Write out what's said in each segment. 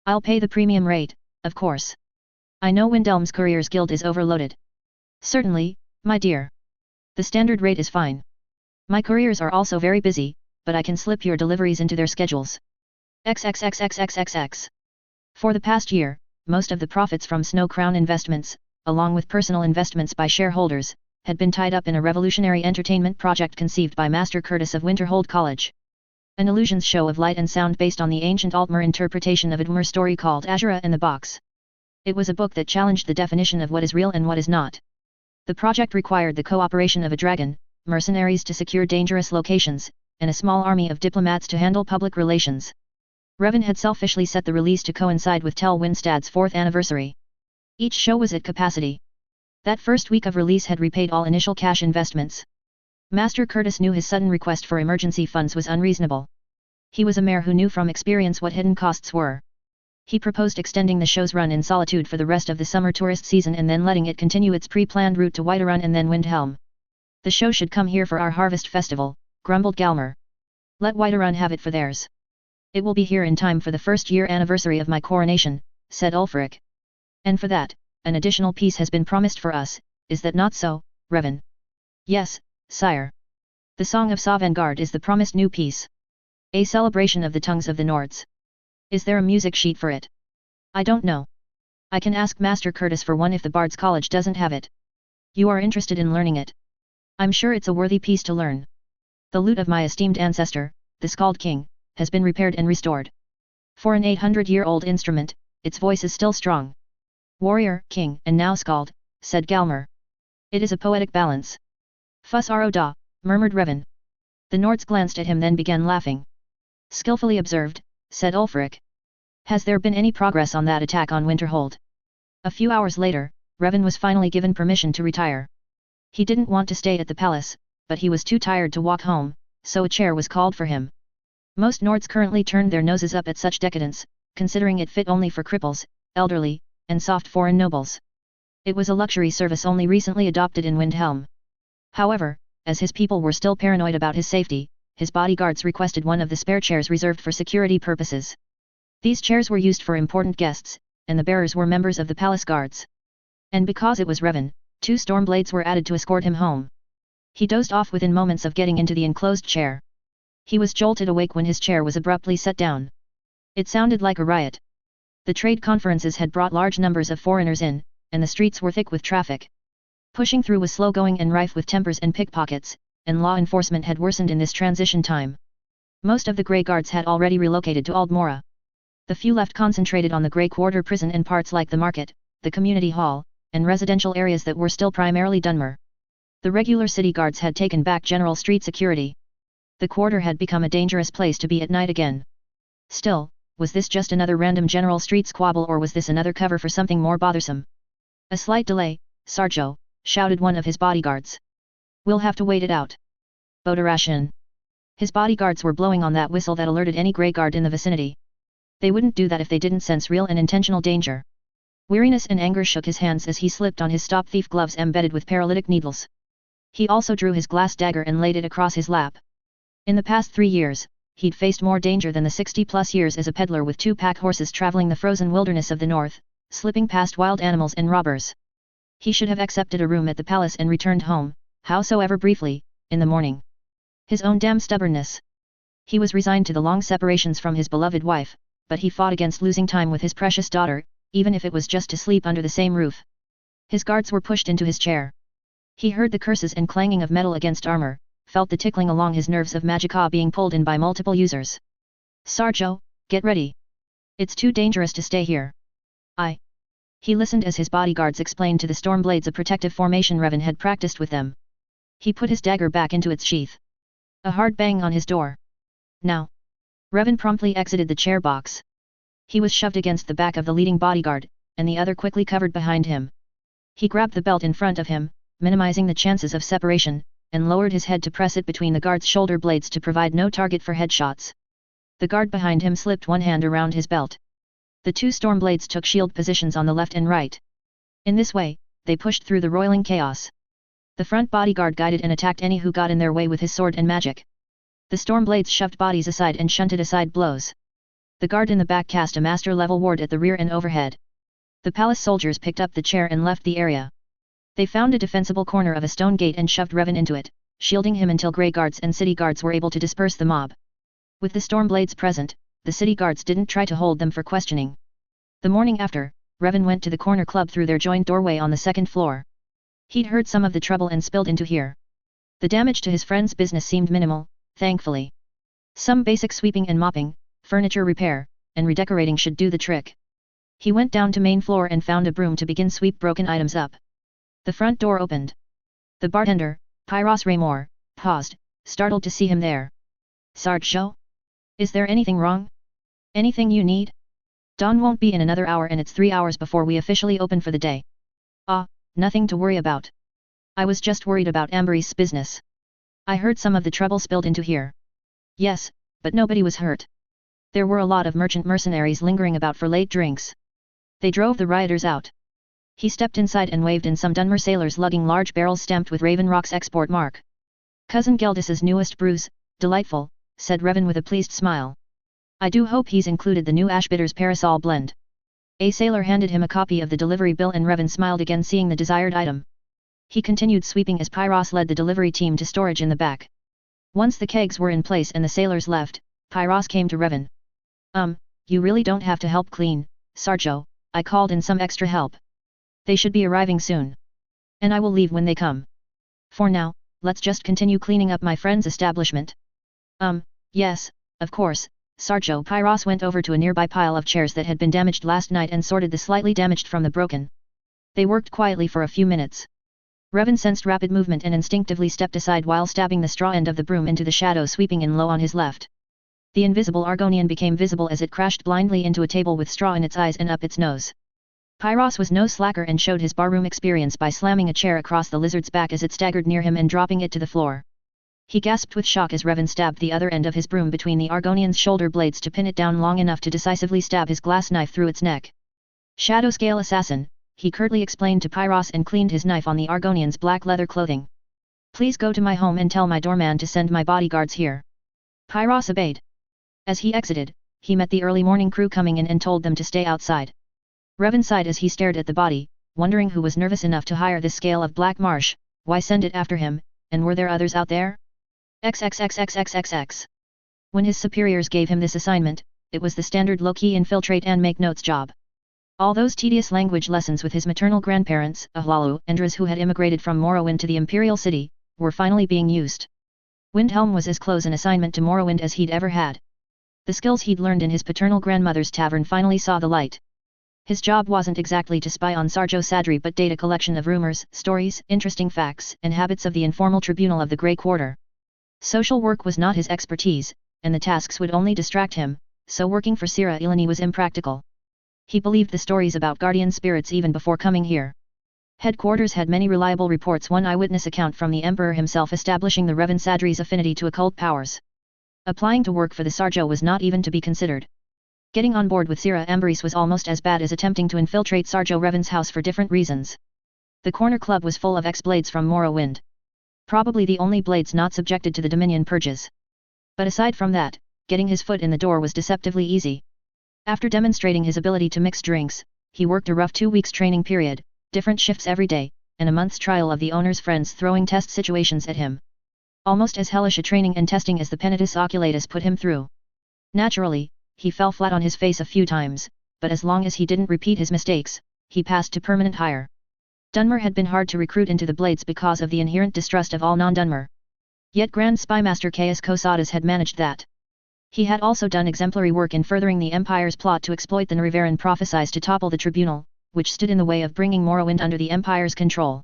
I'll pay the premium rate, of course. I know Windhelm's Couriers Guild is overloaded. Certainly, my dear. The standard rate is fine. My couriers are also very busy, but I can slip your deliveries into their schedules. XXXXXXX. For the past year, most of the profits from Snow Crown investments, along with personal investments by shareholders, had been tied up in a revolutionary entertainment project conceived by Master Curtis of Winterhold College. An illusions show of light and sound based on the ancient Altmer interpretation of a Dwemer story called Azura and the Box. It was a book that challenged the definition of what is real and what is not. The project required the cooperation of a dragon, mercenaries to secure dangerous locations, and a small army of diplomats to handle public relations. Revan had selfishly set the release to coincide with Tel Winstad's 4th anniversary. Each show was at capacity. That first week of release had repaid all initial cash investments. Master Curtis knew his sudden request for emergency funds was unreasonable. He was a mayor who knew from experience what hidden costs were. He proposed extending the show's run in solitude for the rest of the summer tourist season and then letting it continue its pre-planned route to Whiterun and then Windhelm. The show should come here for our harvest festival, grumbled Galmer. Let Whiterun have it for theirs. It will be here in time for the first year anniversary of my coronation, said Ulfric. And for that, an additional piece has been promised for us, is that not so, Revan? Yes, sire. The Song of Sovngarde is the promised new piece. A celebration of the tongues of the Nords. Is there a music sheet for it? I don't know. I can ask Master Curtis for one if the Bard's College doesn't have it. You are interested in learning it. I'm sure it's a worthy piece to learn. The lute of my esteemed ancestor, the Skald King, has been repaired and restored. For an 800-year-old instrument, its voice is still strong. Warrior, king, and now Skald, said Galmer. It is a poetic balance. Fuss ro da, murmured Revan. The Nords glanced at him then began laughing. Skillfully observed, said Ulfric. Has there been any progress on that attack on Winterhold? A few hours later, Revan was finally given permission to retire. He didn't want to stay at the palace, but he was too tired to walk home, so a chair was called for him. Most Nords currently turned their noses up at such decadence, considering it fit only for cripples, elderly, and soft foreign nobles. It was a luxury service only recently adopted in Windhelm. However, as his people were still paranoid about his safety, his bodyguards requested one of the spare chairs reserved for security purposes. These chairs were used for important guests, and the bearers were members of the palace guards. And because it was Revan, 2 Stormblades were added to escort him home. He dozed off within moments of getting into the enclosed chair. He was jolted awake when his chair was abruptly set down. It sounded like a riot. The trade conferences had brought large numbers of foreigners in, and the streets were thick with traffic. Pushing through was slow-going and rife with tempers and pickpockets, and law enforcement had worsened in this transition time. Most of the Grey Guards had already relocated to Aldmora. The few left concentrated on the Grey Quarter prison and parts like the market, the community hall, and residential areas that were still primarily Dunmer. The regular city guards had taken back general street security. The quarter had become a dangerous place to be at night again. Still, was this just another random general street squabble or was this another cover for something more bothersome? A slight delay, Sarjo, shouted one of his bodyguards. We'll have to wait it out. Bodarashin. His bodyguards were blowing on that whistle that alerted any Grey Guard in the vicinity. They wouldn't do that if they didn't sense real and intentional danger. Weariness and anger shook his hands as he slipped on his stop thief gloves embedded with paralytic needles. He also drew his glass dagger and laid it across his lap. In the past 3 years, he'd faced more danger than the 60-plus years as a peddler with 2 pack horses traveling the frozen wilderness of the north, slipping past wild animals and robbers. He should have accepted a room at the palace and returned home, howsoever briefly, in the morning. His own damn stubbornness. He was resigned to the long separations from his beloved wife, but he fought against losing time with his precious daughter, even if it was just to sleep under the same roof. His guards were pushed into his chair. He heard the curses and clanging of metal against armor, felt the tickling along his nerves of magicka being pulled in by multiple users. Sarjo, get ready. It's too dangerous to stay here. He listened as his bodyguards explained to the Stormblades a protective formation Revan had practiced with them. He put his dagger back into its sheath. A hard bang on his door. Now. Revan promptly exited the chair box. He was shoved against the back of the leading bodyguard, and the other quickly covered behind him. He grabbed the belt in front of him, minimizing the chances of separation, and lowered his head to press it between the guard's shoulder blades to provide no target for headshots. The guard behind him slipped one hand around his belt. The 2 Stormblades took shield positions on the left and right. In this way, they pushed through the roiling chaos. The front bodyguard guided and attacked any who got in their way with his sword and magic. The Stormblades shoved bodies aside and shunted aside blows. The guard in the back cast a master-level ward at the rear and overhead. The palace soldiers picked up the chair and left the area. They found a defensible corner of a stone gate and shoved Revan into it, shielding him until Grey Guards and city guards were able to disperse the mob. With the Stormblades present, the city guards didn't try to hold them for questioning. The morning after, Revan went to the corner club through their joined doorway on the second floor. He'd heard some of the trouble and spilled into here. The damage to his friend's business seemed minimal, thankfully. Some basic sweeping and mopping, furniture repair, and redecorating should do the trick. He went down to main floor and found a broom to begin sweep broken items up. The front door opened. The bartender, Pyros Raymore, paused, startled to see him there. Sarjo? Is there anything wrong? Anything you need? Dawn won't be in another hour and it's 3 hours before we officially open for the day. Ah, nothing to worry about. I was just worried about Amberie's business. I heard some of the trouble spilled into here. Yes, but nobody was hurt. There were a lot of merchant mercenaries lingering about for late drinks. They drove the rioters out. He stepped inside and waved in some Dunmer sailors lugging large barrels stamped with Raven Rock's export mark. Cousin Geldis's newest brews, delightful, said Revan with a pleased smile. I do hope he's included the new Ashbitter's Parasol blend. A sailor handed him a copy of the delivery bill and Revan smiled again seeing the desired item. He continued sweeping as Pyros led the delivery team to storage in the back. Once the kegs were in place and the sailors left, Pyros came to Revan. You really don't have to help clean, Sarjo, I called in some extra help. They should be arriving soon. And I will leave when they come. For now, let's just continue cleaning up my friend's establishment. Yes, of course, Sarjo. Pyros went over to a nearby pile of chairs that had been damaged last night and sorted the slightly damaged from the broken. They worked quietly for a few minutes. Revan sensed rapid movement and instinctively stepped aside while stabbing the straw end of the broom into the shadow sweeping in low on his left. The invisible Argonian became visible as it crashed blindly into a table with straw in its eyes and up its nose. Pyros was no slacker and showed his barroom experience by slamming a chair across the lizard's back as it staggered near him and dropping it to the floor. He gasped with shock as Revan stabbed the other end of his broom between the Argonian's shoulder blades to pin it down long enough to decisively stab his glass knife through its neck. Shadow Scale Assassin, he curtly explained to Pyros and cleaned his knife on the Argonian's black leather clothing. Please go to my home and tell my doorman to send my bodyguards here. Pyros obeyed. As he exited, he met the early morning crew coming in and told them to stay outside. Revan sighed as he stared at the body, wondering who was nervous enough to hire this scale of Black Marsh, why send it after him, and were there others out there? XXXXXXX. When his superiors gave him this assignment, it was the standard low-key infiltrate and make notes job. All those tedious language lessons with his maternal grandparents, Ahlalu and Draz who had immigrated from Morrowind to the Imperial City, were finally being used. Windhelm was as close an assignment to Morrowind as he'd ever had. The skills he'd learned in his paternal grandmother's tavern finally saw the light. His job wasn't exactly to spy on Sarjo Sadri but data collection of rumors, stories, interesting facts, and habits of the informal tribunal of the Grey Quarter. Social work was not his expertise, and the tasks would only distract him, so working for Sira Ilani was impractical. He believed the stories about guardian spirits even before coming here. Headquarters had many reliable reports, one eyewitness account from the Emperor himself establishing the Revan Sadri's affinity to occult powers. Applying to work for the Sarjo was not even to be considered. Getting on board with Sira Amberys was almost as bad as attempting to infiltrate Sarjo Revan's house for different reasons. The corner club was full of ex-blades from Morrowind. Probably the only blades not subjected to the Dominion purges. But aside from that, getting his foot in the door was deceptively easy. After demonstrating his ability to mix drinks, he worked a rough 2 weeks training period, different shifts every day, and a month's trial of the owner's friends throwing test situations at him. Almost as hellish a training and testing as the Penitus Oculatus put him through. Naturally, he fell flat on his face a few times, but as long as he didn't repeat his mistakes, he passed to permanent hire. Dunmer had been hard to recruit into the Blades because of the inherent distrust of all non-Dunmer. Yet Grand Spymaster Caius Cosadas had managed that. He had also done exemplary work in furthering the Empire's plot to exploit the Narivaran prophesies to topple the Tribunal, which stood in the way of bringing Morrowind under the Empire's control.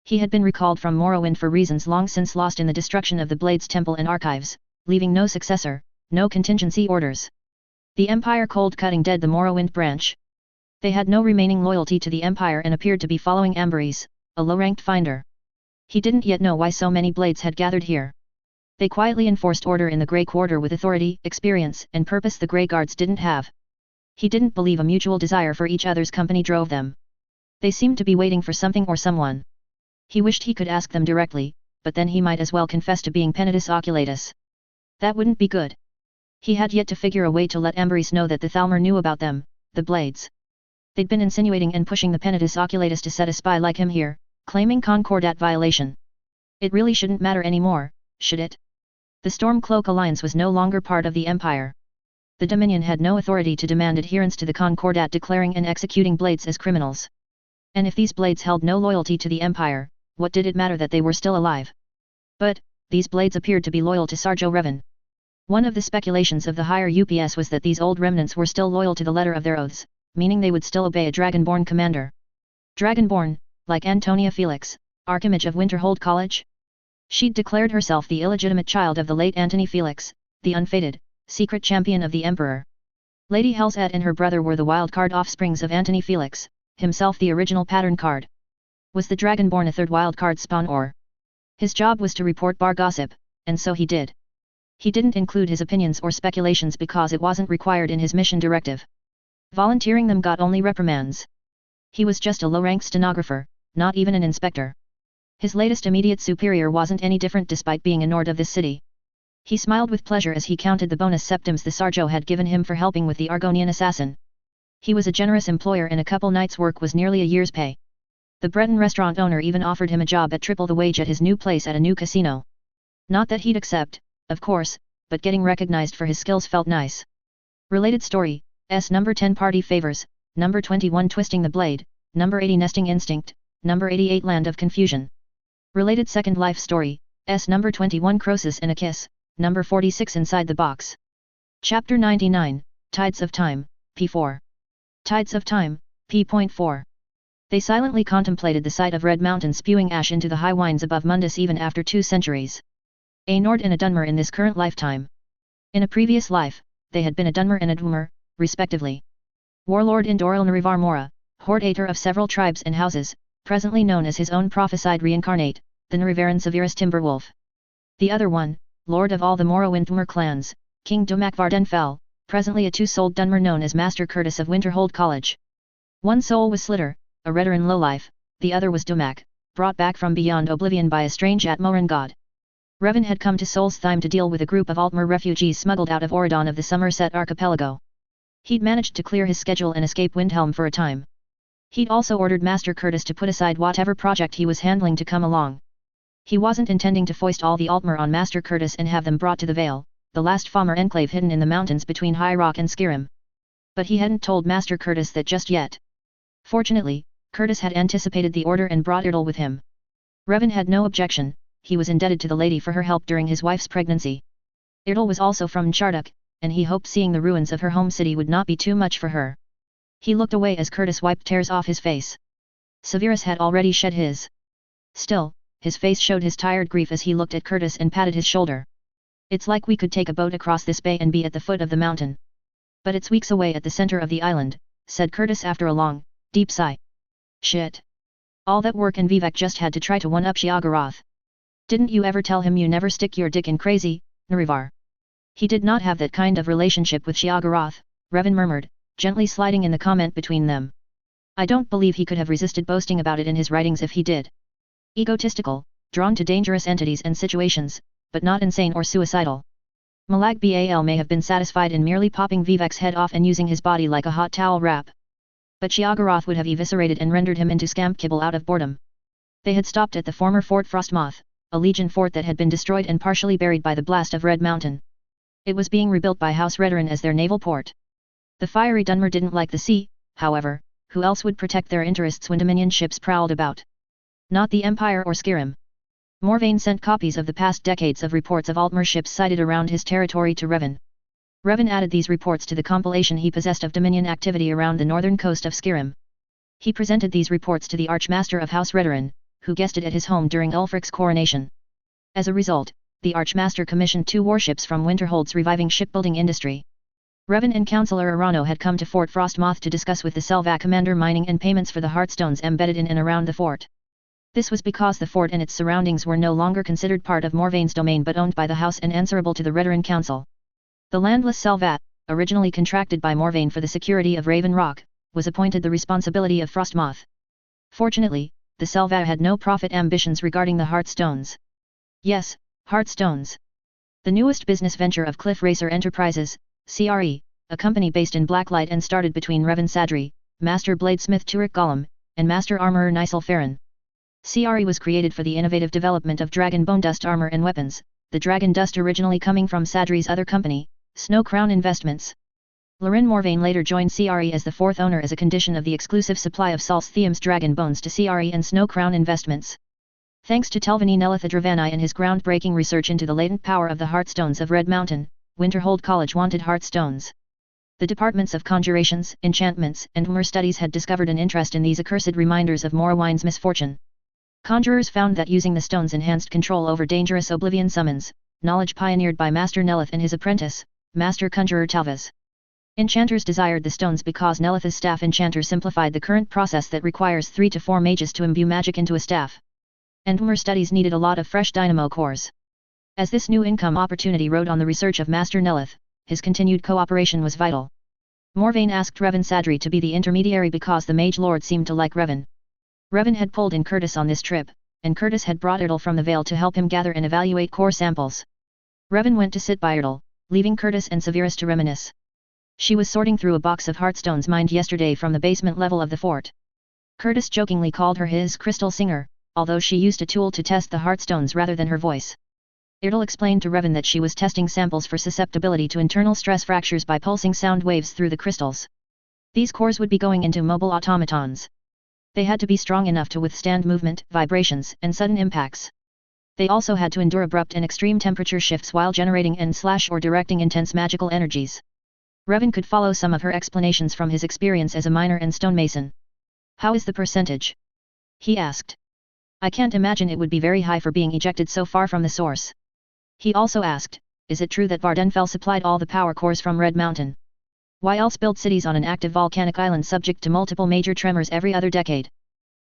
He had been recalled from Morrowind for reasons long since lost in the destruction of the Blades Temple and Archives, leaving no successor, no contingency orders. The Empire cold-cutting dead the Morrowind branch. They had no remaining loyalty to the Empire and appeared to be following Amberys, a low-ranked finder. He didn't yet know why so many Blades had gathered here. They quietly enforced order in the Grey Quarter with authority, experience, and purpose the Grey Guards didn't have. He didn't believe a mutual desire for each other's company drove them. They seemed to be waiting for something or someone. He wished he could ask them directly, but then he might as well confess to being Penitus Oculatus. That wouldn't be good. He had yet to figure a way to let Amberys know that the Thalmor knew about them, the blades. They'd been insinuating and pushing the Penitus Oculatus to set a spy like him here, claiming Concordat violation. It really shouldn't matter anymore, should it? The Stormcloak Alliance was no longer part of the Empire. The Dominion had no authority to demand adherence to the Concordat declaring and executing blades as criminals. And if these blades held no loyalty to the Empire, what did it matter that they were still alive? But, these blades appeared to be loyal to Sarjo Revan. One of the speculations of the higher UPS was that these old remnants were still loyal to the letter of their oaths, meaning they would still obey a Dragonborn commander. Dragonborn, like Antonia Felix, Archimage of Winterhold College? She'd declared herself the illegitimate child of the late Antony Felix, the unfated, secret champion of the Emperor. Lady Helzad and her brother were the wildcard offsprings of Antony Felix, himself the original pattern card. Was the Dragonborn a third wildcard spawn or? His job was to report bar gossip, and so he did. He didn't include his opinions or speculations because it wasn't required in his mission directive. Volunteering them got only reprimands. He was just a low-rank stenographer, not even an inspector. His latest immediate superior wasn't any different despite being a Nord of this city. He smiled with pleasure as he counted the bonus septims the Sarjo had given him for helping with the Argonian assassin. He was a generous employer and a couple nights' work was nearly a year's pay. The Breton restaurant owner even offered him a job at triple the wage at his new place at a new casino. Not that he'd accept, of course, but getting recognized for his skills felt nice. Related story, number 10 Party Favors, number 21 Twisting the Blade, number 80 Nesting Instinct, number 88 Land of Confusion. Related Second Life story, number 21 Croesus in a Kiss, number 46 Inside the Box. Chapter 99, Tides of Time, p4. Tides of Time, p.4. They silently contemplated the sight of Red Mountain spewing ash into the high winds above Mundus even after 2 centuries. A Nord and a Dunmer in this current lifetime. In a previous life, they had been a Dunmer and a Dwemer, respectively. Warlord Indoril Narivar Mora, hordator of several tribes and houses, presently known as his own prophesied reincarnate, the Narivaran Severus Timberwolf. The other one, Lord of all the Morrowind Dwemer clans, King Domak Vardenfell, presently a 2-souled Dunmer known as Master Curtis of Winterhold College. One soul was Slitter, a Redderin lowlife, the other was Domak, brought back from beyond oblivion by a strange Atmoran god. Revan had come to Solstheim to deal with a group of Altmer refugees smuggled out of Oridon of the Somerset archipelago. He'd managed to clear his schedule and escape Windhelm for a time. He'd also ordered Master Curtis to put aside whatever project he was handling to come along. He wasn't intending to foist all the Altmer on Master Curtis and have them brought to the Vale, the last Falmer enclave hidden in the mountains between High Rock and Skyrim. But he hadn't told Master Curtis that just yet. Fortunately, Curtis had anticipated the order and brought Irtle with him. Revan had no objection. He was indebted to the lady for her help during his wife's pregnancy. Irtle was also from Charduk, and he hoped seeing the ruins of her home city would not be too much for her. He looked away as Curtis wiped tears off his face. Severus had already shed his. Still, his face showed his tired grief as he looked at Curtis and patted his shoulder. It's like we could take a boat across this bay and be at the foot of the mountain. But it's weeks away at the center of the island, said Curtis after a long, deep sigh. Shit. All that work and Vivek just had to try to one-up Sheogorath. Didn't you ever tell him you never stick your dick in crazy, Narivar? He did not have that kind of relationship with Sheogorath, Revan murmured, gently sliding in the comment between them. I don't believe he could have resisted boasting about it in his writings if he did. Egotistical, drawn to dangerous entities and situations, but not insane or suicidal. Malag Bal may have been satisfied in merely popping Vivek's head off and using his body like a hot towel wrap. But Sheogorath would have eviscerated and rendered him into scamp kibble out of boredom. They had stopped at the former Fort Frostmoth, a Legion fort that had been destroyed and partially buried by the blast of Red Mountain. It was being rebuilt by House Redderin as their naval port. The fiery Dunmer didn't like the sea, however. Who else would protect their interests when Dominion ships prowled about? Not the Empire or Skyrim. Morvain sent copies of the past decades of reports of Altmer ships sighted around his territory to Revan. Revan added these reports to the compilation he possessed of Dominion activity around the northern coast of Skyrim. He presented these reports to the Archmaster of House Redderin, who guested at his home during Ulfric's coronation. As a result, the Archmaster commissioned 2 warships from Winterhold's reviving shipbuilding industry. Revan and Councillor Arano had come to Fort Frostmoth to discuss with the Selvac commander mining and payments for the Heartstones embedded in and around the fort. This was because the fort and its surroundings were no longer considered part of Morvain's domain but owned by the house and answerable to the Redderin Council. The landless Selvat, originally contracted by Morvain for the security of Raven Rock, was appointed the responsibility of Frostmoth. Fortunately, the Selvat had no profit ambitions regarding the Heartstones. Yes, Heartstones. The newest business venture of Cliff Racer Enterprises, CRE, a company based in Blacklight and started between Revan Sadri, Master Bladesmith Turek Gollum, and Master Armorer Nisal Farron. CRE was created for the innovative development of dragon bone dust armor and weapons, the dragon dust originally coming from Sadri's other company, Snow Crown Investments. Loren Morvain later joined CRE as the fourth owner as a condition of the exclusive supply of Salstheum's dragon bones to CRE and Snow Crown Investments. Thanks to Telvani Nelithadravani and his groundbreaking research into the latent power of the Heartstones of Red Mountain, Winterhold College wanted Heartstones. The departments of conjurations, enchantments, and Umar studies had discovered an interest in these accursed reminders of Morrowind's misfortune. Conjurers found that using the stones enhanced control over dangerous oblivion summons, knowledge pioneered by Master Nelith and his apprentice, Master Conjurer Talvas. Enchanters desired the stones because Nelith's staff enchanter simplified the current process that requires 3 to 4 mages to imbue magic into a staff. And Umar studies needed a lot of fresh dynamo cores. As this new income opportunity rode on the research of Master Nelith, his continued cooperation was vital. Morvain asked Revan Sadri to be the intermediary because the Mage Lord seemed to like Revan. Revan had pulled in Curtis on this trip, and Curtis had brought Ertl from the Vale to help him gather and evaluate core samples. Revan went to sit by Ertl, leaving Curtis and Severus to reminisce. She was sorting through a box of Heartstones mined yesterday from the basement level of the fort. Curtis jokingly called her his crystal singer, although she used a tool to test the Heartstones rather than her voice. Ertl explained to Revan that she was testing samples for susceptibility to internal stress fractures by pulsing sound waves through the crystals. These cores would be going into mobile automatons. They had to be strong enough to withstand movement, vibrations, and sudden impacts. They also had to endure abrupt and extreme temperature shifts while generating or directing intense magical energies. Revan could follow some of her explanations from his experience as a miner and stonemason. "How is the percentage?" he asked. "I can't imagine it would be very high for being ejected so far from the source." He also asked, "Is it true that Vardenfell supplied all the power cores from Red Mountain? Why else build cities on an active volcanic island subject to multiple major tremors every other decade?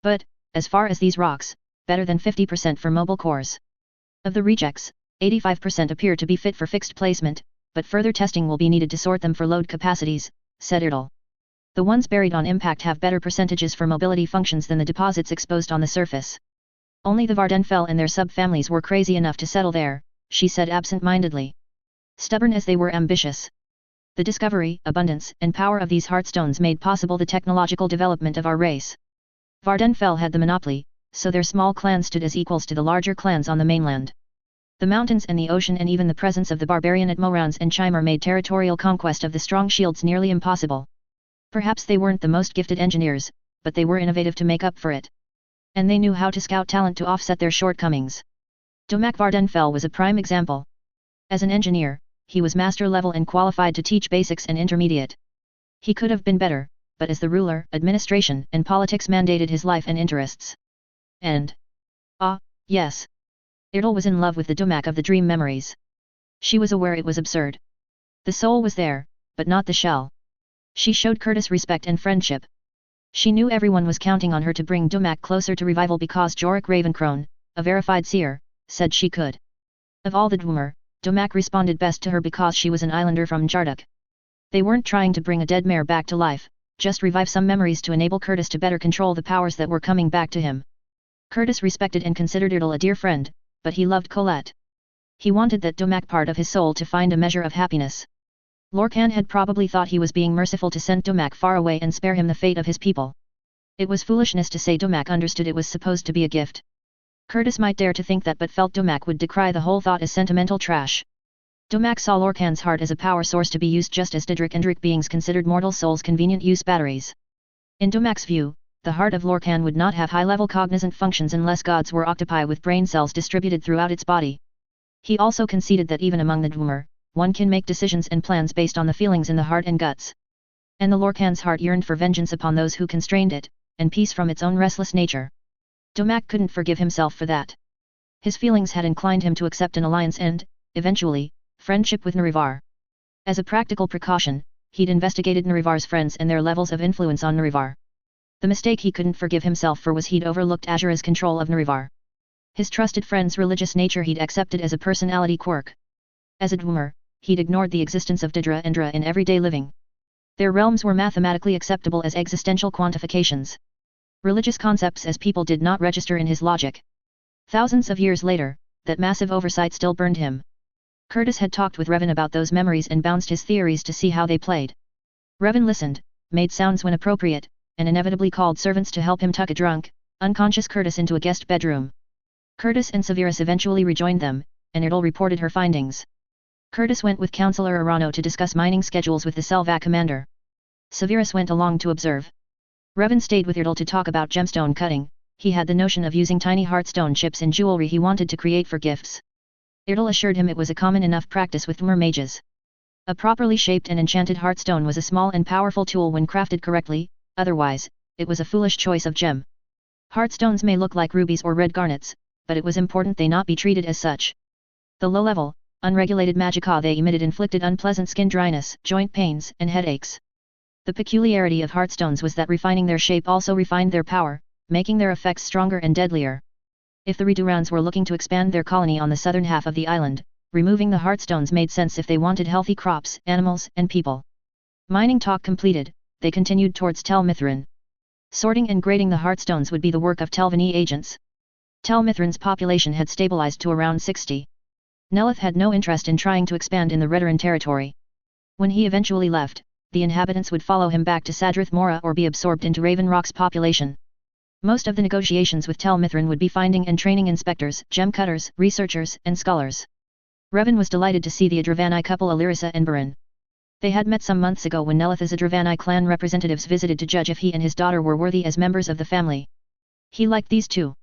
But, as far as these rocks, better than 50% for mobile cores. Of the rejects, 85% appear to be fit for fixed placement, but further testing will be needed to sort them for load capacities," said Ertl. "The ones buried on impact have better percentages for mobility functions than the deposits exposed on the surface. Only the Vardenfell and their subfamilies were crazy enough to settle there," she said absent-mindedly. "Stubborn as they were ambitious. The discovery, abundance, and power of these Heartstones made possible the technological development of our race. Vardenfell had the monopoly, so their small clans stood as equals to the larger clans on the mainland. The mountains and the ocean and even the presence of the barbarian at Morans and Chimer made territorial conquest of the strong shields nearly impossible. Perhaps they weren't the most gifted engineers, but they were innovative to make up for it. And they knew how to scout talent to offset their shortcomings. Domak Vardenfell was a prime example. As an engineer, he was master level and qualified to teach basics and intermediate. He could have been better, but as the ruler, administration, and politics mandated his life and interests. And yes. Ertl was in love with the Domak of the dream memories. She was aware it was absurd. The soul was there, but not the shell. She showed Curtis respect and friendship. She knew everyone was counting on her to bring Domak closer to revival because Jorik Ravencrone, a verified seer, said she could. Of all the Dwemer, Domak responded best to her because she was an islander from Jarduk. They weren't trying to bring a dead mare back to life, just revive some memories to enable Curtis to better control the powers that were coming back to him. Curtis respected and considered Ertl a dear friend, but he loved Colette. He wanted that Domak part of his soul to find a measure of happiness. Lorcan had probably thought he was being merciful to send Domak far away and spare him the fate of his people. It was foolishness to say Domak understood it was supposed to be a gift. Curtis might dare to think that but felt Domak would decry the whole thought as sentimental trash. Domak saw Lorcan's heart as a power source to be used just as Didrik and Drik beings considered mortal souls convenient use batteries. In Domak's view, the heart of Lorcan would not have high-level cognizant functions unless gods were octopi with brain cells distributed throughout its body. He also conceded that even among the Dwemer, one can make decisions and plans based on the feelings in the heart and guts. And the Lorcan's heart yearned for vengeance upon those who constrained it, and peace from its own restless nature. Domak couldn't forgive himself for that. His feelings had inclined him to accept an alliance and, eventually, friendship with Narivar. As a practical precaution, he'd investigated Narivar's friends and their levels of influence on Narivar. The mistake he couldn't forgive himself for was he'd overlooked Azura's control of Narivar. His trusted friend's religious nature he'd accepted as a personality quirk. As a Dwemer, he'd ignored the existence of Didra and Dra in everyday living. Their realms were mathematically acceptable as existential quantifications. Religious concepts as people did not register in his logic. Thousands of years later, that massive oversight still burned him. Curtis had talked with Revan about those memories and bounced his theories to see how they played. Revan listened, made sounds when appropriate, and inevitably called servants to help him tuck a drunk, unconscious Curtis into a guest bedroom. Curtis and Severus eventually rejoined them, and Erdal reported her findings. Curtis went with Counselor Arano to discuss mining schedules with the Selvac commander. Severus went along to observe. Revan stayed with Erdal to talk about gemstone cutting. He had the notion of using tiny heartstone chips in jewelry he wanted to create for gifts. Erdal assured him it was a common enough practice with Dwemer mages. A properly shaped and enchanted heartstone was a small and powerful tool when crafted correctly, otherwise, it was a foolish choice of gem. Heartstones may look like rubies or red garnets, but it was important they not be treated as such. The low-level, unregulated magicka they emitted inflicted unpleasant skin dryness, joint pains, and headaches. The peculiarity of heartstones was that refining their shape also refined their power, making their effects stronger and deadlier. If the Redurans were looking to expand their colony on the southern half of the island, removing the heartstones made sense if they wanted healthy crops, animals, and people. Mining talk completed, they continued towards Tel Mithrin. Sorting and grading the heartstones would be the work of Telvanni agents. Tel Mithrin's population had stabilized to around 60. Nelith had no interest in trying to expand in the Redoran territory. When he eventually left, the inhabitants would follow him back to Sadrith Mora or be absorbed into Raven Rock's population. Most of the negotiations with Tel Mithrin would be finding and training inspectors, gem cutters, researchers, and scholars. Revan was delighted to see the Adravani couple Alirisa and Baran. They had met some months ago when Nelith's Adravani clan representatives visited to judge if he and his daughter were worthy as members of the family. He liked these two.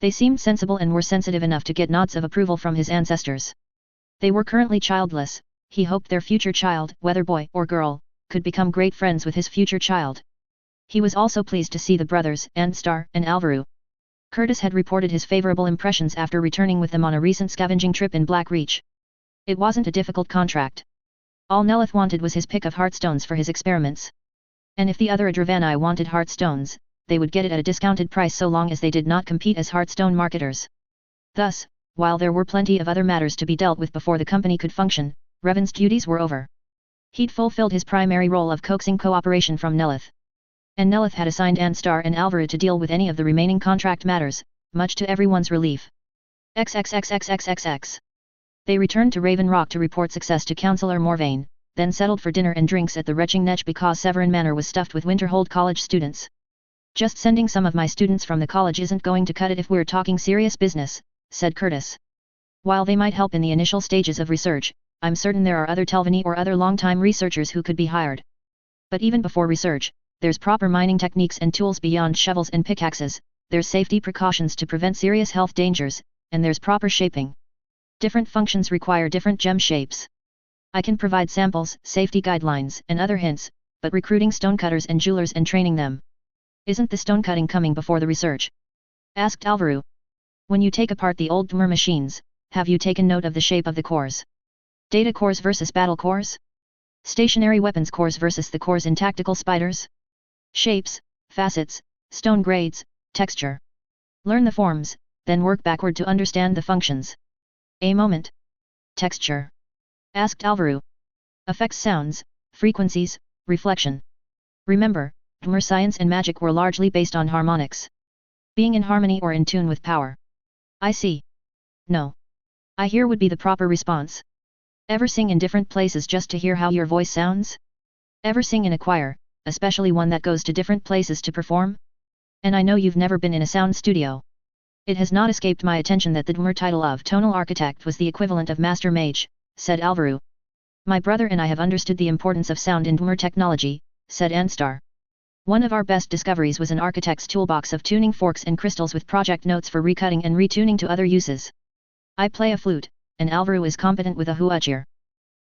They seemed sensible and were sensitive enough to get nods of approval from his ancestors. They were currently childless. He hoped their future child, whether boy or girl, could become great friends with his future child. He was also pleased to see the brothers, Anstar and Alvaru. Curtis had reported his favorable impressions after returning with them on a recent scavenging trip in Black Reach. It wasn't a difficult contract. All Nelith wanted was his pick of heartstones for his experiments. And if the other Adravani wanted heartstones, they would get it at a discounted price so long as they did not compete as heartstone marketers. Thus, while there were plenty of other matters to be dealt with before the company could function, Revan's duties were over. He'd fulfilled his primary role of coaxing cooperation from Nelith. And Nelith had assigned Anstar and Alvaru to deal with any of the remaining contract matters, much to everyone's relief. XXXXXXX. They returned to Raven Rock to report success to Councillor Morvain, then settled for dinner and drinks at the Retching Nech because Severin Manor was stuffed with Winterhold College students. Just sending some of my students from the college isn't going to cut it if we're talking serious business, said Curtis. While they might help in the initial stages of research, I'm certain there are other Telvanni or other long-time researchers who could be hired. But even before research, there's proper mining techniques and tools beyond shovels and pickaxes, there's safety precautions to prevent serious health dangers, and there's proper shaping. Different functions require different gem shapes. I can provide samples, safety guidelines, and other hints, but recruiting stonecutters and jewelers and training them. Isn't the stonecutting coming before the research? Asked Alvaru. When you take apart the old Dwemer machines, have you taken note of the shape of the cores? Data cores versus battle cores? Stationary weapons cores versus the cores in tactical spiders? Shapes, facets, stone grades, texture. Learn the forms, then work backward to understand the functions. A moment. Texture. Asked Alvaru. Affects sounds, frequencies, reflection. Remember, Dwemer science and magic were largely based on harmonics. Being in harmony or in tune with power. I see. No. I hear would be the proper response. Ever sing in different places just to hear how your voice sounds? Ever sing in a choir, especially one that goes to different places to perform? And I know you've never been in a sound studio. It has not escaped my attention that the Dwemer title of tonal architect was the equivalent of master mage, said Alvaru. My brother and I have understood the importance of sound in Dwemer technology, said Anstar. One of our best discoveries was an architect's toolbox of tuning forks and crystals with project notes for recutting and retuning to other uses. I play a flute, and Alvaru is competent with a huachir.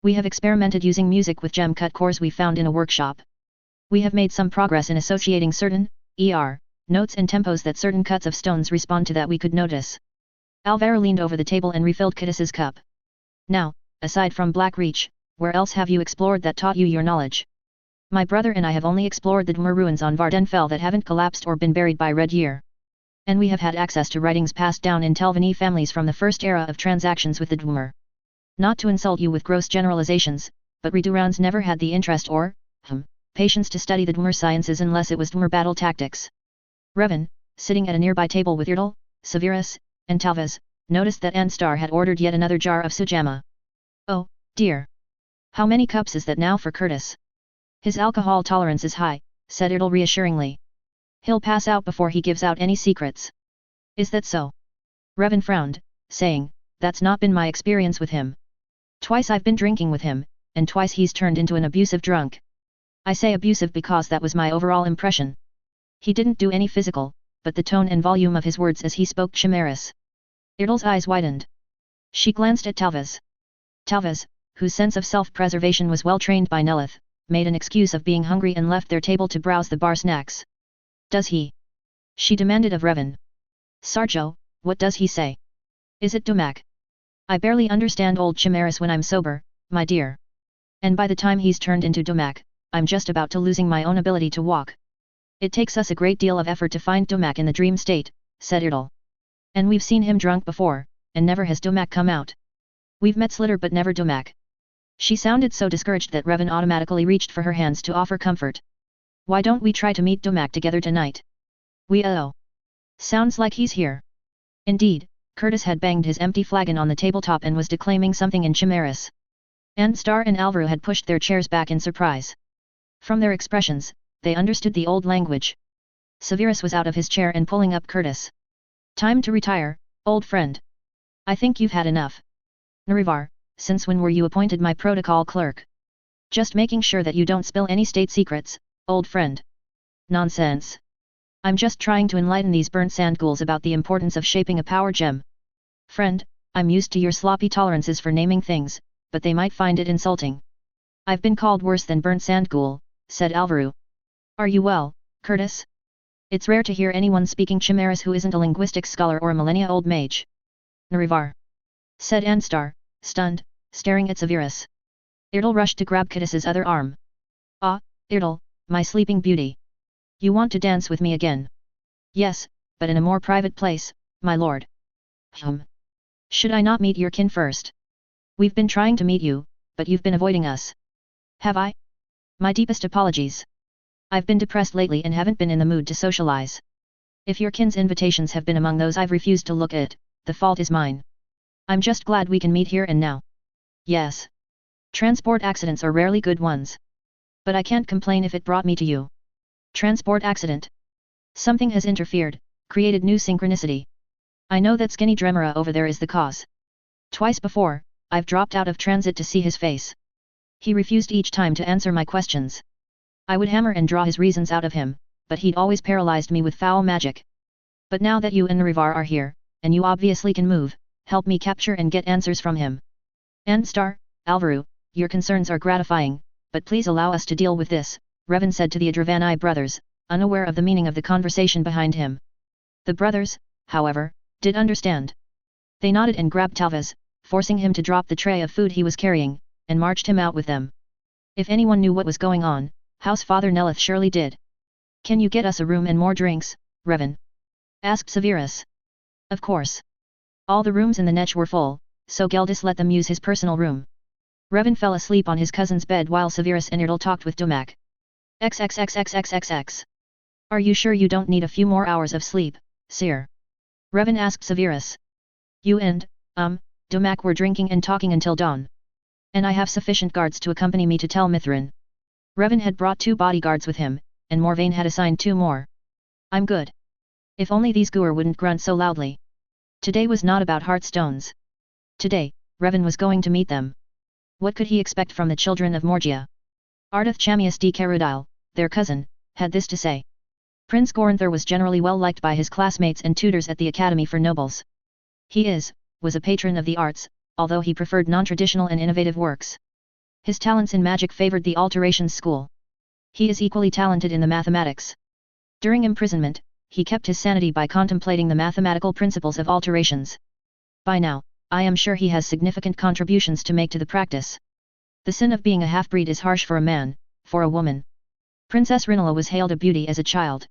We have experimented using music with gem cut cores we found in a workshop. We have made some progress in associating certain, notes and tempos that certain cuts of stones respond to that we could notice. Alvaru leaned over the table and refilled Kittis's cup. Now, aside from Black Reach, where else have you explored that taught you your knowledge? My brother and I have only explored the Dwemer ruins on Vardenfell that haven't collapsed or been buried by Red Year. And we have had access to writings passed down in Telvanni families from the first era of transactions with the Dwemer. Not to insult you with gross generalizations, but Redurans never had the interest or, patience to study the Dwemer sciences unless it was Dwemer battle tactics. Revan, sitting at a nearby table with Erdal, Severus, and Talvas, noticed that Anstar had ordered yet another jar of sujama. Dear. How many cups is that now for Curtis? His alcohol tolerance is high, said Ertl reassuringly. He'll pass out before he gives out any secrets. Is that so? Revan frowned, saying, that's not been my experience with him. Twice I've been drinking with him, and twice he's turned into an abusive drunk. I say abusive because that was my overall impression. He didn't do any physical, but the tone and volume of his words as he spoke chimerous. Ertl's eyes widened. She glanced at Talvez. Talvez, whose sense of self-preservation was well trained by Nelith, made an excuse of being hungry and left their table to browse the bar snacks. Does he? She demanded of Revan. Sarjo, what does he say? Is it Domak? I barely understand old chimerous when I'm sober, my dear. And by the time he's turned into Domak, I'm just about to losing my own ability to walk. It takes us a great deal of effort to find Domak in the dream state, said Ertl. And we've seen him drunk before, and never has Domak come out. We've met Slitter but never Domak. She sounded so discouraged that Revan automatically reached for her hands to offer comfort. Why don't we try to meet Domak together tonight? Sounds like he's here. Indeed, Curtis had banged his empty flagon on the tabletop and was declaiming something in chimerous. Anstar and Alvaru had pushed their chairs back in surprise. From their expressions, they understood the old language. Severus was out of his chair and pulling up Curtis. Time to retire, old friend. I think you've had enough. Narivar, since when were you appointed my protocol clerk? Just making sure that you don't spill any state secrets, old friend. Nonsense. I'm just trying to enlighten these burnt sand ghouls about the importance of shaping a power gem. Friend, I'm used to your sloppy tolerances for naming things, but they might find it insulting. I've been called worse than burnt sand ghoul, said Alvaru. Are you well, Curtis? It's rare to hear anyone speaking chimerous who isn't a linguistics scholar or a millennia-old mage. Narivar. Said Anstar, stunned, staring at Severus. Ertl rushed to grab Curtis's other arm. Ah, Ertl, my sleeping beauty. You want to dance with me again? Yes, but in a more private place, my lord. Should I not meet your kin first? We've been trying to meet you, but you've been avoiding us. Have I? My deepest apologies. I've been depressed lately and haven't been in the mood to socialize. If your kin's invitations have been among those I've refused to look at, the fault is mine. I'm just glad we can meet here and now. Yes. Transport accidents are rarely good ones. But I can't complain if it brought me to you. Transport accident. Something has interfered, created new synchronicity. I know that skinny Dremora over there is the cause. Twice before, I've dropped out of transit to see his face. He refused each time to answer my questions. I would hammer and draw his reasons out of him, but he'd always paralyzed me with foul magic. But now that you and Narivar are here, and you obviously can move, help me capture and get answers from him. Anstar, Alvaru, your concerns are gratifying, but please allow us to deal with this, Revan said to the Adravani brothers, unaware of the meaning of the conversation behind him. The brothers, however, did understand. They nodded and grabbed Talvez, forcing him to drop the tray of food he was carrying, and marched him out with them. If anyone knew what was going on, House Father Nelith surely did. Can you get us a room and more drinks, Revan? Asked Severus. Of course. All the rooms in the Netch were full, so Geldis let them use his personal room. Revan fell asleep on his cousin's bed while Severus and Ertl talked with Domak. XXXXXXX. Are you sure you don't need a few more hours of sleep, Seer? Revan asked Severus. You and, Domak were drinking and talking until dawn. And I have sufficient guards to accompany me to Tel Mithrin. Revan had brought 2 bodyguards with him, and Morvain had assigned 2 more. I'm good. If only these Guar wouldn't grunt so loudly. Today was not about Heartstones. Today, Revan was going to meet them. What could he expect from the children of Morgia? Ardath Chamius D. Carudile, their cousin, had this to say. Prince Gornther was generally well liked by his classmates and tutors at the Academy for Nobles. He was a patron of the arts, although he preferred non-traditional and innovative works. His talents in magic favored the alterations school. He is equally talented in the mathematics. During imprisonment, he kept his sanity by contemplating the mathematical principles of alterations. By now, I am sure he has significant contributions to make to the practice. The sin of being a half-breed is harsh for a man, for a woman. Princess Rinala was hailed a beauty as a child.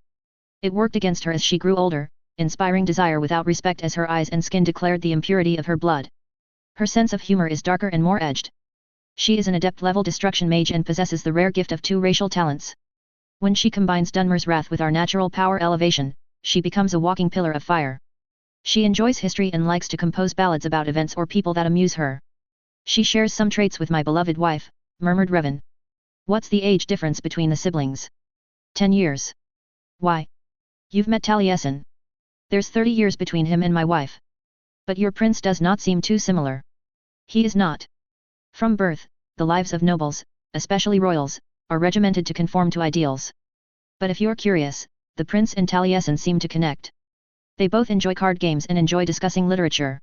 It worked against her as she grew older, inspiring desire without respect as her eyes and skin declared the impurity of her blood. Her sense of humor is darker and more edged. She is an adept-level destruction mage and possesses the rare gift of 2 racial talents. When she combines Dunmer's wrath with our natural power elevation, she becomes a walking pillar of fire. She enjoys history and likes to compose ballads about events or people that amuse her. She shares some traits with my beloved wife, murmured Revan. What's the age difference between the siblings? 10 years. Why? You've met Taliesin. There's 30 years between him and my wife. But your prince does not seem too similar. He is not. From birth, the lives of nobles, especially royals, are regimented to conform to ideals. But if you're curious, the prince and Taliesin seem to connect. They both enjoy card games and enjoy discussing literature.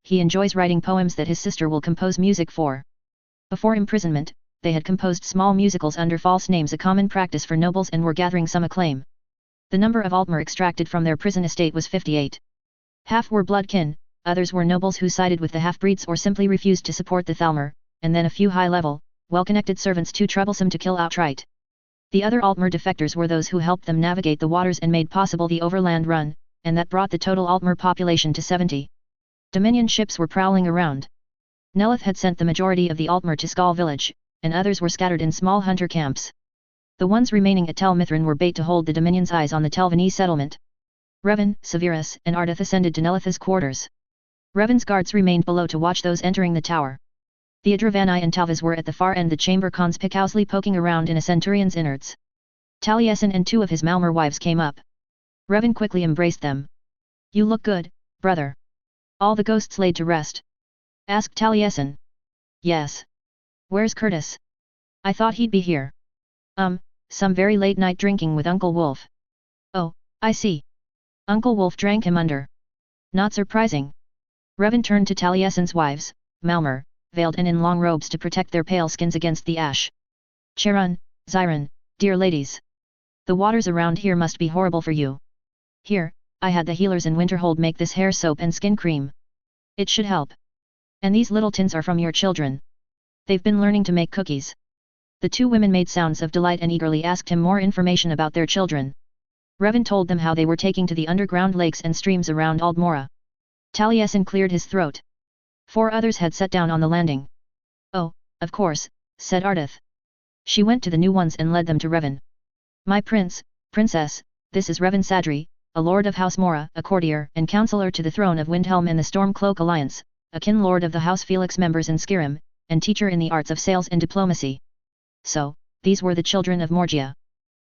He enjoys writing poems that his sister will compose music for. Before imprisonment, they had composed small musicals under false names, a common practice for nobles, and were gathering some acclaim. The number of Altmer extracted from their prison estate was 58. Half were bloodkin, others were nobles who sided with the half-breeds or simply refused to support the Thalmor, and then a few high-level, well-connected servants too troublesome to kill outright. The other Altmer defectors were those who helped them navigate the waters and made possible the overland run, and that brought the total Altmer population to 70. Dominion ships were prowling around. Nelith had sent the majority of the Altmer to Skal village, and others were scattered in small hunter camps. The ones remaining at Tel Mithrin were bait to hold the Dominion's eyes on the Telvanese settlement. Revan, Severus, and Ardith ascended to Nelith's quarters. Revan's guards remained below to watch those entering the tower. The Adravani and Talvas were at the far end, the chamber conspicuously poking around in a centurion's innards. Taliesin and 2 of his Malmur wives came up. Revan quickly embraced them. You look good, brother. All the ghosts laid to rest? Asked Taliesin. Yes. Where's Curtis? I thought he'd be here. Some very late night drinking with Uncle Wolf. Oh, I see. Uncle Wolf drank him under. Not surprising. Revan turned to Taliesin's wives, Malmur, veiled and in long robes to protect their pale skins against the ash. Cherun, Zyron, dear ladies. The waters around here must be horrible for you. Here, I had the healers in Winterhold make this hair soap and skin cream. It should help. And these little tins are from your children. They've been learning to make cookies. The 2 women made sounds of delight and eagerly asked him more information about their children. Revan told them how they were taking to the underground lakes and streams around Aldmora. Taliesin cleared his throat. 4 others had sat down on the landing. Oh, of course, said Ardith. She went to the new ones and led them to Revan. My prince, princess, this is Revan Sadri, a lord of House Mora, a courtier and counselor to the throne of Windhelm and the Stormcloak Alliance, a kin lord of the House Felix members in Skyrim, and teacher in the arts of sales and diplomacy. So, these were the children of Morgia.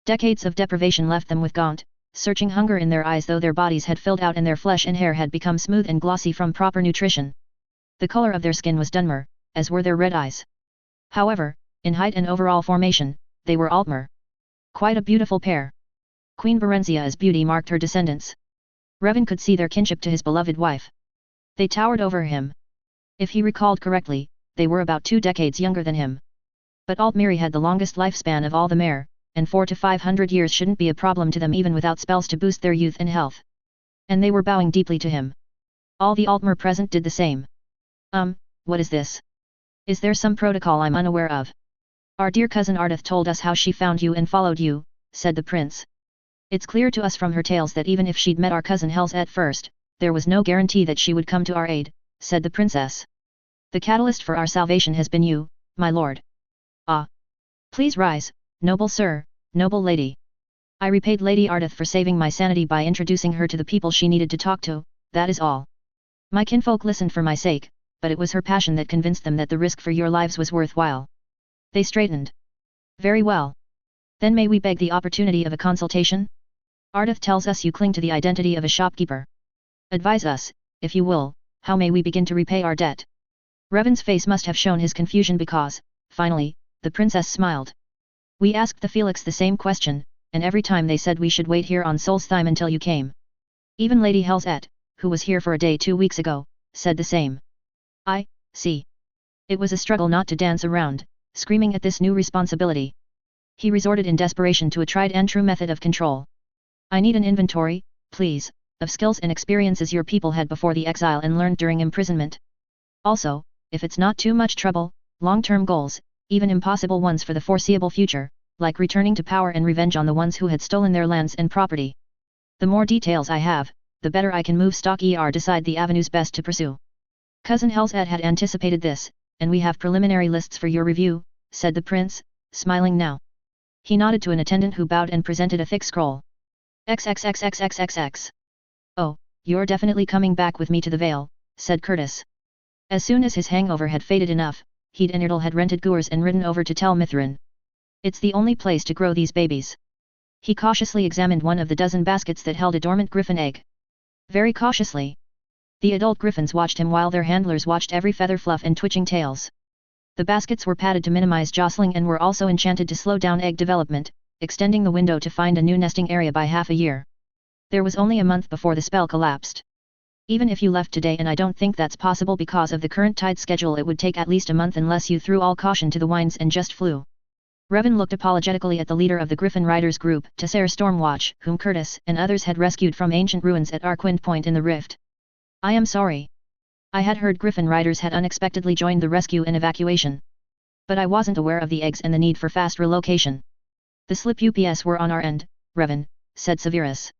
Decades of deprivation left them with gaunt, searching hunger in their eyes, though their bodies had filled out and their flesh and hair had become smooth and glossy from proper nutrition. The color of their skin was Dunmer, as were their red eyes. However, in height and overall formation, they were Altmer. Quite a beautiful pair. Queen Berenzia's beauty marked her descendants. Revan could see their kinship to his beloved wife. They towered over him. If he recalled correctly, they were about 2 decades younger than him. But Altmiri had the longest lifespan of all the mare, and 400 to 500 years shouldn't be a problem to them even without spells to boost their youth and health. And they were bowing deeply to him. All the Altmer present did the same. What is this? Is there some protocol I'm unaware of? Our dear cousin Ardith told us how she found you and followed you, said the prince. It's clear to us from her tales that even if she'd met our cousin Helz at first, there was no guarantee that she would come to our aid, said the princess. The catalyst for our salvation has been you, my lord. Ah. Please rise, noble sir, noble lady. I repaid Lady Ardith for saving my sanity by introducing her to the people she needed to talk to, that is all. My kinfolk listened for my sake, but it was her passion that convinced them that the risk for your lives was worthwhile. They straightened. Very well. Then may we beg the opportunity of a consultation? Ardith tells us you cling to the identity of a shopkeeper. Advise us, if you will, how may we begin to repay our debt? Revan's face must have shown his confusion because, finally, the princess smiled. We asked the Felix the same question, and every time they said we should wait here on Solstheim until you came. Even Lady Helzet, who was here for a day 2 weeks ago, said the same. I see. It was a struggle not to dance around, screaming at this new responsibility. He resorted in desperation to a tried and true method of control. I need an inventory, please, of skills and experiences your people had before the exile and learned during imprisonment. Also, if it's not too much trouble, long-term goals, even impossible ones for the foreseeable future, like returning to power and revenge on the ones who had stolen their lands and property. The more details I have, the better I can move stock decide the avenues best to pursue. Cousin Helzet had anticipated this, and we have preliminary lists for your review, said the prince, smiling now. He nodded to an attendant who bowed and presented a thick scroll. XXXXXXX. Oh, you're definitely coming back with me to the Vale, said Curtis. As soon as his hangover had faded enough, he'd and Erdal had rented Gurs and ridden over to Tel Mithrin. It's the only place to grow these babies. He cautiously examined one of the dozen baskets that held a dormant griffin egg. Very cautiously. The adult griffins watched him while their handlers watched every feather fluff and twitching tails. The baskets were padded to minimize jostling and were also enchanted to slow down egg development, extending the window to find a new nesting area by half a year. There was only a month before the spell collapsed. Even if you left today, and I don't think that's possible because of the current tide schedule, it would take at least a month unless you threw all caution to the winds and just flew. Revan looked apologetically at the leader of the Griffin Riders group, Tesser Stormwatch, whom Curtis and others had rescued from ancient ruins at Arkwind Point in the Rift. I am sorry. I had heard Griffin Riders had unexpectedly joined the rescue and evacuation. But I wasn't aware of the eggs and the need for fast relocation. The slip UPS were on our end, Revan, said Severus.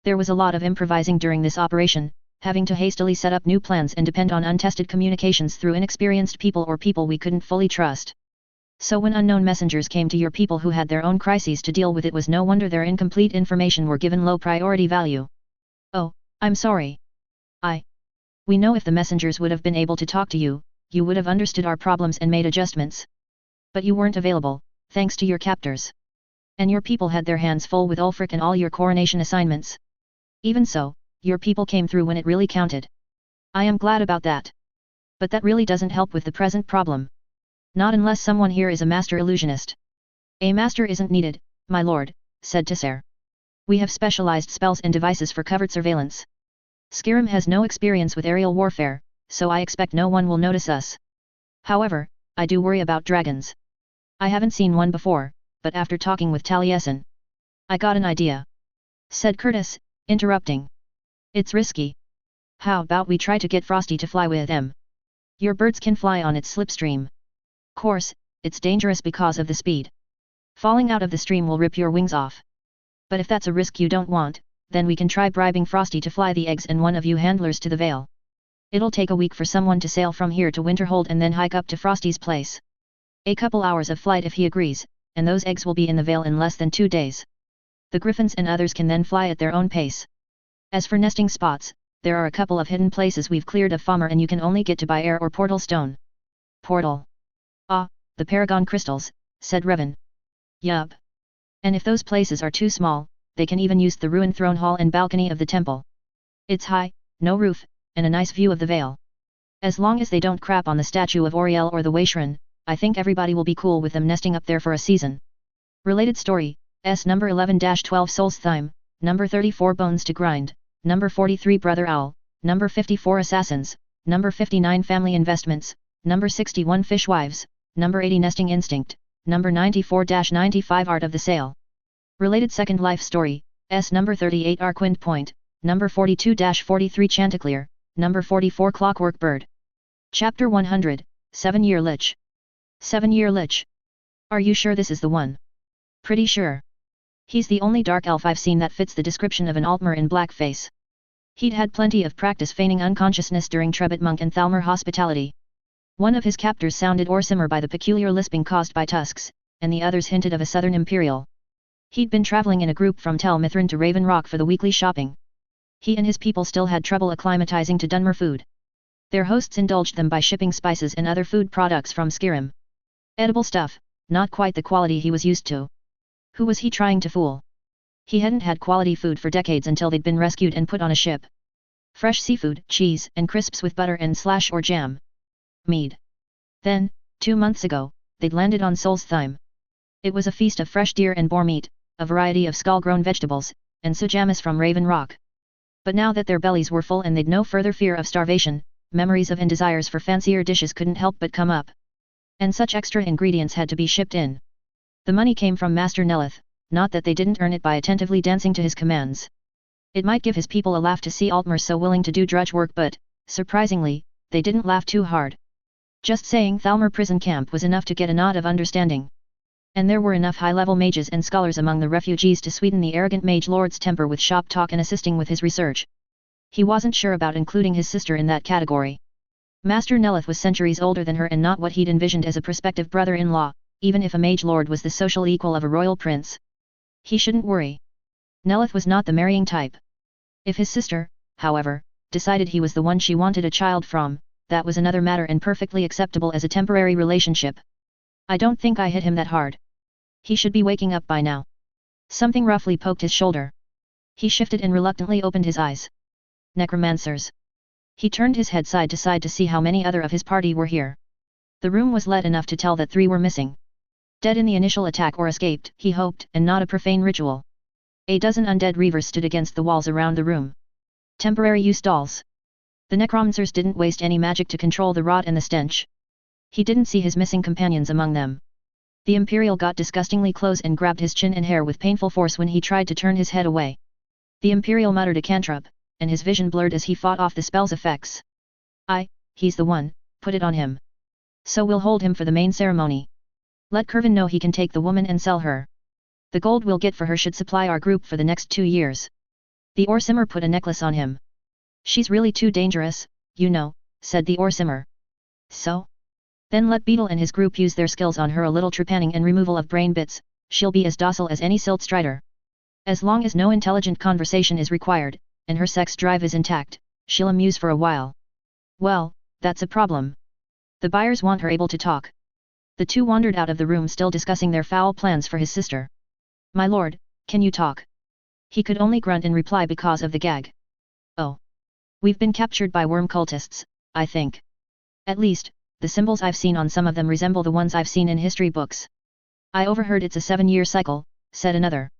There was a lot of improvising during this operation, having to hastily set up new plans and depend on untested communications through inexperienced people or people we couldn't fully trust. So when unknown messengers came to your people who had their own crises to deal with, it was no wonder their incomplete information were given low priority value. Oh, I'm sorry. We know if the messengers would have been able to talk to you, you would have understood our problems and made adjustments. But you weren't available, thanks to your captors. And your people had their hands full with Ulfric and all your coronation assignments. Even so, your people came through when it really counted. I am glad about that. But that really doesn't help with the present problem. Not unless someone here is a master illusionist. A master isn't needed, my lord, said Tesser. We have specialized spells and devices for covert surveillance. Skyrim has no experience with aerial warfare, so I expect no one will notice us. However, I do worry about dragons. I haven't seen one before, but after talking with Taliesin, I got an idea. Said Curtis, interrupting. It's risky. How about we try to get Frosty to fly with them? Your birds can fly on its slipstream. Course, it's dangerous because of the speed. Falling out of the stream will rip your wings off. But if that's a risk you don't want, then we can try bribing Frosty to fly the eggs and one of you handlers to the Vale. It'll take a week for someone to sail from here to Winterhold and then hike up to Frosty's place. A couple hours of flight if he agrees, and those eggs will be in the Vale in less than 2 days. The Griffins and others can then fly at their own pace. As for nesting spots, there are a couple of hidden places we've cleared of Falmer and you can only get to by air or portal stone. Portal. Ah, the Paragon crystals, said Revan. Yup. And if those places are too small, they can even use the ruined throne hall and balcony of the temple. It's high, no roof, and a nice view of the Vale. As long as they don't crap on the statue of Oriel or the Waishran, I think everybody will be cool with them nesting up there for a season. Related story, S number 11-12 Souls Thime, number 34 Bones to Grind, number 43 Brother Owl, number 54 Assassins, number 59 Family Investments, number 61 Fishwives, number 80 Nesting Instinct, number 94-95 Art of the Sale. Related Second Life Story, S number 38 Arkwind Point, number 42-43 Chanticleer, number 44 Clockwork Bird. Chapter 100, 7-Year Lich. 7-Year Lich. Are you sure this is the one? Pretty sure. He's the only dark elf I've seen that fits the description of an Altmer in blackface. He'd had plenty of practice feigning unconsciousness during Trebet Monk and Thalmor hospitality. One of his captors sounded Orsimer by the peculiar lisping caused by tusks, and the others hinted of a southern imperial. He'd been traveling in a group from Tel Mithrin to Raven Rock for the weekly shopping. He and his people still had trouble acclimatizing to Dunmer food. Their hosts indulged them by shipping spices and other food products from Skyrim. Edible stuff, not quite the quality he was used to. Who was he trying to fool? He hadn't had quality food for decades until they'd been rescued and put on a ship. Fresh seafood, cheese, and crisps with butter and slash or jam. Mead. Then, 2 months ago, they'd landed on Sol's Thyme. It was a feast of fresh deer and boar meat, a variety of skull-grown vegetables, and sujamis from Raven Rock. But now that their bellies were full and they'd no further fear of starvation, memories of and desires for fancier dishes couldn't help but come up. And such extra ingredients had to be shipped in. The money came from Master Nelith, not that they didn't earn it by attentively dancing to his commands. It might give his people a laugh to see Altmer so willing to do drudge work, but, surprisingly, they didn't laugh too hard. Just saying Thalmor prison camp was enough to get a nod of understanding. And there were enough high-level mages and scholars among the refugees to sweeten the arrogant mage lord's temper with shop talk and assisting with his research. He wasn't sure about including his sister in that category. Master Nelith was centuries older than her and not what he'd envisioned as a prospective brother-in-law, even if a mage lord was the social equal of a royal prince. He shouldn't worry. Nelith was not the marrying type. If his sister, however, decided he was the one she wanted a child from, that was another matter and perfectly acceptable as a temporary relationship. I don't think I hit him that hard. He should be waking up by now. Something roughly poked his shoulder. He shifted and reluctantly opened his eyes. Necromancers. He turned his head side to side to see how many other of his party were here. The room was lit enough to tell that 3 were missing. Dead in the initial attack or escaped, he hoped, and not a profane ritual. A dozen undead reavers stood against the walls around the room. Temporary use dolls. The necromancers didn't waste any magic to control the rot and the stench. He didn't see his missing companions among them. The Imperial got disgustingly close and grabbed his chin and hair with painful force when he tried to turn his head away. The Imperial muttered a cantrip, and his vision blurred as he fought off the spell's effects. He's the one, put it on him. So we'll hold him for the main ceremony. Let Kervin know he can take the woman and sell her. The gold we'll get for her should supply our group for the next 2 years. The Orsimer put a necklace on him. She's really too dangerous, you know, said the Orsimer. So? Then let Beetle and his group use their skills on her, a little trepanning and removal of brain bits, she'll be as docile as any silt strider. As long as no intelligent conversation is required, and her sex drive is intact, she'll amuse for a while. Well, that's a problem. The buyers want her able to talk. The 2 wandered out of the room still discussing their foul plans for his sister. My lord, can you talk? He could only grunt in reply because of the gag. Oh. We've been captured by worm cultists, I think. At least, the symbols I've seen on some of them resemble the ones I've seen in history books. I overheard it's a 7-year cycle, said another.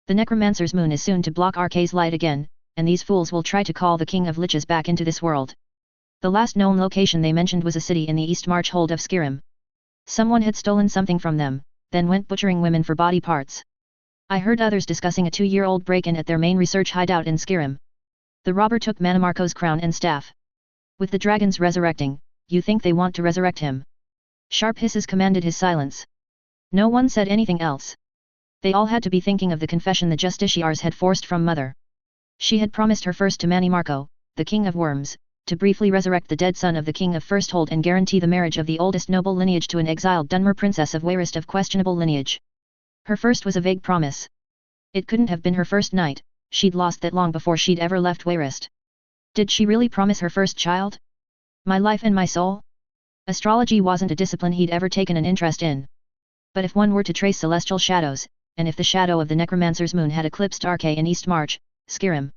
The necromancer's moon is soon to block Arkay's light again, and these fools will try to call the King of Liches back into this world. The last known location they mentioned was a city in the East March hold of Skyrim. Someone had stolen something from them, then went butchering women for body parts. I heard others discussing a 2-year-old break-in at their main research hideout in Skyrim. The robber took Manimarco's crown and staff. With the dragons resurrecting, you think they want to resurrect him? Sharp hisses commanded his silence. No one said anything else. They all had to be thinking of the confession the justiciars had forced from Mother. She had promised her first to Manimarco, the king of worms, to briefly resurrect the dead son of the king of Firsthold and guarantee the marriage of the oldest noble lineage to an exiled Dunmer princess of Wayrest of questionable lineage. Her first was a vague promise. It couldn't have been her first night, she'd lost that long before she'd ever left Wayrest. Did she really promise her first child? My life and my soul? Astrology wasn't a discipline he'd ever taken an interest in. But if one were to trace celestial shadows, and if the shadow of the necromancer's moon had eclipsed Arkay in East March, Skyrim.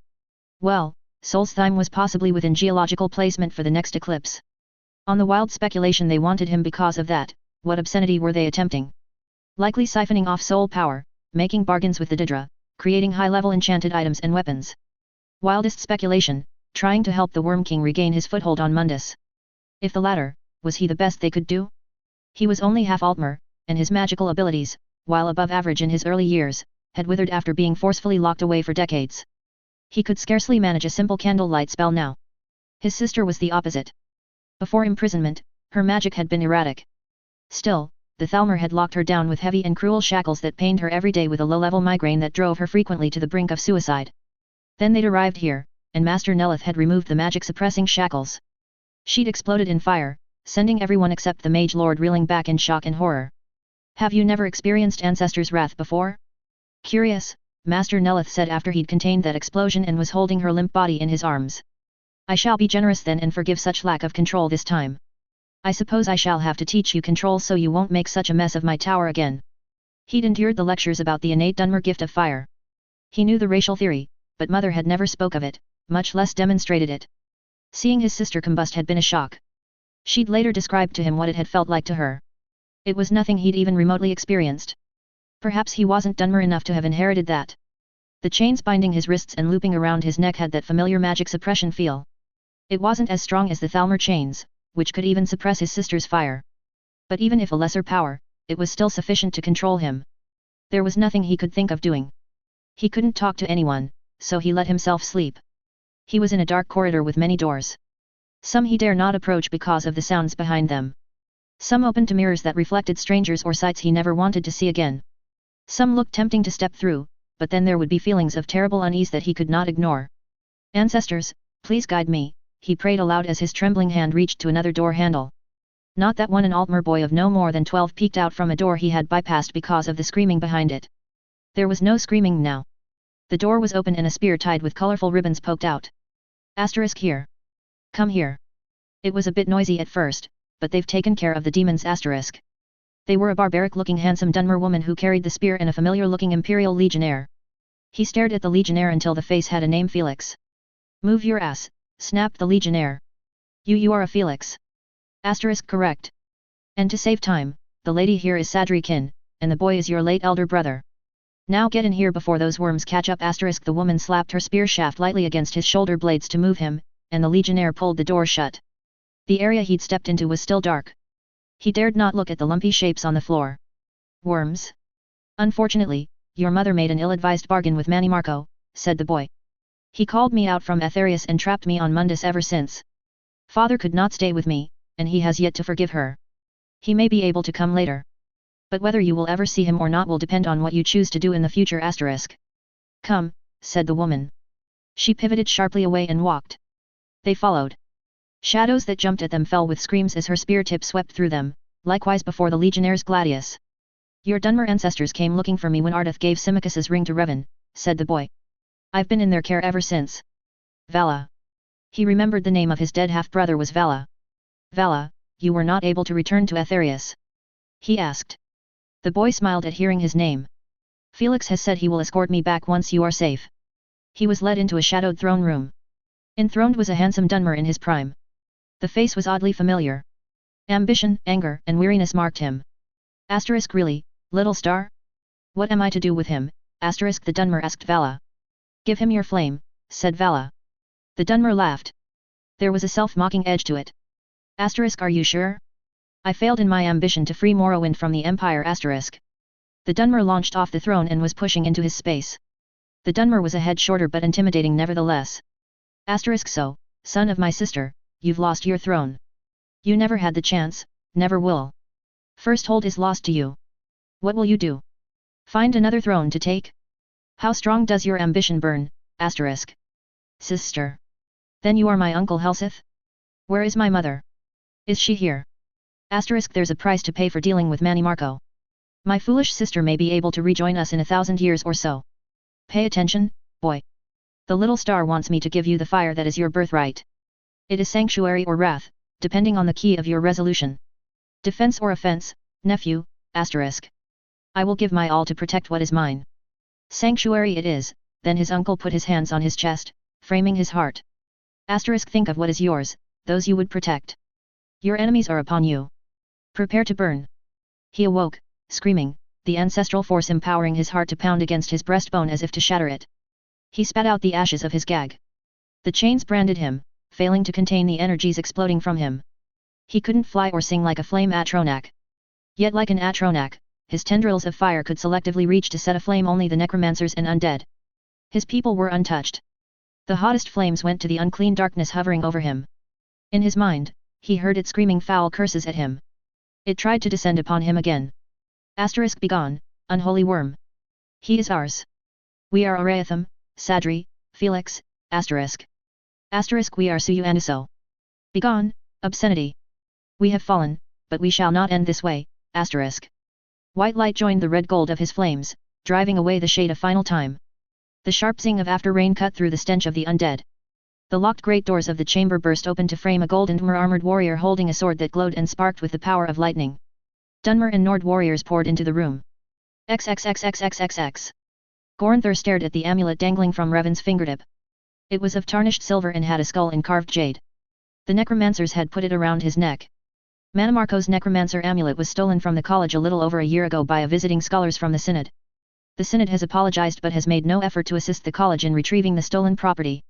Well, Solstheim was possibly within geological placement for the next eclipse. On the wild speculation they wanted him because of that, what obscenity were they attempting? Likely siphoning off soul power, making bargains with the Didra, creating high-level enchanted items and weapons. Wildest speculation, trying to help the Worm King regain his foothold on Mundus. If the latter, was he the best they could do? He was only half Altmer, and his magical abilities, while above average in his early years, had withered after being forcefully locked away for decades. He could scarcely manage a simple candlelight spell now. His sister was the opposite. Before imprisonment, her magic had been erratic. Still, the Thalmor had locked her down with heavy and cruel shackles that pained her every day with a low-level migraine that drove her frequently to the brink of suicide. Then they'd arrived here, and Master Nelith had removed the magic-suppressing shackles. She'd exploded in fire, sending everyone except the Mage Lord reeling back in shock and horror. Have you never experienced Ancestor's wrath before? Curious, Master Nelith said after he'd contained that explosion and was holding her limp body in his arms. I shall be generous then and forgive such lack of control this time. I suppose I shall have to teach you control so you won't make such a mess of my tower again. He'd endured the lectures about the innate Dunmer gift of fire. He knew the racial theory, but Mother had never spoke of it, much less demonstrated it. Seeing his sister combust had been a shock. She'd later described to him what it had felt like to her. It was nothing he'd even remotely experienced. Perhaps he wasn't Dunmer enough to have inherited that. The chains binding his wrists and looping around his neck had that familiar magic suppression feel. It wasn't as strong as the Thalmor chains, which could even suppress his sister's fire. But even if a lesser power, it was still sufficient to control him. There was nothing he could think of doing. He couldn't talk to anyone, so he let himself sleep. He was in a dark corridor with many doors. Some he dare not approach because of the sounds behind them. Some opened to mirrors that reflected strangers or sights he never wanted to see again. Some looked tempting to step through, but then there would be feelings of terrible unease that he could not ignore. Ancestors, please guide me, he prayed aloud as his trembling hand reached to another door handle. Not that one, an Altmer boy of no more than 12 peeked out from a door he had bypassed because of the screaming behind it. There was no screaming now. The door was open and a spear tied with colorful ribbons poked out. Asterisk here. Come here. It was a bit noisy at first, but they've taken care of the demons asterisk. They were a barbaric-looking handsome Dunmer woman who carried the spear and a familiar-looking Imperial Legionnaire. He stared at the Legionnaire until the face had a name Felix. Move your ass, snapped the Legionnaire. You are a Felix. Asterisk correct. And to save time, the lady here is Sadri Kin, and the boy is your late elder brother. Now get in here before those worms catch up asterisk. The woman slapped her spear shaft lightly against his shoulder blades to move him, and the Legionnaire pulled the door shut. The area he'd stepped into was still dark. He dared not look at the lumpy shapes on the floor. Worms? Unfortunately, your mother made an ill-advised bargain with Manny Marco, said the boy. He called me out from Aetherius and trapped me on Mundus ever since. Father could not stay with me, and he has yet to forgive her. He may be able to come later. But whether you will ever see him or not will depend on what you choose to do in the future asterisk. Come, said the woman. She pivoted sharply away and walked. They followed. Shadows that jumped at them fell with screams as her spear tip swept through them, likewise before the Legionnaire's gladius. Your Dunmer ancestors came looking for me when Ardeth gave Symmachus's ring to Revan, said the boy. I've been in their care ever since. Vala. He remembered the name of his dead half-brother was Vala. Vala, you were not able to return to Aetherius? He asked. The boy smiled at hearing his name. Felix has said he will escort me back once you are safe. He was led into a shadowed throne room. Enthroned was a handsome Dunmer in his prime. The face was oddly familiar. Ambition, anger, and weariness marked him. Asterisk really, little star? What am I to do with him? Asterisk the Dunmer asked Vala. Give him your flame, said Vala. The Dunmer laughed. There was a self-mocking edge to it. Asterisk are you sure? I failed in my ambition to free Morrowind from the Empire asterisk. The Dunmer launched off the throne and was pushing into his space. The Dunmer was a head shorter but intimidating nevertheless. Asterisk so, son of my sister, you've lost your throne. You never had the chance, never will. First hold is lost to you. What will you do? Find another throne to take? How strong does your ambition burn, asterisk? Sister. Then you are my uncle Helseth? Where is my mother? Is she here? Asterisk there's a price to pay for dealing with Manny Marco. My foolish sister may be able to rejoin us in 1,000 years or so. Pay attention, boy. The little star wants me to give you the fire that is your birthright. It is sanctuary or wrath, depending on the key of your resolution. Defense or offense, nephew, asterisk. I will give my all to protect what is mine. Sanctuary it is, then his uncle put his hands on his chest, framing his heart. Asterisk think of what is yours, those you would protect. Your enemies are upon you. Prepare to burn. He awoke, screaming, the ancestral force empowering his heart to pound against his breastbone as if to shatter it. He spat out the ashes of his gag. The chains branded him, failing to contain the energies exploding from him. He couldn't fly or sing like a flame Atronak. Yet like an Atronak, his tendrils of fire could selectively reach to set aflame only the necromancers and undead. His people were untouched. The hottest flames went to the unclean darkness hovering over him. In his mind, he heard it screaming foul curses at him. It tried to descend upon him again. Asterisk begone, unholy worm. He is ours. We are Araethum, Sadri, Felix, asterisk. Asterisk we are Suyu and Iso. Begone, obscenity. We have fallen, but we shall not end this way, asterisk. White light joined the red gold of his flames, driving away the shade a final time. The sharp zing of after rain cut through the stench of the undead. The locked great doors of the chamber burst open to frame a golden armored warrior holding a sword that glowed and sparked with the power of lightning. Dunmer and Nord warriors poured into the room. XXXXXXX. Gornther stared at the amulet dangling from Revan's fingertip. It was of tarnished silver and had a skull in carved jade. The necromancers had put it around his neck. Manimarco's necromancer amulet was stolen from the college a little over a year ago by a visiting scholars from the Synod. The Synod has apologized but has made no effort to assist the college in retrieving the stolen property.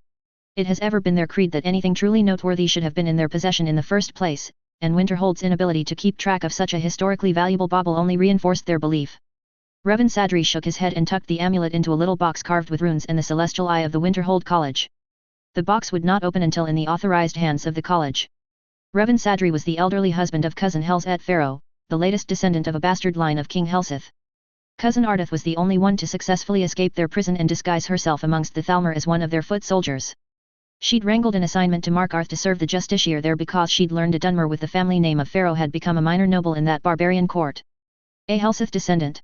It has ever been their creed that anything truly noteworthy should have been in their possession in the first place, and Winterhold's inability to keep track of such a historically valuable bauble only reinforced their belief. Revan Sadri shook his head and tucked the amulet into a little box carved with runes and the celestial eye of the Winterhold College. The box would not open until in the authorized hands of the college. Revan Sadri was the elderly husband of cousin Hels-et Pharaoh, the latest descendant of a bastard line of King Helseth. Cousin Ardeth was the only one to successfully escape their prison and disguise herself amongst the Thalmor as one of their foot soldiers. She'd wrangled an assignment to Markarth to serve the justiciar there because she'd learned a Dunmer with the family name of Pharaoh had become a minor noble in that barbarian court. A Helseth descendant.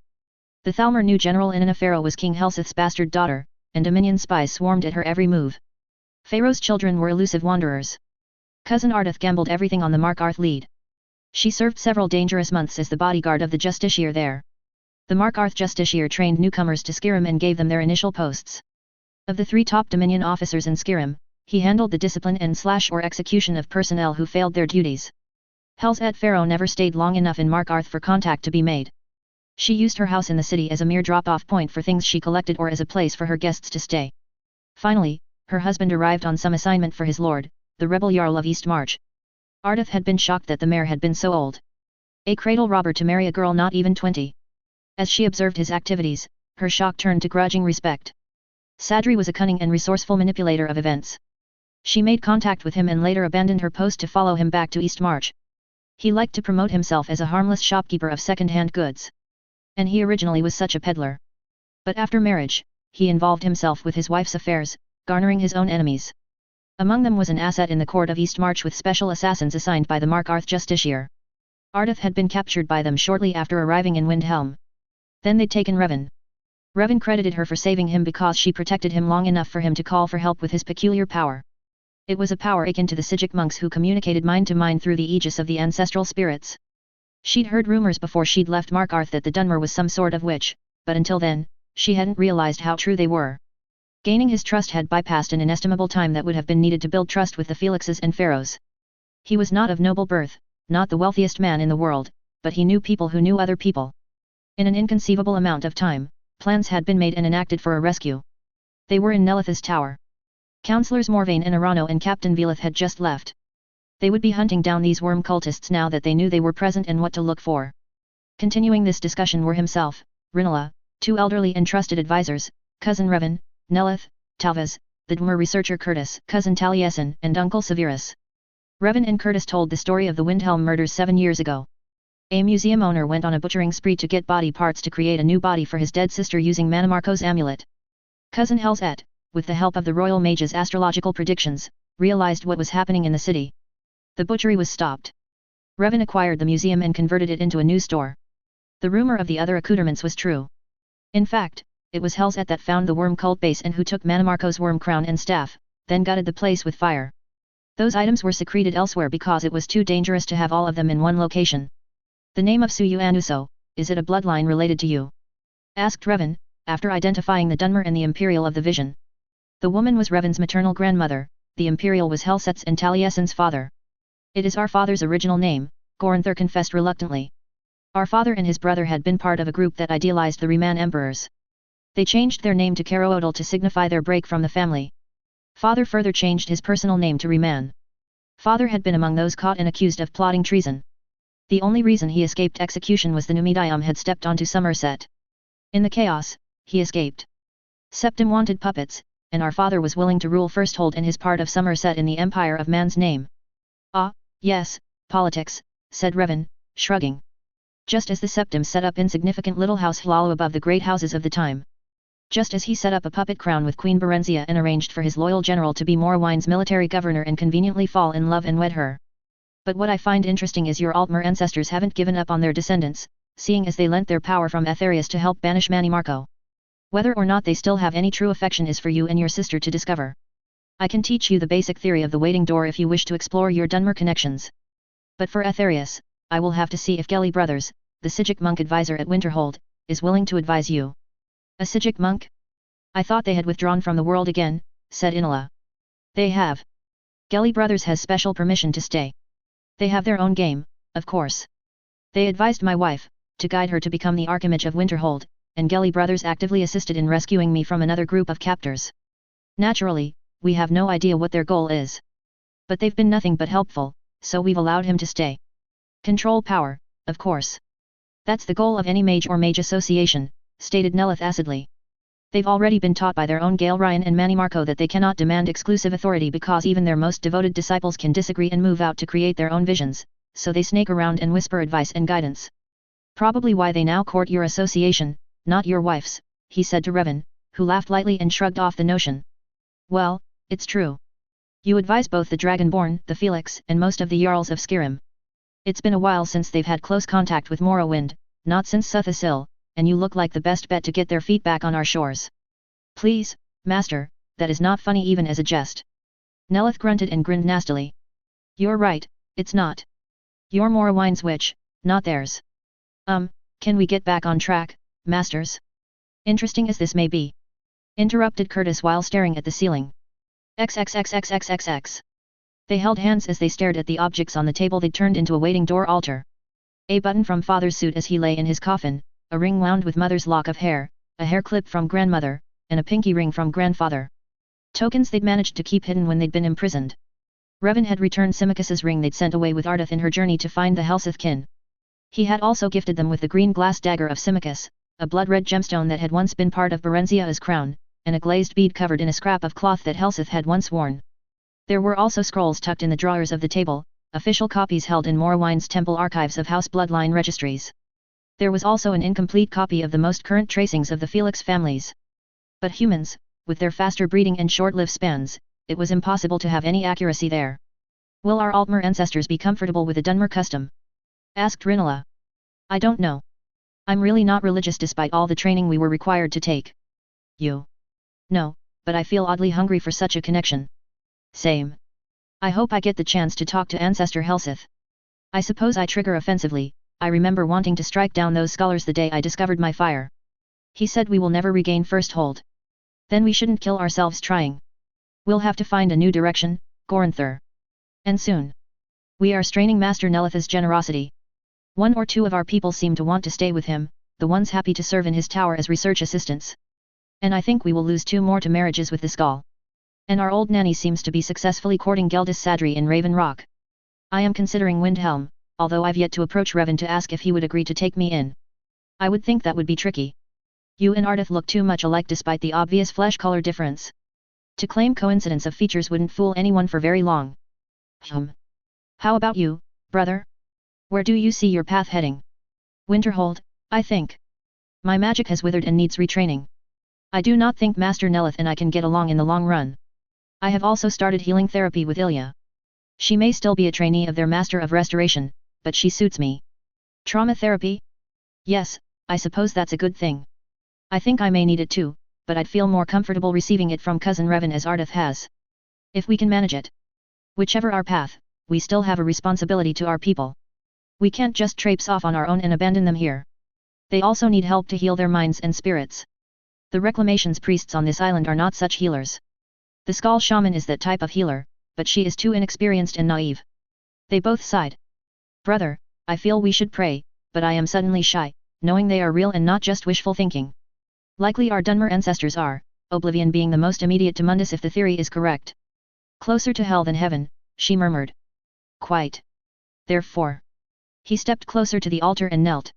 The Thalmor knew General Inanna Pharaoh was King Helseth's bastard daughter, and Dominion spies swarmed at her every move. Pharaoh's children were elusive wanderers. Cousin Ardith gambled everything on the Markarth lead. She served several dangerous months as the bodyguard of the Justiciar there. The Markarth Justiciar trained newcomers to Skyrim and gave them their initial posts. Of the 3 top Dominion officers in Skyrim, he handled the discipline and/or execution of personnel who failed their duties. Helzet Pharaoh never stayed long enough in Markarth for contact to be made. She used her house in the city as a mere drop-off point for things she collected or as a place for her guests to stay. Finally, her husband arrived on some assignment for his lord, the rebel Jarl of East March. Ardith had been shocked that the mayor had been so old. A cradle robber to marry a girl not even 20. As she observed his activities, her shock turned to grudging respect. Sadri was a cunning and resourceful manipulator of events. She made contact with him and later abandoned her post to follow him back to East March. He liked to promote himself as a harmless shopkeeper of second-hand goods. And he originally was such a peddler. But after marriage, he involved himself with his wife's affairs, garnering his own enemies. Among them was an asset in the court of East March with special assassins assigned by the Markarth Justiciar. Ardith had been captured by them shortly after arriving in Windhelm. Then they'd taken Revan. Revan credited her for saving him because she protected him long enough for him to call for help with his peculiar power. It was a power akin to the Sijic monks who communicated mind to mind through the aegis of the ancestral spirits. She'd heard rumors before she'd left Markarth that the Dunmer was some sort of witch, but until then, she hadn't realized how true they were. Gaining his trust had bypassed an inestimable time that would have been needed to build trust with the Felixes and Pharaohs. He was not of noble birth, not the wealthiest man in the world, but he knew people who knew other people. In an inconceivable amount of time, plans had been made and enacted for a rescue. They were in Nelith's tower. Councillors Morvain and Arano and Captain Velith had just left. They would be hunting down these worm cultists now that they knew they were present and what to look for. Continuing this discussion were himself, Rinala, 2 elderly and trusted advisors, Cousin Revan, Nelith, Talvas, the Dwemer researcher Curtis, Cousin Taliesin, and Uncle Severus. Revan and Curtis told the story of the Windhelm murders 7 years ago. A museum owner went on a butchering spree to get body parts to create a new body for his dead sister using Manimarco's amulet. Cousin Helzet, with the help of the royal mage's astrological predictions, realized what was happening in the city. The butchery was stopped. Revan acquired the museum and converted it into a new store. The rumor of the other accoutrements was true. In fact, it was Helzet that found the worm cult base and who took Manimarco's worm crown and staff, then gutted the place with fire. Those items were secreted elsewhere because it was too dangerous to have all of them in one location. The name of Suyu Anuso, is it a bloodline related to you? Asked Revan, after identifying the Dunmer and the Imperial of the Vision. The woman was Revan's maternal grandmother, the Imperial was Helset's and Taliesin's father. It is our father's original name, Gornther confessed reluctantly. Our father and his brother had been part of a group that idealized the Reman emperors. They changed their name to Karoodal to signify their break from the family. Father further changed his personal name to Reman. Father had been among those caught and accused of plotting treason. The only reason he escaped execution was the Numidium had stepped onto Somerset. In the chaos, he escaped. Septim wanted puppets, and our father was willing to rule Firsthold and his part of Somerset in the Empire of Man's name. Ah, yes, politics, said Revan, shrugging. Just as the Septim set up insignificant little house Hlalo above the great houses of the time. Just as he set up a puppet crown with Queen Berenzia and arranged for his loyal general to be Morwyn's military governor and conveniently fall in love and wed her. But what I find interesting is your Altmer ancestors haven't given up on their descendants, seeing as they lent their power from Aetherius to help banish Manimarco. Whether or not they still have any true affection is for you and your sister to discover. I can teach you the basic theory of the waiting door if you wish to explore your Dunmer connections. But for Aetherius, I will have to see if Gelly Brothers, the Sijic monk advisor at Winterhold, is willing to advise you. A Sijic monk? I thought they had withdrawn from the world again, said Inala. They have. Gelly Brothers has special permission to stay. They have their own game, of course. They advised my wife, to guide her to become the Archimage of Winterhold, and Gelly Brothers actively assisted in rescuing me from another group of captors. Naturally, we have no idea what their goal is. But they've been nothing but helpful, so we've allowed him to stay. Control power, of course. That's the goal of any mage or mage association, stated Nelith acidly. They've already been taught by their own Gale Ryan and Manimarco that they cannot demand exclusive authority because even their most devoted disciples can disagree and move out to create their own visions, so they snake around and whisper advice and guidance. Probably why they now court your association, not your wife's, he said to Revan, who laughed lightly and shrugged off the notion. Well, it's true. You advise both the Dragonborn, the Felix, and most of the Jarls of Skyrim. It's been a while since they've had close contact with Morrowind, not since Suthasil, and you look like the best bet to get their feet back on our shores. Please, Master, that is not funny even as a jest. Nelith grunted and grinned nastily. You're right, it's not. You're Morrowind's witch, not theirs. Can we get back on track, masters? Interesting as this may be, interrupted Curtis while staring at the ceiling. XXXXXXX. They held hands as they stared at the objects on the table they'd turned into a waiting door altar. A button from father's suit as he lay in his coffin, a ring wound with mother's lock of hair, a hair clip from grandmother, and a pinky ring from grandfather. Tokens they'd managed to keep hidden when they'd been imprisoned. Revan had returned Simicus's ring they'd sent away with Ardith in her journey to find the Helsith kin. He had also gifted them with the green glass dagger of Simicus, a blood-red gemstone that had once been part of Berenzia's crown, and a glazed bead covered in a scrap of cloth that Helsith had once worn. There were also scrolls tucked in the drawers of the table, official copies held in Morrowind's temple archives of house bloodline registries. There was also an incomplete copy of the most current tracings of the Felix families. But humans, with their faster breeding and short lifespans, it was impossible to have any accuracy there. Will our Altmer ancestors be comfortable with the Dunmer custom? Asked Rinala. I don't know. I'm really not religious despite all the training we were required to take. You? No, but I feel oddly hungry for such a connection. Same. I hope I get the chance to talk to Ancestor Helsith. I suppose I trigger offensively. I remember wanting to strike down those scholars the day I discovered my fire. He said we will never regain first hold. Then we shouldn't kill ourselves trying. We'll have to find a new direction, Goranther. And soon. We are straining Master Nelith's generosity. One or two of our people seem to want to stay with him, the ones happy to serve in his tower as research assistants. And I think we will lose 2 more to marriages with the Skull. And our old nanny seems to be successfully courting Geldis Sadri in Raven Rock. I am considering Windhelm, although I've yet to approach Revan to ask if he would agree to take me in. I would think that would be tricky. You and Ardith look too much alike despite the obvious flesh color difference. To claim coincidence of features wouldn't fool anyone for very long. How about you, brother? Where do you see your path heading? Winterhold, I think. My magic has withered and needs retraining. I do not think Master Nelith and I can get along in the long run. I have also started healing therapy with Ilya. She may still be a trainee of their Master of Restoration, but she suits me. Trauma therapy? Yes, I suppose that's a good thing. I think I may need it too, but I'd feel more comfortable receiving it from Cousin Revan as Ardith has. If we can manage it. Whichever our path, we still have a responsibility to our people. We can't just traipse off on our own and abandon them here. They also need help to heal their minds and spirits. The Reclamation's priests on this island are not such healers. The Skull Shaman is that type of healer, but she is too inexperienced and naive. They both sighed. Brother, I feel we should pray, but I am suddenly shy, knowing they are real and not just wishful thinking. Likely our Dunmer ancestors are, oblivion being the most immediate to Mundus if the theory is correct. Closer to hell than heaven, she murmured. Quite. Therefore. He stepped closer to the altar and knelt.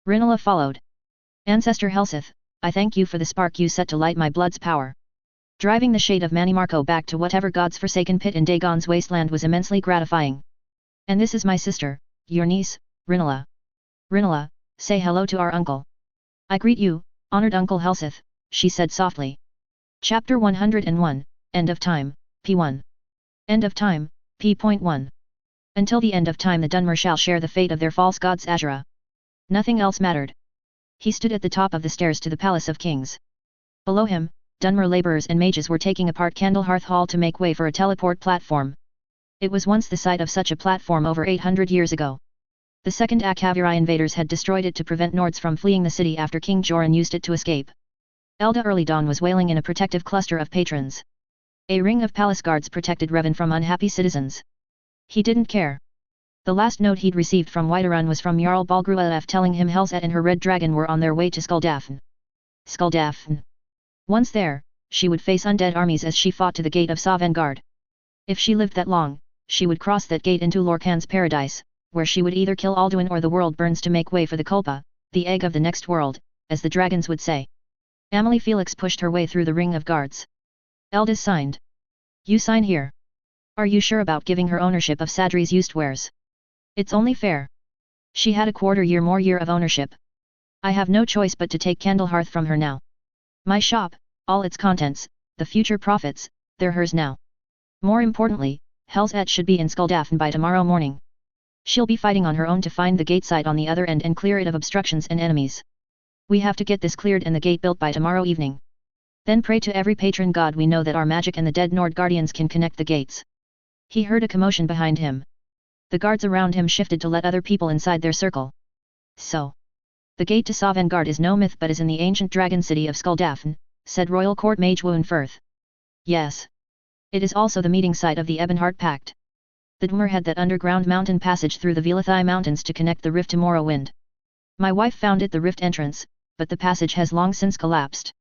Rinala followed. Ancestor Helsith, I thank you for the spark you set to light my blood's power. Driving the shade of Manimarco back to whatever God's forsaken pit in Dagon's wasteland was immensely gratifying. And this is my sister, your niece, Rinala. Rinala, say hello to our uncle. I greet you, honored Uncle Helsith, she said softly. Chapter 101, End of Time, P1. End of Time, P.1. Until the end of time the Dunmer shall share the fate of their false gods Azura. Nothing else mattered. He stood at the top of the stairs to the Palace of Kings. Below him, Dunmer laborers and mages were taking apart Candlehearth Hall to make way for a teleport platform. It was once the site of such a platform over 800 years ago. The second Akaviri invaders had destroyed it to prevent Nords from fleeing the city after King Joran used it to escape. Elda Early Dawn was wailing in a protective cluster of patrons. A ring of palace guards protected Revan from unhappy citizens. He didn't care. The last note he'd received from Whiterun was from Jarl Balgruaf telling him Helzet and her red dragon were on their way to Skuldafn. Skuldafn. Once there, she would face undead armies as she fought to the gate of Sovngarde. If she lived that long, she would cross that gate into Lorkhan's paradise, where she would either kill Alduin or the world burns to make way for the Kulpa, the egg of the next world, as the dragons would say. Amelie Felix pushed her way through the ring of guards. Eldis signed. You sign here. Are you sure about giving her ownership of Sadri's used wares? It's only fair. She had a quarter more year of ownership. I have no choice but to take Candlehearth from her now. My shop, all its contents, the future profits, they're hers now. More importantly, Helzet should be in Skuldafn by tomorrow morning. She'll be fighting on her own to find the gate site on the other end and clear it of obstructions and enemies. We have to get this cleared and the gate built by tomorrow evening. Then pray to every patron god we know that our magic and the dead Nord guardians can connect the gates. He heard a commotion behind him. The guards around him shifted to let other people inside their circle. So, the gate to Sovngarde is no myth but is in the ancient dragon city of Skuldafn, said Royal Court Mage Woon Firth. Yes. It is also the meeting site of the Ebonheart Pact. The Dwemer had that underground mountain passage through the Velathai Mountains to connect the rift to Morrowind. My wife found it the rift entrance, but the passage has long since collapsed.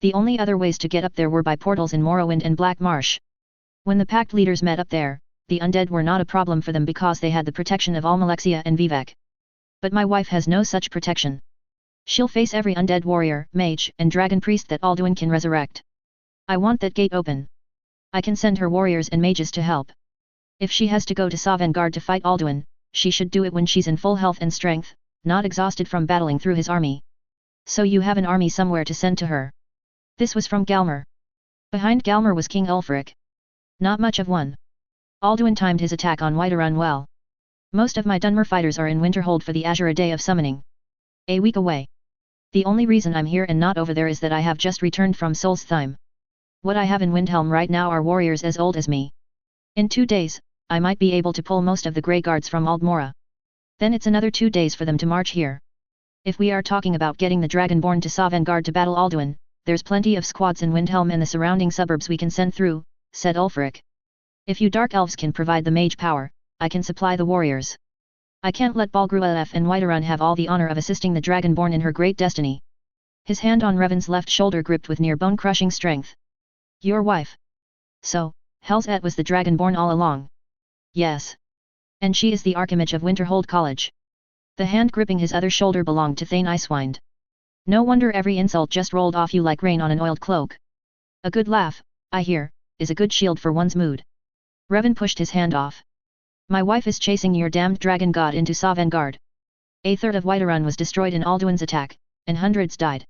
The only other ways to get up there were by portals in Morrowind and Black Marsh. When the pact leaders met up there, the undead were not a problem for them because they had the protection of Almalexia and Vivek. But my wife has no such protection. She'll face every undead warrior, mage, and dragon priest that Alduin can resurrect. I want that gate open. I can send her warriors and mages to help. If she has to go to Sovngarde to fight Alduin, she should do it when she's in full health and strength, not exhausted from battling through his army. So you have an army somewhere to send to her. This was from Galmer. Behind Galmer was King Ulfric. Not much of one. Alduin timed his attack on Whiterun well. Most of my Dunmer fighters are in Winterhold for the Azure Day of Summoning. A week away. The only reason I'm here and not over there is that I have just returned from Solstheim. What I have in Windhelm right now are warriors as old as me. In 2 days, I might be able to pull most of the Grey Guards from Aldmora. Then it's another 2 days for them to march here. If we are talking about getting the Dragonborn to Sovngarde to battle Alduin, there's plenty of squads in Windhelm and the surrounding suburbs we can send through, said Ulfric. If you Dark Elves can provide the mage power, I can supply the warriors. I can't let Balgruelf and Whiterun have all the honor of assisting the Dragonborn in her great destiny. His hand on Revan's left shoulder gripped with near bone-crushing strength. Your wife. So, Helzet was the Dragonborn all along. Yes. And she is the Archimage of Winterhold College. The hand gripping his other shoulder belonged to Thane Icewind. No wonder every insult just rolled off you like rain on an oiled cloak. A good laugh, I hear, is a good shield for one's mood. Revan pushed his hand off. My wife is chasing your damned dragon god into Sovngarde. A third of Whiterun was destroyed in Alduin's attack, and hundreds died.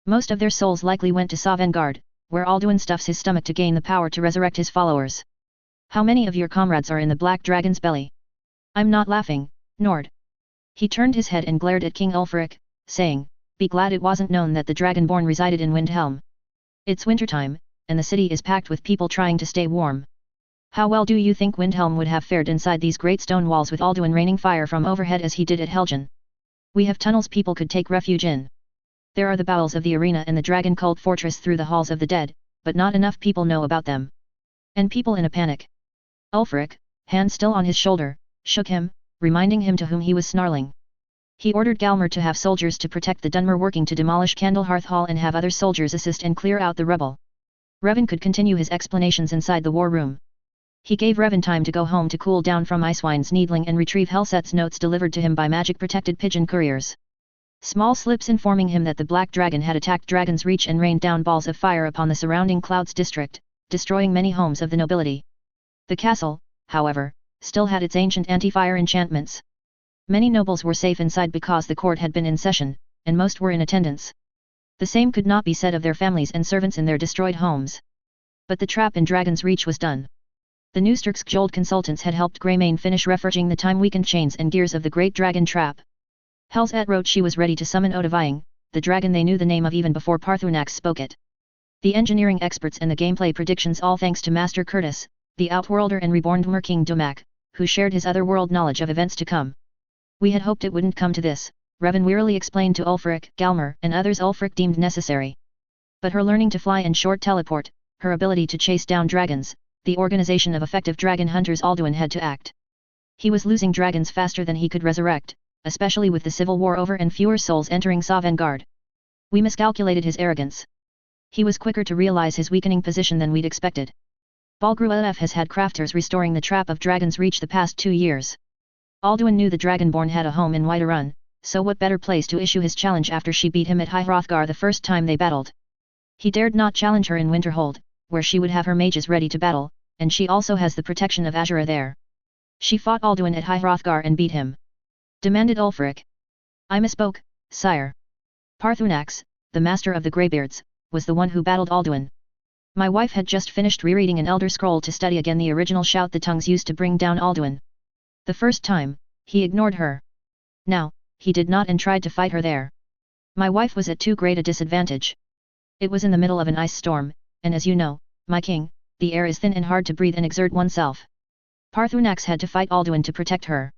Most of their souls likely went to Sovngarde, where Alduin stuffs his stomach to gain the power to resurrect his followers. How many of your comrades are in the black dragon's belly? I'm not laughing, Nord. He turned his head and glared at King Ulfric, saying, be glad it wasn't known that the Dragonborn resided in Windhelm. It's wintertime, and the city is packed with people trying to stay warm. How well do you think Windhelm would have fared inside these great stone walls with Alduin raining fire from overhead as he did at Helgen? We have tunnels people could take refuge in. There are the bowels of the arena and the dragon cult fortress through the halls of the dead, but not enough people know about them. And people in a panic. Ulfric, hand still on his shoulder, shook him, reminding him to whom he was snarling. He ordered Galmer to have soldiers to protect the Dunmer working to demolish Candlehearth Hall and have other soldiers assist and clear out the rubble. Revan could continue his explanations inside the war room. He gave Revan time to go home to cool down from Icewind's needling and retrieve Helset's notes delivered to him by magic-protected pigeon couriers. Small slips informing him that the Black Dragon had attacked Dragon's Reach and rained down balls of fire upon the surrounding Clouds district, destroying many homes of the nobility. The castle, however, still had its ancient anti-fire enchantments. Many nobles were safe inside because the court had been in session, and most were in attendance. The same could not be said of their families and servants in their destroyed homes. But the trap in Dragon's Reach was done. The Neusterskjold consultants had helped Greymane finish reforging the time-weakened chains and gears of the Great Dragon Trap. Helzet wrote she was ready to summon Odahviing, the dragon they knew the name of even before Parthunax spoke it. The engineering experts and the gameplay predictions all thanks to Master Curtis, the Outworlder and reborn Dwemer King Domak, who shared his otherworld knowledge of events to come. We had hoped it wouldn't come to this, Revan wearily explained to Ulfric, Galmer, and others Ulfric deemed necessary. But her learning to fly and short teleport, her ability to chase down dragons, the organization of effective dragon hunters Alduin had to act. He was losing dragons faster than he could resurrect, especially with the civil war over and fewer souls entering Sovngarde. We miscalculated his arrogance. He was quicker to realize his weakening position than we'd expected. Balgruelf has had crafters restoring the Trap of Dragon's Reach the past 2 years. Alduin knew the Dragonborn had a home in Whiterun, so what better place to issue his challenge after she beat him at High Hrothgar the first time they battled. He dared not challenge her in Winterhold, where she would have her mages ready to battle, and she also has the protection of Azura there. She fought Alduin at High Hrothgar and beat him. Demanded Ulfric. I misspoke, sire. Parthunax, the master of the Greybeards, was the one who battled Alduin. My wife had just finished rereading an Elder Scroll to study again the original shout the tongues used to bring down Alduin. The first time, he ignored her. Now, he did not and tried to fight her there. My wife was at too great a disadvantage. It was in the middle of an ice storm, and as you know, my king, the air is thin and hard to breathe and exert oneself. Parthunax had to fight Alduin to protect her.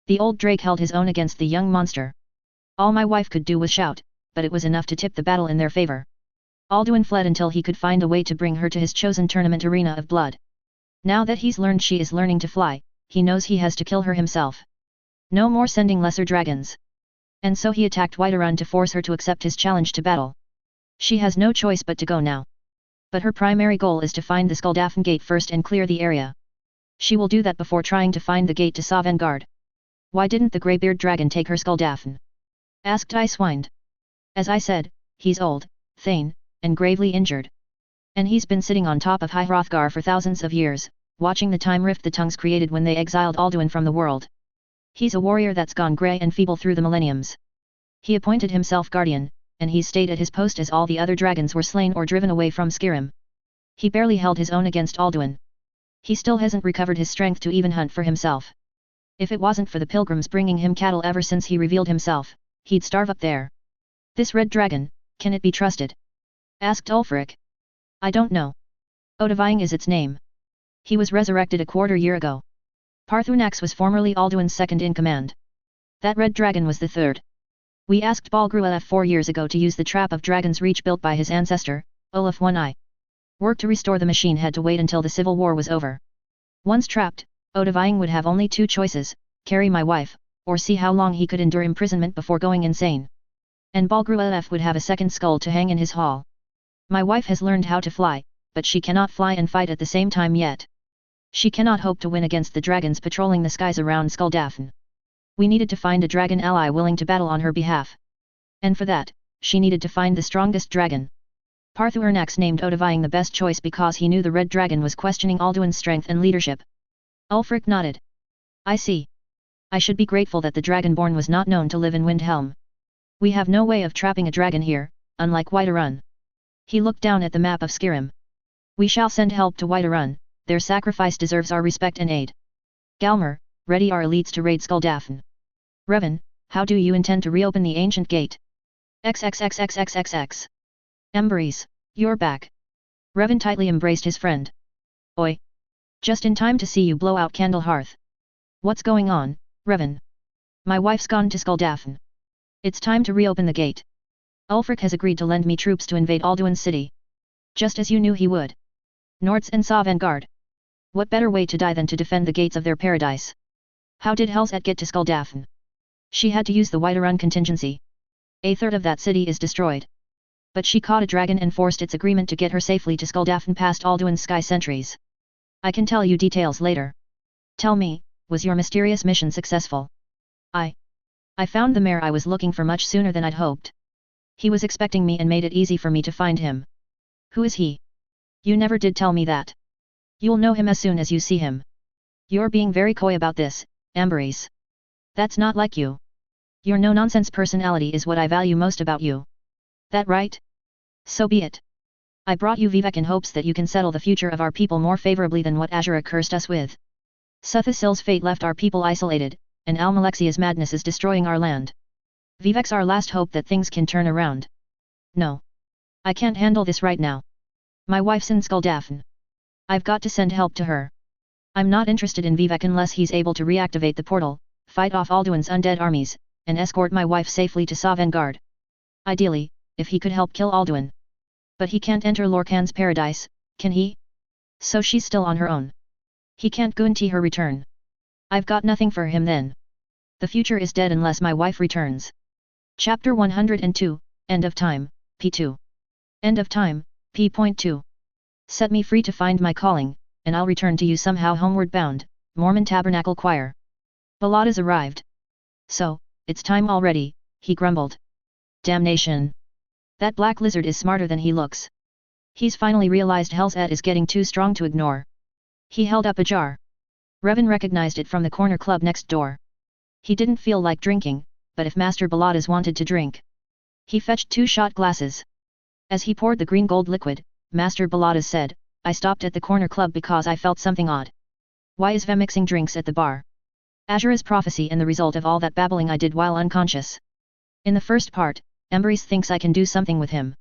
The old drake held his own against the young monster. All my wife could do was shout, but it was enough to tip the battle in their favor. Alduin fled until he could find a way to bring her to his chosen tournament arena of blood. Now that he's learned she is learning to fly, he knows he has to kill her himself. No more sending lesser dragons. And so he attacked Whiterun to force her to accept his challenge to battle. She has no choice but to go now. But her primary goal is to find the Skuldafn gate first and clear the area. She will do that before trying to find the gate to Sovngarde. Why didn't the Greybeard dragon take her Skuldafn? Asked Icewind. As I said, he's old, thin, and gravely injured. And he's been sitting on top of High Hrothgar for thousands of years, watching the time rift the tongues created when they exiled Alduin from the world. He's a warrior that's gone grey and feeble through the millenniums. He appointed himself guardian, and he stayed at his post as all the other dragons were slain or driven away from Skyrim. He barely held his own against Alduin. He still hasn't recovered his strength to even hunt for himself. If it wasn't for the pilgrims bringing him cattle ever since he revealed himself, he'd starve up there. This red dragon, can it be trusted? Asked Ulfric. I don't know. Odahviing is its name. He was resurrected a quarter year ago. Parthunax was formerly Alduin's second in command. That red dragon was the third. We asked Balgruelf 4 years ago to use the trap of Dragon's Reach built by his ancestor, Olaf One-Eye. Work to restore the machine had to wait until the civil war was over. Once trapped, Odahviing would have only 2 choices, carry my wife, or see how long he could endure imprisonment before going insane. And Balgruelf would have a second skull to hang in his hall. My wife has learned how to fly, but she cannot fly and fight at the same time yet. She cannot hope to win against the dragons patrolling the skies around Skuldafn. We needed to find a dragon ally willing to battle on her behalf. And for that, she needed to find the strongest dragon. Parthunax named Odahviing the best choice because he knew the red dragon was questioning Alduin's strength and leadership. Ulfric nodded. I see. I should be grateful that the Dragonborn was not known to live in Windhelm. We have no way of trapping a dragon here, unlike Whiterun. He looked down at the map of Skyrim. We shall send help to Whiterun, their sacrifice deserves our respect and aid. Galmer, ready our elites to raid Skuldafn. Revan, how do you intend to reopen the ancient gate? XXXXXXX. Emberise, you're back. Revan tightly embraced his friend. Oi! Just in time to see you blow out Candlehearth. What's going on, Revan? My wife's gone to Skuldafn. It's time to reopen the gate. Ulfric has agreed to lend me troops to invade Alduin's city. Just as you knew he would. Nords and Sovngarde. What better way to die than to defend the gates of their paradise? How did Helzet get to Skuldafn? She had to use the Whiterun contingency. A third of that city is destroyed. But she caught a dragon and forced its agreement to get her safely to Skuldafn past Alduin's sky sentries. I can tell you details later. Tell me, was your mysterious mission successful? I found the mare I was looking for much sooner than I'd hoped. He was expecting me and made it easy for me to find him. Who is he? You never did tell me that. You'll know him as soon as you see him. You're being very coy about this, Emberise. That's not like you. Your no-nonsense personality is what I value most about you. That right? So be it. I brought you Vivek in hopes that you can settle the future of our people more favorably than what Azura cursed us with. Suthasil's fate left our people isolated, and Almalexia's madness is destroying our land. Vivek's our last hope that things can turn around. No. I can't handle this right now. My wife's in Skuldafn. I've got to send help to her. I'm not interested in Vivek unless he's able to reactivate the portal, fight off Alduin's undead armies, and escort my wife safely to Sovngarde. Ideally, if he could help kill Alduin. But he can't enter Lorkhan's paradise, can he? So she's still on her own. He can't guarantee her return. I've got nothing for him then. The future is dead unless my wife returns. Chapter 102, End of Time, P2. End of Time, P.2. Set me free to find my calling, and I'll return to you somehow homeward bound, Mormon Tabernacle Choir. Balada's arrived. So, it's time already, he grumbled. Damnation. That black lizard is smarter than he looks. He's finally realized Helzet is getting too strong to ignore. He held up a jar. Revan recognized it from the corner club next door. He didn't feel like drinking, but if Master Baladas wanted to drink. He fetched 2 shot glasses. As he poured the green gold liquid, Master Baladas said, I stopped at the corner club because I felt something odd. Why is Vem mixing drinks at the bar? Azura's prophecy and the result of all that babbling I did while unconscious. In the first part, Emberise thinks I can do something with him.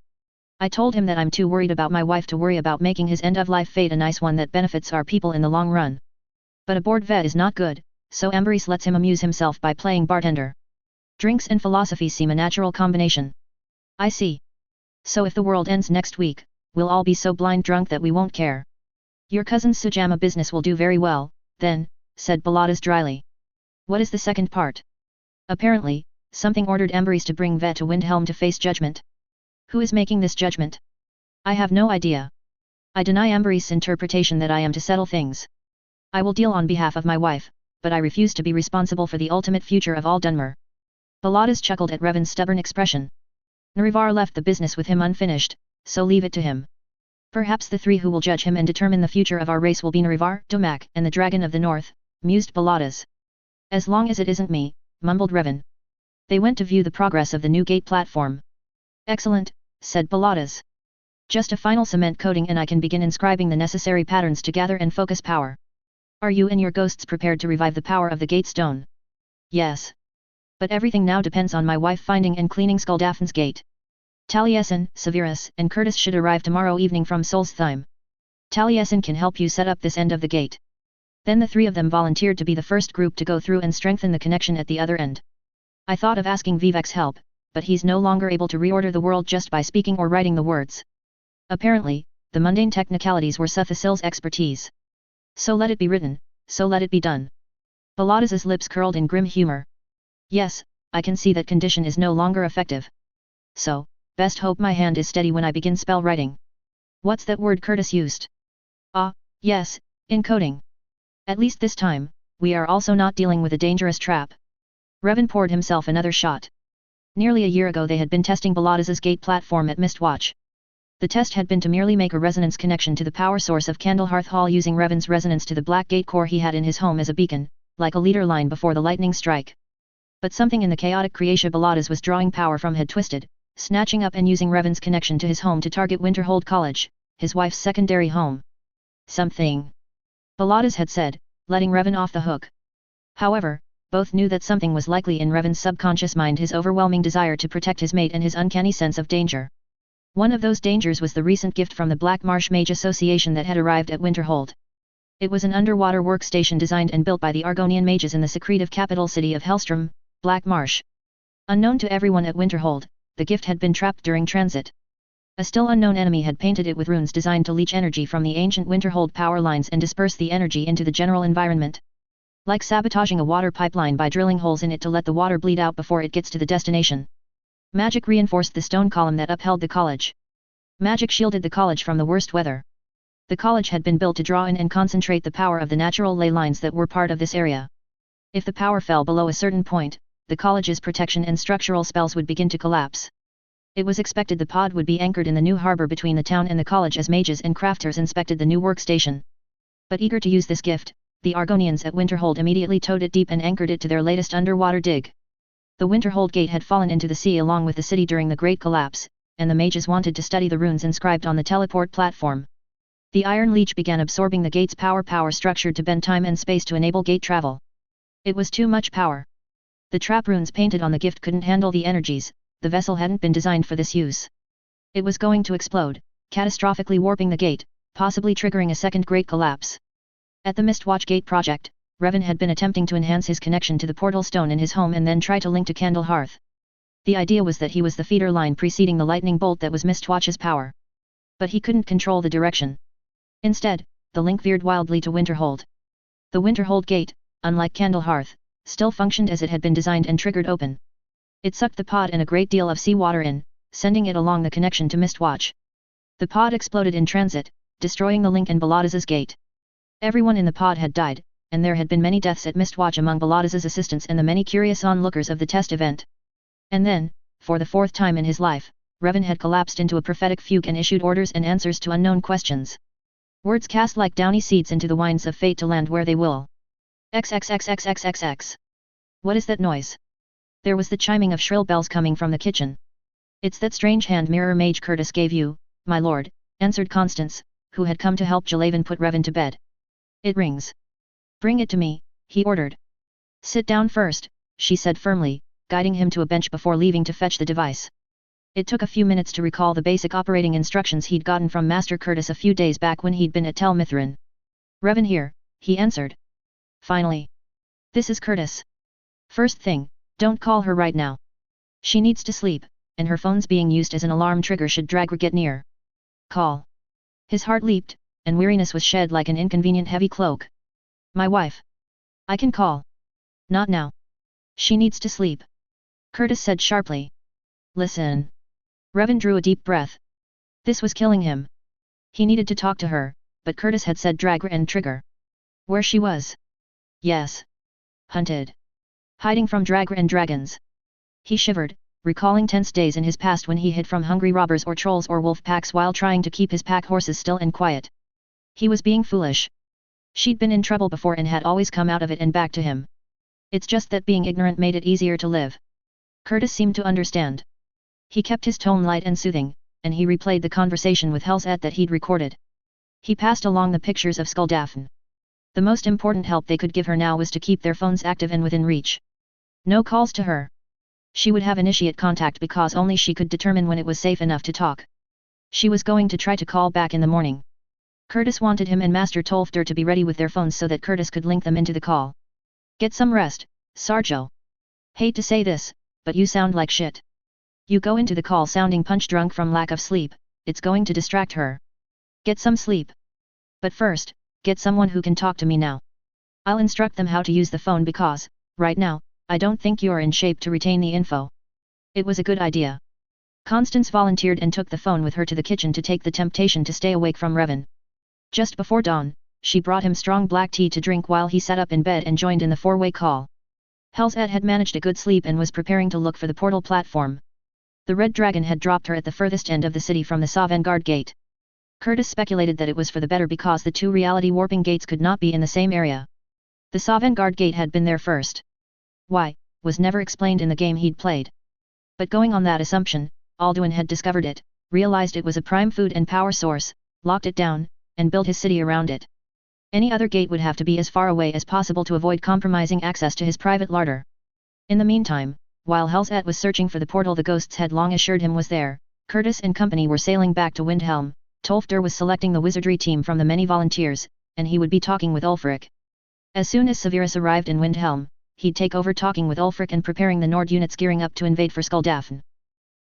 I told him that I'm too worried about my wife to worry about making his end-of-life fate a nice one that benefits our people in the long run. But a bored vet is not good, so Amberese lets him amuse himself by playing bartender. Drinks and philosophy seem a natural combination. I see. So if the world ends next week, we'll all be so blind drunk that we won't care. Your cousin's Sujama business will do very well, then, said Baladas dryly. What is the second part? Apparently, something ordered Amberese to bring Vet to Windhelm to face judgment. Who is making this judgment? I have no idea. I deny Amberese's interpretation that I am to settle things. I will deal on behalf of my wife, but I refuse to be responsible for the ultimate future of all Dunmer. Baladas chuckled at Revan's stubborn expression. Narivar left the business with him unfinished, so leave it to him. Perhaps the three who will judge him and determine the future of our race will be Narivar, Domak, and the Dragon of the North, mused Baladas. As long as it isn't me, mumbled Revan. They went to view the progress of the new gate platform. Excellent, said Baladas. Just a final cement coating and I can begin inscribing the necessary patterns to gather and focus power. Are you and your ghosts prepared to revive the power of the gate stone? Yes. But everything now depends on my wife finding and cleaning Skuldafn's gate. Taliesin, Severus, and Curtis should arrive tomorrow evening from Solstheim. Taliesin can help you set up this end of the gate. Then the three of them volunteered to be the first group to go through and strengthen the connection at the other end. I thought of asking Vivek's help, but he's no longer able to reorder the world just by speaking or writing the words. Apparently, the mundane technicalities were Suthasil's expertise. So let it be written, so let it be done. Baladas's lips curled in grim humor. Yes, I can see that condition is no longer effective. So, best hope my hand is steady when I begin spell writing. What's that word Curtis used? Ah, yes, encoding. At least this time, we are also not dealing with a dangerous trap. Revan poured himself another shot. Nearly a year ago they had been testing Baladas's gate platform at Mistwatch. The test had been to merely make a resonance connection to the power source of Candlehearth Hall using Revan's resonance to the black gate core he had in his home as a beacon, like a leader line before the lightning strike. But something in the chaotic creation Baladas was drawing power from had twisted, snatching up and using Revan's connection to his home to target Winterhold College, his wife's secondary home. Something. Baladas had said, letting Revan off the hook. However, both knew that something was likely in Revan's subconscious mind, his overwhelming desire to protect his mate and his uncanny sense of danger. One of those dangers was the recent gift from the Black Marsh Mage Association that had arrived at Winterhold. It was an underwater workstation designed and built by the Argonian mages in the secretive capital city of Hellstrom, Black Marsh. Unknown to everyone at Winterhold, the gift had been trapped during transit. A still unknown enemy had painted it with runes designed to leech energy from the ancient Winterhold power lines and disperse the energy into the general environment. Like sabotaging a water pipeline by drilling holes in it to let the water bleed out before it gets to the destination. Magic reinforced the stone column that upheld the college. Magic shielded the college from the worst weather. The college had been built to draw in and concentrate the power of the natural ley lines that were part of this area. If the power fell below a certain point, the college's protection and structural spells would begin to collapse. It was expected the pod would be anchored in the new harbor between the town and the college as mages and crafters inspected the new workstation. But eager to use this gift, the Argonians at Winterhold immediately towed it deep and anchored it to their latest underwater dig. The Winterhold Gate had fallen into the sea along with the city during the Great Collapse, and the mages wanted to study the runes inscribed on the teleport platform. The Iron Leech began absorbing the gate's power structured to bend time and space to enable gate travel. It was too much power. The trap runes painted on the gift couldn't handle the energies, the vessel hadn't been designed for this use. It was going to explode, catastrophically warping the gate, possibly triggering a second Great Collapse. At the Mistwatch Gate project, Revan had been attempting to enhance his connection to the portal stone in his home and then try to link to Candlehearth. The idea was that he was the feeder line preceding the lightning bolt that was Mistwatch's power. But he couldn't control the direction. Instead, the link veered wildly to Winterhold. The Winterhold Gate, unlike Candlehearth, still functioned as it had been designed and triggered open. It sucked the pod and a great deal of seawater in, sending it along the connection to Mistwatch. The pod exploded in transit, destroying the link and Baladas's gate. Everyone in the pod had died, and there had been many deaths at Mistwatch among Baladas's assistants and the many curious onlookers of the test event. And then, for the fourth time in his life, Revan had collapsed into a prophetic fugue and issued orders and answers to unknown questions. Words cast like downy seeds into the winds of fate to land where they will. XXXXXXX. What is that noise? There was the chiming of shrill bells coming from the kitchen. It's that strange hand mirror Mage Curtis gave you, my lord, answered Constance, who had come to help Jalavan put Revan to bed. It rings. Bring it to me, he ordered. Sit down first, she said firmly, guiding him to a bench before leaving to fetch the device. It took a few minutes to recall the basic operating instructions he'd gotten from Master Curtis a few days back when he'd been at Tel Mithrin. Revan here, he answered. Finally. This is Curtis. First thing, don't call her right now. She needs to sleep, and her phone's being used as an alarm trigger should Dragra get near. Call. His heart leaped, and weariness was shed like an inconvenient heavy cloak. My wife. I can call. Not now. She needs to sleep. Curtis said sharply. Listen. Revan drew a deep breath. This was killing him. He needed to talk to her, but Curtis had said Dragra and trigger. Where she was? Yes. Hunted. Hiding from Dragra and dragons. He shivered, recalling tense days in his past when he hid from hungry robbers or trolls or wolf packs while trying to keep his pack horses still and quiet. He was being foolish. She'd been in trouble before and had always come out of it and back to him. It's just that being ignorant made it easier to live. Curtis seemed to understand. He kept his tone light and soothing, and he replayed the conversation with Hellsat that he'd recorded. He passed along the pictures of Skulldaffn. The most important help they could give her now was to keep their phones active and within reach. No calls to her. She would have initiate contact because only she could determine when it was safe enough to talk. She was going to try to call back in the morning. Curtis wanted him and Master Tolfter to be ready with their phones so that Curtis could link them into the call. Get some rest, Sarjo. Hate to say this, but you sound like shit. You go into the call sounding punch-drunk from lack of sleep, it's going to distract her. Get some sleep. But first, get someone who can talk to me now. I'll instruct them how to use the phone because, right now, I don't think you're in shape to retain the info. It was a good idea. Constance volunteered and took the phone with her to the kitchen to take the temptation to stay awake from Revan. Just before dawn, she brought him strong black tea to drink while he sat up in bed and joined in the four-way call. Hellsat had managed a good sleep and was preparing to look for the portal platform. The Red Dragon had dropped her at the furthest end of the city from the Sovngarde gate. Curtis speculated that it was for the better because the two reality warping gates could not be in the same area. The Sovngarde gate had been there first. Why, was never explained in the game he'd played. But going on that assumption, Alduin had discovered it, realized it was a prime food and power source, locked it down, and built his city around it. Any other gate would have to be as far away as possible to avoid compromising access to his private larder. In the meantime, while Hellsat was searching for the portal the ghosts had long assured him was there, Curtis and company were sailing back to Windhelm. Tolfter was selecting the wizardry team from the many volunteers, and he would be talking with Ulfric. As soon as Severus arrived in Windhelm, he'd take over talking with Ulfric and preparing the Nord units gearing up to invade for Skulldaffn.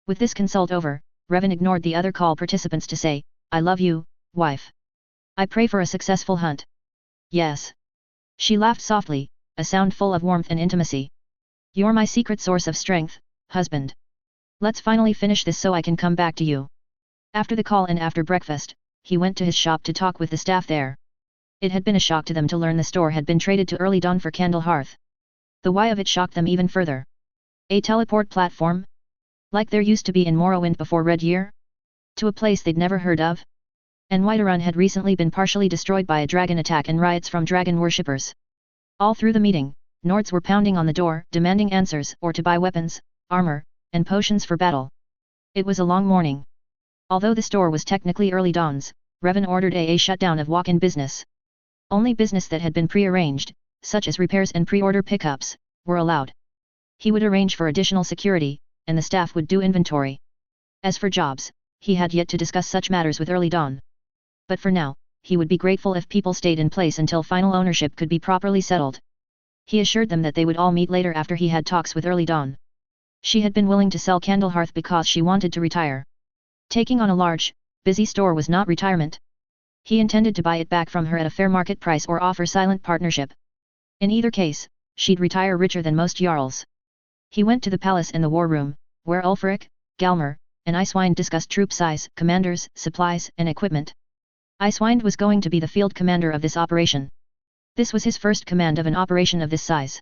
With this consult over, Revan ignored the other call participants to say, I love you, wife. I pray for a successful hunt. Yes. She laughed softly, a sound full of warmth and intimacy. You're my secret source of strength, husband. Let's finally finish this so I can come back to you. After the call and after breakfast, he went to his shop to talk with the staff there. It had been a shock to them to learn the store had been traded to Early Dawn for Candlehearth. The why of it shocked them even further. A teleport platform? Like there used to be in Morrowind before Red Year? To a place they'd never heard of? And Whiterun had recently been partially destroyed by a dragon attack and riots from dragon worshippers. All through the meeting, Nords were pounding on the door, demanding answers or to buy weapons, armor, and potions for battle. It was a long morning. Although the store was technically Early Dawn's, Revan ordered a shutdown of walk-in business. Only business that had been pre-arranged, such as repairs and pre-order pickups, were allowed. He would arrange for additional security, and the staff would do inventory. As for jobs, he had yet to discuss such matters with Early Dawn. But for now, he would be grateful if people stayed in place until final ownership could be properly settled. He assured them that they would all meet later after he had talks with Early Dawn. She had been willing to sell Candlehearth because she wanted to retire. Taking on a large, busy store was not retirement. He intended to buy it back from her at a fair market price or offer silent partnership. In either case, she'd retire richer than most Jarls. He went to the palace and the war room, where Ulfric, Galmer, and Icewind discussed troop size, commanders, supplies, and equipment. Icewind was going to be the field commander of this operation. This was his first command of an operation of this size.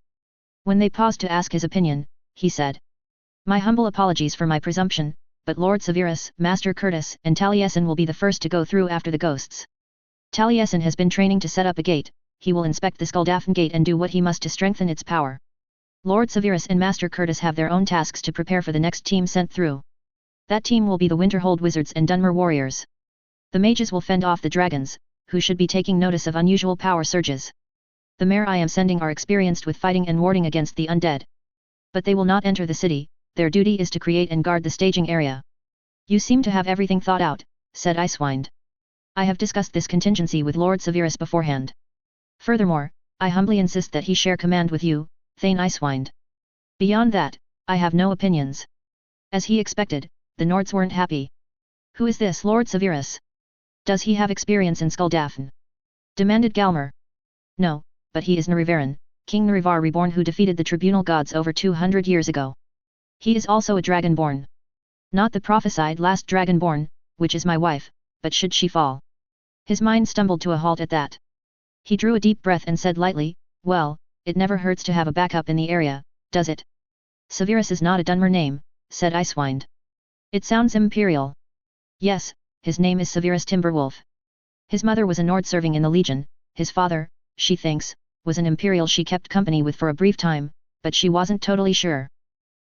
When they paused to ask his opinion, he said, My humble apologies for my presumption, but Lord Severus, Master Curtis, and Taliesin will be the first to go through after the ghosts. Taliesin has been training to set up a gate, he will inspect the Skulldaffn gate and do what he must to strengthen its power. Lord Severus and Master Curtis have their own tasks to prepare for the next team sent through. That team will be the Winterhold Wizards and Dunmer Warriors. The mages will fend off the dragons, who should be taking notice of unusual power surges. The mare I am sending are experienced with fighting and warding against the undead. But they will not enter the city, their duty is to create and guard the staging area. You seem to have everything thought out, said Icewind. I have discussed this contingency with Lord Severus beforehand. Furthermore, I humbly insist that he share command with you, Thane Icewind. Beyond that, I have no opinions. As he expected, the Nords weren't happy. Who is this Lord Severus? Does he have experience in Skuldafn? Demanded Galmer. No, but he is Narivaran, King Narivar reborn who defeated the tribunal gods over 200 years ago. He is also a dragonborn. Not the prophesied last dragonborn, which is my wife, but should she fall. His mind stumbled to a halt at that. He drew a deep breath and said lightly, well, it never hurts to have a backup in the area, does it? Severus is not a Dunmer name, said Icewind. It sounds imperial. Yes, his name is Severus Timberwolf. His mother was a Nord serving in the Legion, his father, she thinks, was an imperial she kept company with for a brief time, but she wasn't totally sure.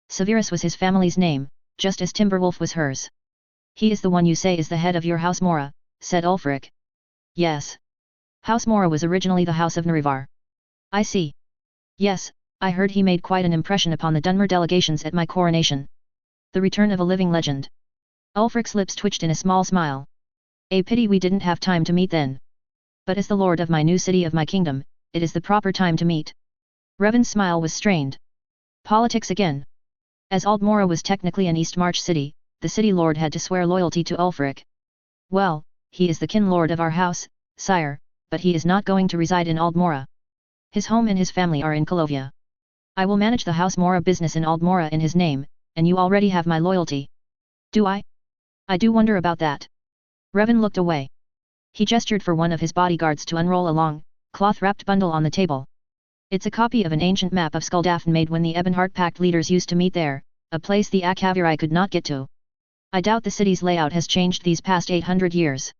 Severus was his family's name, just as Timberwolf was hers. He is the one you say is the head of your House Mora, said Ulfric. Yes. House Mora was originally the House of Narivar. I see. Yes, I heard he made quite an impression upon the Dunmer delegations at my coronation. The return of a living legend. Ulfric's lips twitched in a small smile. A pity we didn't have time to meet then. But as the lord of my new city of my kingdom, it is the proper time to meet. Revan's smile was strained. Politics again. As Aldmora was technically an East March city, the city lord had to swear loyalty to Ulfric. Well, he is the kin lord of our house, sire, but he is not going to reside in Aldmora. His home and his family are in Kolovia. I will manage the House Mora business in Aldmora in his name, and you already have my loyalty. Do I? I do wonder about that. Revan looked away. He gestured for one of his bodyguards to unroll a long, cloth-wrapped bundle on the table. It's a copy of an ancient map of Skuldafn made when the Ebonheart Pact leaders used to meet there, a place the Akhavirai could not get to. I doubt the city's layout has changed these past 800 years.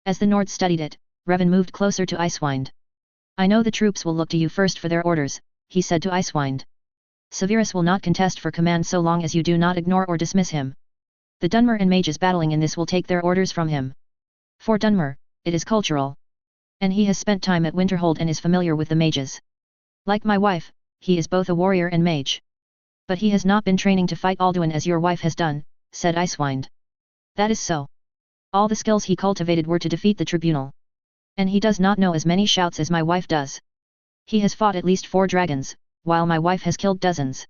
As the Nords studied it, Revan moved closer to Icewind. I know the troops will look to you first for their orders, he said to Icewind. Severus will not contest for command so long as you do not ignore or dismiss him. The Dunmer and mages battling in this will take their orders from him. For Dunmer, it is cultural. And he has spent time at Winterhold and is familiar with the mages. Like my wife, he is both a warrior and mage. But he has not been training to fight Alduin as your wife has done, said Icewind. That is so. All the skills he cultivated were to defeat the tribunal. And he does not know as many shouts as my wife does. He has fought at least 4 dragons, while my wife has killed dozens.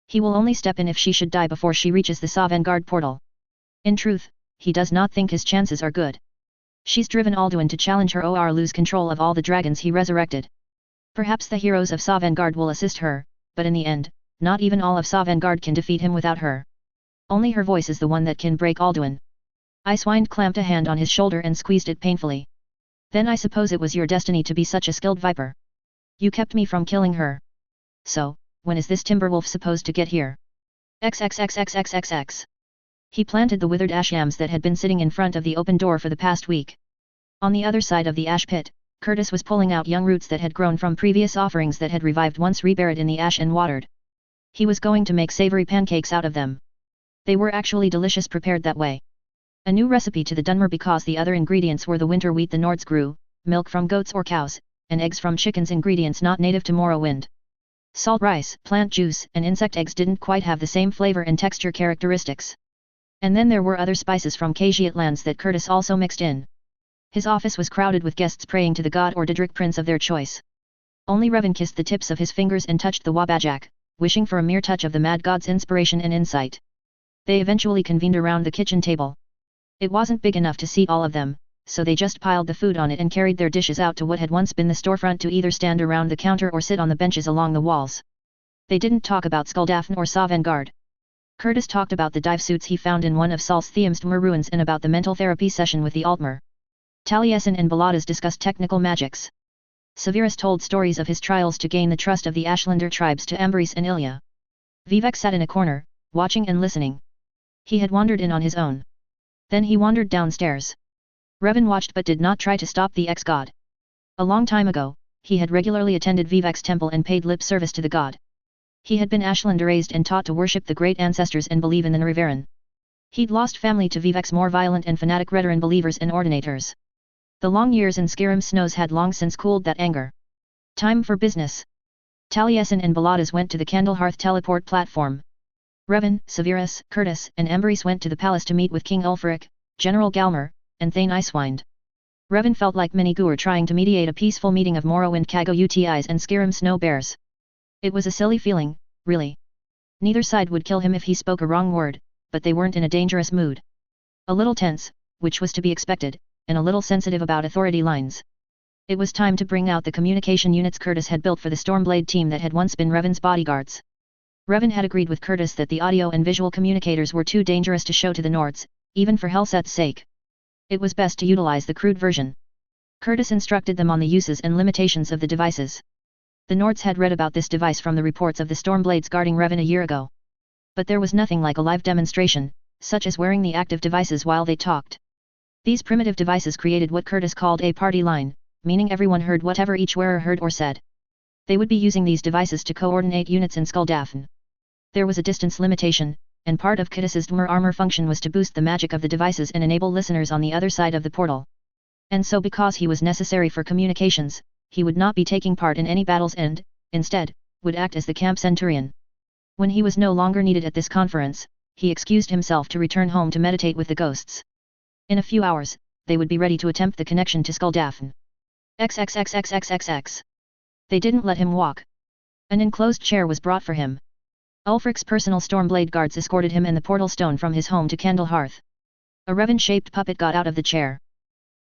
He will only step in if she should die before she reaches the Sovngarde portal. In truth, he does not think his chances are good. She's driven Alduin to challenge her or lose control of all the dragons he resurrected. Perhaps the heroes of Sovngarde will assist her, but in the end, not even all of Sovngarde can defeat him without her. Only her voice is the one that can break Alduin. Icewind clamped a hand on his shoulder and squeezed it painfully. Then I suppose it was your destiny to be such a skilled viper. You kept me from killing her. So, when is this Timberwolf supposed to get here? XXXXXXX. He planted the withered ash yams that had been sitting in front of the open door for the past week. On the other side of the ash pit, Curtis was pulling out young roots that had grown from previous offerings that had revived once reburied in the ash and watered. He was going to make savory pancakes out of them. They were actually delicious prepared that way. A new recipe to the Dunmer because the other ingredients were the winter wheat the Nords grew, milk from goats or cows, and eggs from chickens, ingredients not native to Morrowind. Salt rice, plant juice, and insect eggs didn't quite have the same flavor and texture characteristics. And then there were other spices from Khajiit lands that Curtis also mixed in. His office was crowded with guests praying to the god or Daedric prince of their choice. Only Revan kissed the tips of his fingers and touched the Wabajak, wishing for a mere touch of the mad god's inspiration and insight. They eventually convened around the kitchen table. It wasn't big enough to seat all of them, so they just piled the food on it and carried their dishes out to what had once been the storefront to either stand around the counter or sit on the benches along the walls. They didn't talk about Skuldafn or Sovngarde. Curtis talked about the dive suits he found in one of Salstheimstmer ruins and about the mental therapy session with the Altmer. Taliesin and Baladas discussed technical magics. Severus told stories of his trials to gain the trust of the Ashlander tribes to Ambris and Ilya. Vivek sat in a corner, watching and listening. He had wandered in on his own. Then he wandered downstairs. Revan watched but did not try to stop the ex-god. A long time ago, he had regularly attended Vivek's temple and paid lip service to the god. He had been Ashlander raised and taught to worship the great ancestors and believe in the Narivaran. He'd lost family to Vivek's more violent and fanatic Redaran believers and ordinators. The long years in Skyrim snows had long since cooled that anger. Time for business. Taliesin and Baladas went to the Candlehearth teleport platform. Revan, Severus, Curtis, and Ambris went to the palace to meet with King Ulfric, General Galmer, and Thane Icewind. Revan felt like Minigu were trying to mediate a peaceful meeting of Morrowind Kago-Utis and Skyrim snow bears. It was a silly feeling, really. Neither side would kill him if he spoke a wrong word, but they weren't in a dangerous mood. A little tense, which was to be expected, and a little sensitive about authority lines. It was time to bring out the communication units Curtis had built for the Stormblade team that had once been Revan's bodyguards. Revan had agreed with Curtis that the audio and visual communicators were too dangerous to show to the Nords, even for Helset's sake. It was best to utilize the crude version. Curtis instructed them on the uses and limitations of the devices. The Nords had read about this device from the reports of the Stormblades guarding Revan a year ago. But there was nothing like a live demonstration, such as wearing the active devices while they talked. These primitive devices created what Curtis called a party line, meaning everyone heard whatever each wearer heard or said. They would be using these devices to coordinate units in Skuldafn. There was a distance limitation, and part of Curtis's Dwemer armor function was to boost the magic of the devices and enable listeners on the other side of the portal. And so because he was necessary for communications, he would not be taking part in any battles and, instead, would act as the camp centurion. When he was no longer needed at this conference, he excused himself to return home to meditate with the ghosts. In a few hours, they would be ready to attempt the connection to Skuldafn. XXXXXXX. They didn't let him walk. An enclosed chair was brought for him. Ulfric's personal Stormblade guards escorted him and the portal stone from his home to Candlehearth. A Revan-shaped puppet got out of the chair.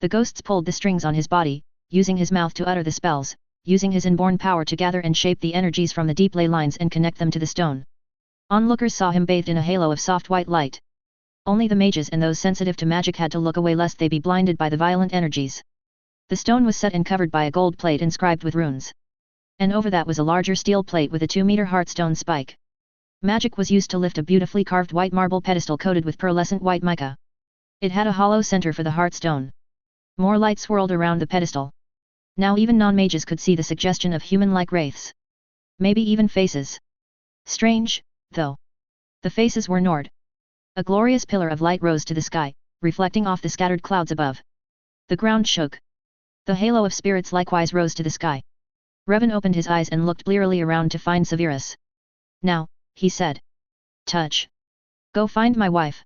The ghosts pulled the strings on his body, using his mouth to utter the spells, using his inborn power to gather and shape the energies from the deep ley lines and connect them to the stone. Onlookers saw him bathed in a halo of soft white light. Only the mages and those sensitive to magic had to look away lest they be blinded by the violent energies. The stone was set and covered by a gold plate inscribed with runes. And over that was a larger steel plate with a 2-meter heartstone spike. Magic was used to lift a beautifully carved white marble pedestal coated with pearlescent white mica. It had a hollow center for the heartstone. More light swirled around the pedestal. Now even non-mages could see the suggestion of human-like wraiths. Maybe even faces. Strange, though. The faces were Nord. A glorious pillar of light rose to the sky, reflecting off the scattered clouds above. The ground shook. The halo of spirits likewise rose to the sky. Revan opened his eyes and looked blearily around to find Severus. Now, he said. Touch. Go find my wife.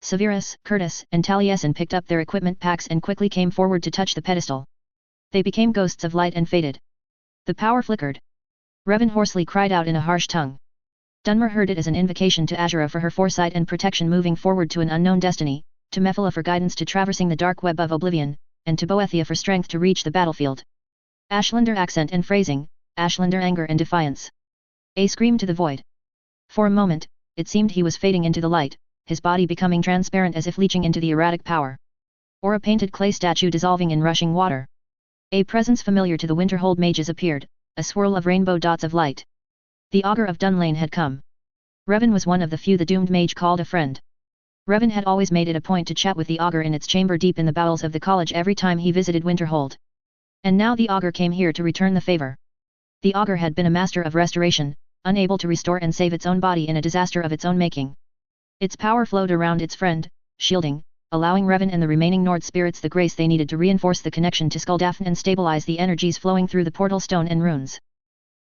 Severus, Curtis, and Taliesin picked up their equipment packs and quickly came forward to touch the pedestal. They became ghosts of light and faded. The power flickered. Revan hoarsely cried out in a harsh tongue. Dunmer heard it as an invocation to Azura for her foresight and protection moving forward to an unknown destiny, to Mephala for guidance to traversing the dark web of oblivion, and to Boethia for strength to reach the battlefield. Ashlander accent and phrasing, Ashlander anger and defiance. A scream to the void. For a moment, it seemed he was fading into the light, his body becoming transparent as if leaching into the erratic power. Or a painted clay statue dissolving in rushing water. A presence familiar to the Winterhold mages appeared, a swirl of rainbow dots of light. The Augur of Dunlane had come. Revan was one of the few the doomed mage called a friend. Revan had always made it a point to chat with the Augur in its chamber deep in the bowels of the college every time he visited Winterhold. And now the Augur came here to return the favor. The Augur had been a master of restoration, unable to restore and save its own body in a disaster of its own making. Its power flowed around its friend, shielding, allowing Revan and the remaining Nord spirits the grace they needed to reinforce the connection to Skuldafn and stabilize the energies flowing through the portal stone and runes.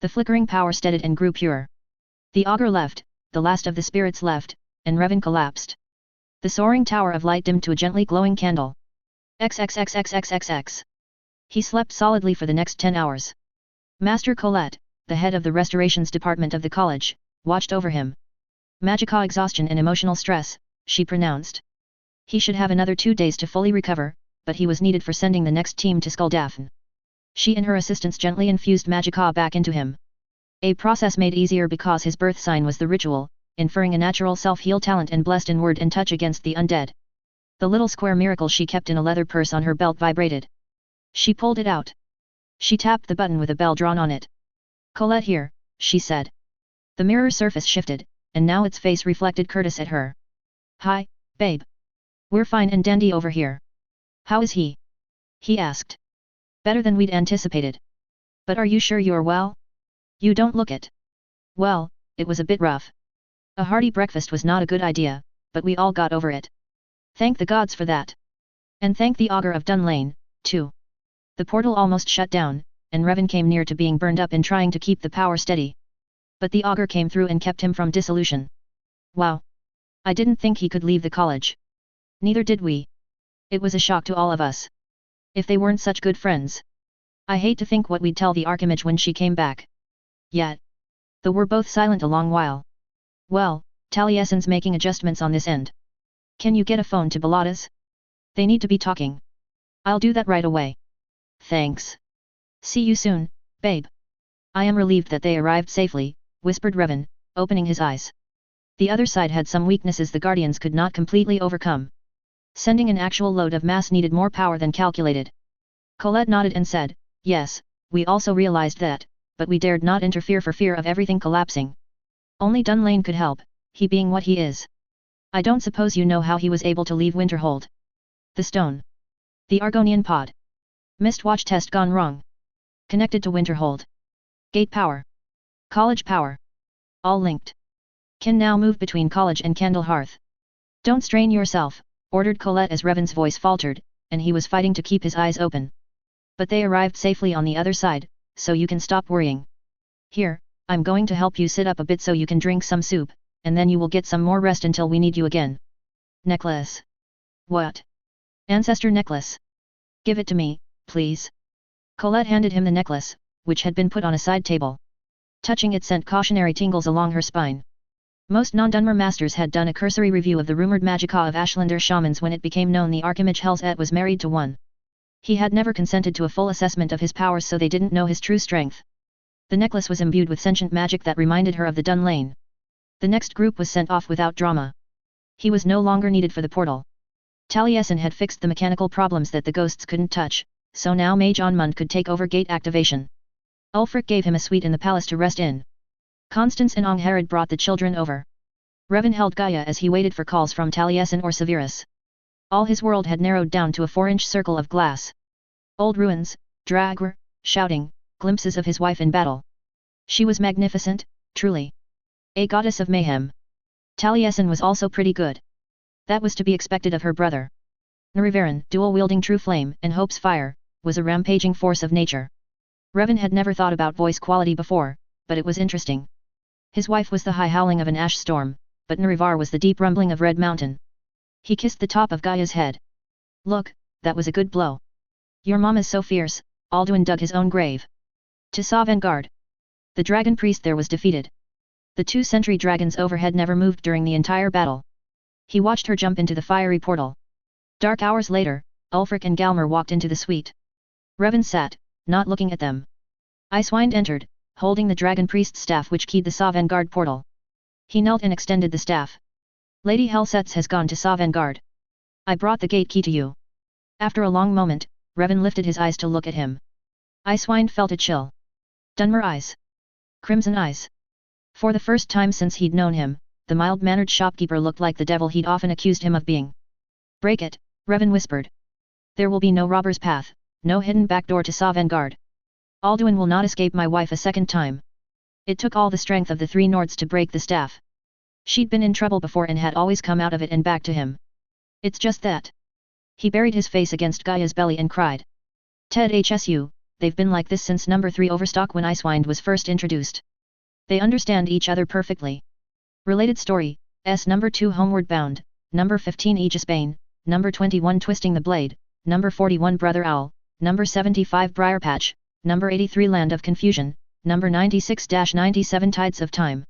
The flickering power steadied and grew pure. The Augur left, the last of the spirits left, and Revan collapsed. The soaring tower of light dimmed to a gently glowing candle. XXXXXXX. He slept solidly for the next 10 hours. Master Colette, the head of the restorations department of the college, watched over him. Magica exhaustion and emotional stress, she pronounced. He should have another 2 days to fully recover, but he was needed for sending the next team to Skuldafn. She and her assistants gently infused Magica back into him. A process made easier because his birth sign was the ritual, inferring a natural self-heal talent and blessed in word and touch against the undead. The little square miracle she kept in a leather purse on her belt vibrated. She pulled it out. She tapped the button with a bell drawn on it. Colette here, she said. The mirror surface shifted, and now its face reflected Curtis at her. Hi, babe. We're fine and dandy over here. How is he? He asked. Better than we'd anticipated. But are you sure you're well? You don't look it. Well, it was a bit rough. A hearty breakfast was not a good idea, but we all got over it. Thank the gods for that. And thank the Augur of Dunlane, too. The portal almost shut down, and Revan came near to being burned up in trying to keep the power steady. But the Augur came through and kept him from dissolution. Wow. I didn't think he could leave the college. Neither did we. It was a shock to all of us. If they weren't such good friends. I hate to think what we'd tell the Archimage when she came back. Yet. They were both silent a long while. Well, Taliesin's making adjustments on this end. Can you get a phone to Balatas? They need to be talking. I'll do that right away. Thanks. See you soon, babe. I am relieved that they arrived safely, whispered Revan, opening his eyes. The other side had some weaknesses the Guardians could not completely overcome. Sending an actual load of mass needed more power than calculated. Colette nodded and said, yes, we also realized that, but we dared not interfere for fear of everything collapsing. Only Dunlane could help, he being what he is. I don't suppose you know how he was able to leave Winterhold. The stone. The Argonian pod. Mistwatch test gone wrong. Connected to Winterhold. Gate power. College power. All linked. Can now move between college and Candlehearth. Don't strain yourself, ordered Colette as Revan's voice faltered, and he was fighting to keep his eyes open. But they arrived safely on the other side, so you can stop worrying. Here, I'm going to help you sit up a bit so you can drink some soup, and then you will get some more rest until we need you again. Necklace. What? Ancestor necklace. Give it to me, please. Colette handed him the necklace, which had been put on a side table. Touching it sent cautionary tingles along her spine. Most non-Dunmer masters had done a cursory review of the rumored magicka of Ashlander shamans when it became known the Archimage Helzet was married to one. He had never consented to a full assessment of his powers, so they didn't know his true strength. The necklace was imbued with sentient magic that reminded her of the Dunlane. The next group was sent off without drama. He was no longer needed for the portal. Taliesin had fixed the mechanical problems that the ghosts couldn't touch, so now Mage Onmund could take over gate activation. Ulfric gave him a suite in the palace to rest in. Constance and Angharad brought the children over. Revan held Gaia as he waited for calls from Taliesin or Severus. All his world had narrowed down to a 4-inch circle of glass. Old ruins, Dragr, shouting, glimpses of his wife in battle. She was magnificent, truly. A goddess of mayhem. Taliesin was also pretty good. That was to be expected of her brother. Narivaran, dual-wielding true flame and Hope's fire, was a rampaging force of nature. Revan had never thought about voice quality before, but it was interesting. His wife was the high howling of an ash storm, but Narivar was the deep rumbling of Red Mountain. He kissed the top of Gaia's head. Look, that was a good blow. Your mama's so fierce, Alduin dug his own grave. To Sovngarde. The dragon priest there was defeated. The 2 sentry dragons overhead never moved during the entire battle. He watched her jump into the fiery portal. Dark hours later, Ulfric and Galmer walked into the suite. Revan sat, not looking at them. Icewind entered, holding the dragon priest's staff which keyed the Sovngarde portal. He knelt and extended the staff. Lady Helsets has gone to Sovngarde. I brought the gate key to you. After a long moment, Revan lifted his eyes to look at him. Icewind felt a chill. Dunmer eyes. Crimson eyes. For the first time since he'd known him, the mild-mannered shopkeeper looked like the devil he'd often accused him of being. Break it, Revan whispered. There will be no robber's path, no hidden back door to Sovngarde. Alduin will not escape my wife a second time. It took all the strength of the 3 Nords to break the staff. She'd been in trouble before and had always come out of it and back to him. It's just that. He buried his face against Gaia's belly and cried. Ted HSU, they've been like this since number 3 Overstock when Icewind was first introduced. They understand each other perfectly. Related story, number 2 Homeward Bound, number 15 Aegis Bane, number 21 Twisting the Blade, number 41 Brother Owl, number 75 Briarpatch, number 83 Land of Confusion, number 96-97 Tides of Time.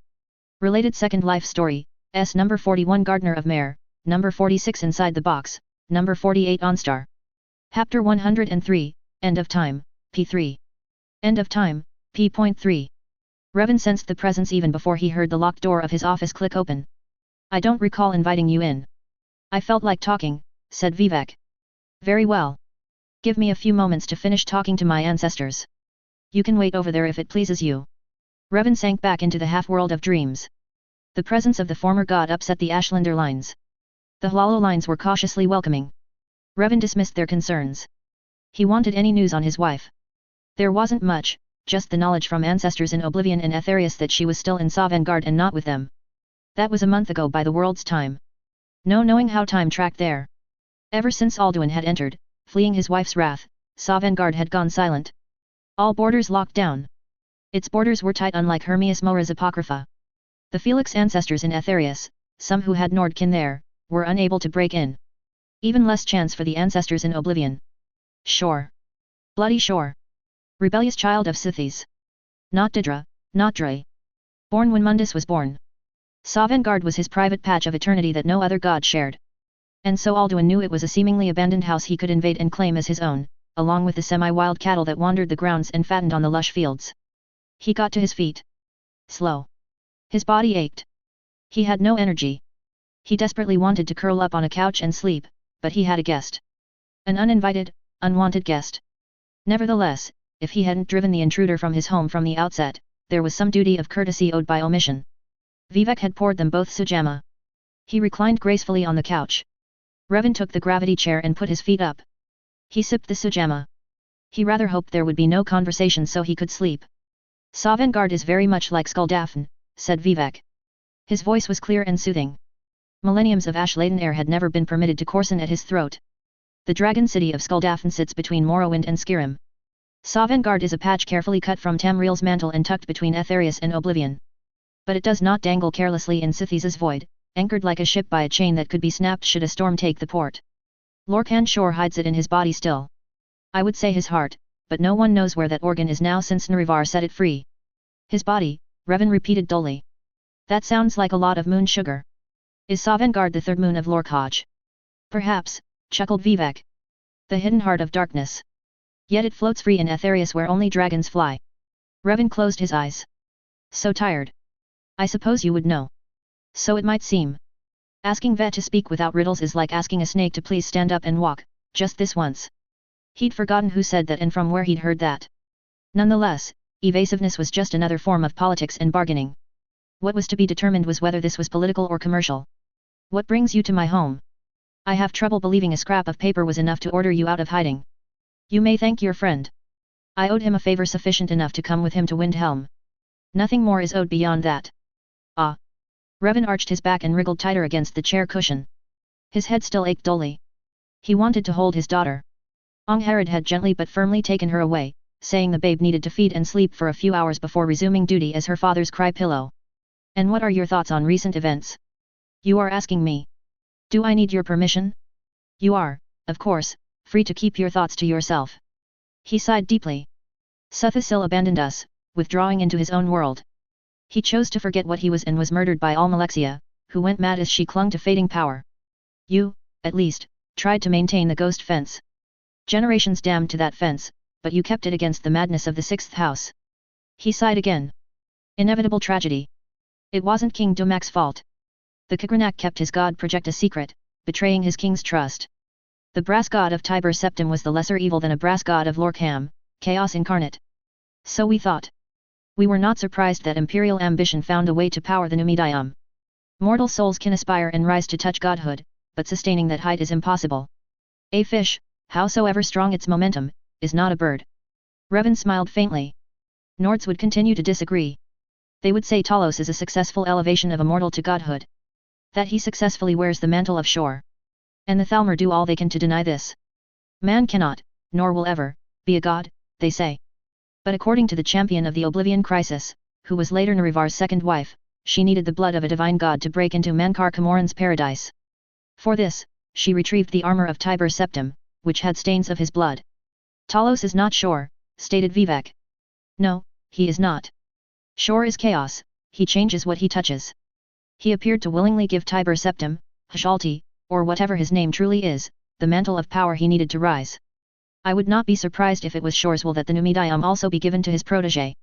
Related second life story, number 41 Gardener of Mare, number 46 Inside the Box, number 48 OnStar. Chapter 103, End of Time, p3. End of Time, p.3. Revan sensed the presence even before he heard the locked door of his office click open. I don't recall inviting you in. I felt like talking, said Vivek. Very well. Give me a few moments to finish talking to my ancestors. You can wait over there if it pleases you. Revan sank back into the half-world of dreams. The presence of the former god upset the Ashlander lines. The Hlalo lines were cautiously welcoming. Revan dismissed their concerns. He wanted any news on his wife. There wasn't much, just the knowledge from ancestors in Oblivion and Aetherius that she was still in Sovngarde and not with them. That was a month ago by the world's time. No knowing how time tracked there. Ever since Alduin had entered, fleeing his wife's wrath, Sovngarde had gone silent. All borders locked down. Its borders were tight unlike Hermias Mora's Apocrypha. The Felix ancestors in Aetherius, some who had Nordkin there, were unable to break in. Even less chance for the ancestors in Oblivion. Shore. Bloody Shore. Rebellious child of Scythes. Not Didra, not Dre. Born when Mundus was born. Sovngarde was his private patch of eternity that no other god shared. And so Alduin knew it was a seemingly abandoned house he could invade and claim as his own, along with the semi-wild cattle that wandered the grounds and fattened on the lush fields. He got to his feet. Slow. His body ached. He had no energy. He desperately wanted to curl up on a couch and sleep, but he had a guest. An uninvited, unwanted guest. Nevertheless, if he hadn't driven the intruder from his home from the outset, there was some duty of courtesy owed by omission. Vivek had poured them both sujamma. He reclined gracefully on the couch. Revan took the gravity chair and put his feet up. He sipped the sujamma. He rather hoped there would be no conversation so he could sleep. Sovngarde is very much like Skuldafn, said Vivek. His voice was clear and soothing. Millenniums of ash-laden air had never been permitted to coarsen at his throat. The dragon city of Skuldafn sits between Morrowind and Skyrim. Sovngarde is a patch carefully cut from Tamriel's mantle and tucked between Aetherius and Oblivion. But it does not dangle carelessly in Sithis' void, anchored like a ship by a chain that could be snapped should a storm take the port. Lorkhan Shore hides it in his body still. I would say his heart, but no one knows where that organ is now since Nrivar set it free. His body, Revan repeated dully. That sounds like a lot of moon sugar. Is Sovngarde the third moon of Lorkhaj? Perhaps, chuckled Vivek. The hidden heart of darkness. Yet it floats free in Aetherius where only dragons fly. Revan closed his eyes. So tired. I suppose you would know. So it might seem. Asking Vet to speak without riddles is like asking a snake to please stand up and walk, just this once. He'd forgotten who said that and from where he'd heard that. Nonetheless, evasiveness was just another form of politics and bargaining. What was to be determined was whether this was political or commercial. What brings you to my home? I have trouble believing a scrap of paper was enough to order you out of hiding. You may thank your friend. I owed him a favor sufficient enough to come with him to Windhelm. Nothing more is owed beyond that. Ah. Revan arched his back and wriggled tighter against the chair cushion. His head still ached dully. He wanted to hold his daughter. Angharad had gently but firmly taken her away, saying the babe needed to feed and sleep for a few hours before resuming duty as her father's cry pillow. And what are your thoughts on recent events? You are asking me. Do I need your permission? You are, of course, free to keep your thoughts to yourself. He sighed deeply. Suthasil abandoned us, withdrawing into his own world. He chose to forget what he was and was murdered by Almalexia, who went mad as she clung to fading power. You, at least, tried to maintain the ghost fence. Generations damned to that fence, but you kept it against the madness of the sixth house. He sighed again. Inevitable tragedy. It wasn't King Dumak's fault. The Kagrenak kept his god project a secret, betraying his king's trust. The brass god of Tiber Septim was the lesser evil than a brass god of Lorkham, chaos incarnate. So we thought. We were not surprised that imperial ambition found a way to power the Numidium. Mortal souls can aspire and rise to touch godhood, but sustaining that height is impossible. A fish, howsoever strong its momentum, is not a bird. Revan smiled faintly. Nords would continue to disagree. They would say Talos is a successful elevation of a mortal to godhood. That he successfully wears the mantle of Shore. And the Thalmor do all they can to deny this. Man cannot, nor will ever, be a god, they say. But according to the champion of the Oblivion Crisis, who was later Nrivar's second wife, she needed the blood of a divine god to break into Mankar Camoran's paradise. For this, she retrieved the armor of Tiber Septim, which had stains of his blood. Talos is not Shore, stated Vivek. No, he is not. Shore is chaos, he changes what he touches. He appeared to willingly give Tiber Septim, Hashalti, or whatever his name truly is, the mantle of power he needed to rise. I would not be surprised if it was Shore's will that the Numidium also be given to his protege.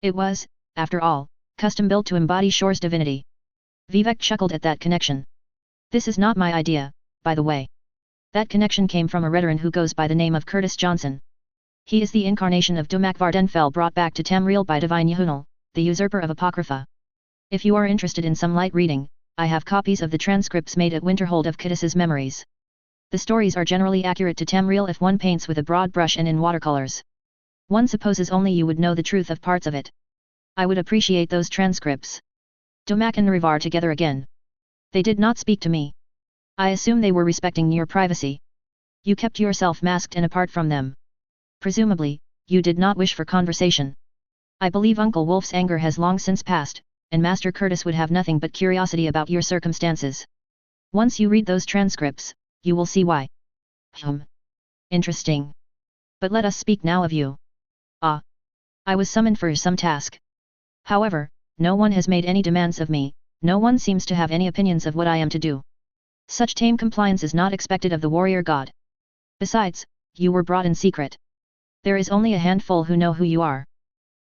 It was, after all, custom-built to embody Shore's divinity. Vivek chuckled at that connection. This is not my idea, by the way. That connection came from a Redoran who goes by the name of Curtis Johnson. He is the incarnation of Dumak Vardenfell brought back to Tamriel by divine Yahunal, the usurper of Apocrypha. If you are interested in some light reading, I have copies of the transcripts made at Winterhold of Kittis's memories. The stories are generally accurate to Tamriel if one paints with a broad brush and in watercolors. One supposes only you would know the truth of parts of it. I would appreciate those transcripts. Dumak and Nrivar together again. They did not speak to me. I assume they were respecting your privacy. You kept yourself masked and apart from them. Presumably, you did not wish for conversation. I believe Uncle Wolf's anger has long since passed, and Master Curtis would have nothing but curiosity about your circumstances. Once you read those transcripts, you will see why. Interesting. But let us speak now of you. Ah! I was summoned for some task. However, no one has made any demands of me, no one seems to have any opinions of what I am to do. Such tame compliance is not expected of the warrior god. Besides, you were brought in secret. There is only a handful who know who you are.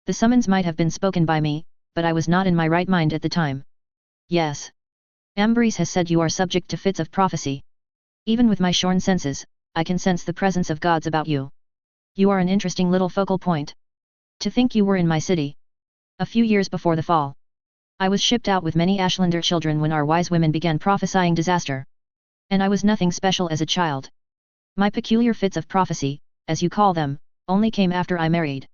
The summons might have been spoken by me, but I was not in my right mind at the time. Yes. Ambrose has said you are subject to fits of prophecy. Even with my shorn senses, I can sense the presence of gods about you. You are an interesting little focal point. To think you were in my city. A few years before the fall. I was shipped out with many Ashlander children when our wise women began prophesying disaster. And I was nothing special as a child. My peculiar fits of prophecy, as you call them, only came after I married.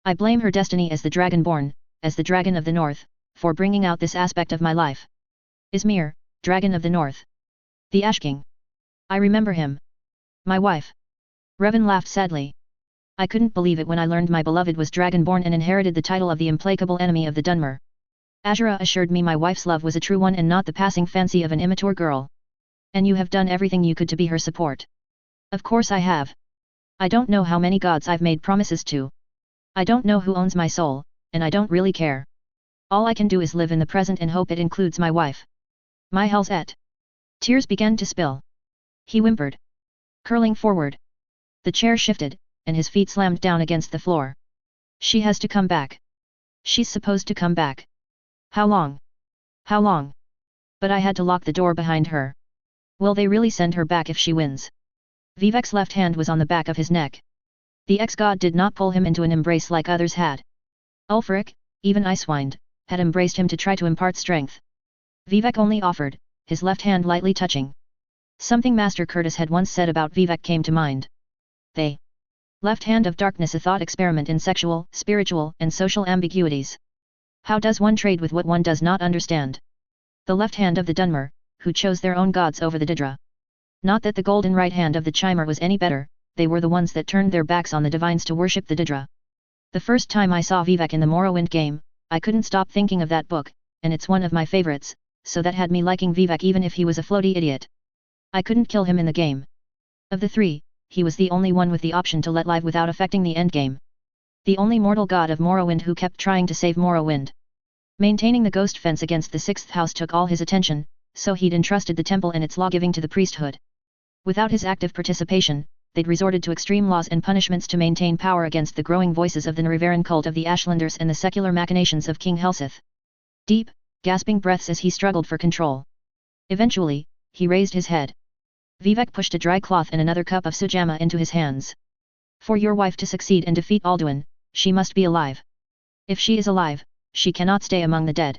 I blame her destiny as the Dragonborn, as the Dragon of the North, for bringing out this aspect of my life. Ismir, Dragon of the North. The Ash King. I remember him. My wife. Revan laughed sadly. I couldn't believe it when I learned my beloved was Dragonborn and inherited the title of the implacable enemy of the Dunmer. Azura assured me my wife's love was a true one and not the passing fancy of an immature girl. And you have done everything you could to be her support. Of course I have. I don't know how many gods I've made promises to. I don't know who owns my soul, and I don't really care. All I can do is live in the present and hope it includes my wife. My hell's et. Tears began to spill. He whimpered. Curling forward. The chair shifted, and his feet slammed down against the floor. She has to come back. She's supposed to come back. How long? How long? But I had to lock the door behind her. Will they really send her back if she wins? Vivek's left hand was on the back of his neck. The ex-god did not pull him into an embrace like others had. Ulfric, even Icewind, had embraced him to try to impart strength. Vivek only offered, his left hand lightly touching. Something Master Curtis had once said about Vivek came to mind. They. Left hand of darkness, a thought experiment in sexual, spiritual, and social ambiguities. How does one trade with what one does not understand? The left hand of the Dunmer, who chose their own gods over the Didra. Not that the golden right hand of the Chimer was any better, they were the ones that turned their backs on the divines to worship the Didra. The first time I saw Vivek in the Morrowind game, I couldn't stop thinking of that book, and it's one of my favorites, so that had me liking Vivek even if he was a floaty idiot. I couldn't kill him in the game. Of the three, he was the only one with the option to let live without affecting the endgame. The only mortal god of Morrowind who kept trying to save Morrowind. Maintaining the ghost fence against the sixth house took all his attention, so he'd entrusted the temple and its law-giving to the priesthood. Without his active participation, they'd resorted to extreme laws and punishments to maintain power against the growing voices of the Nerevaran cult of the Ashlanders and the secular machinations of King Helseth. Deep, gasping breaths as he struggled for control. Eventually, he raised his head. Vivek pushed a dry cloth and another cup of sujamma into his hands. For your wife to succeed and defeat Alduin, she must be alive. If she is alive, she cannot stay among the dead.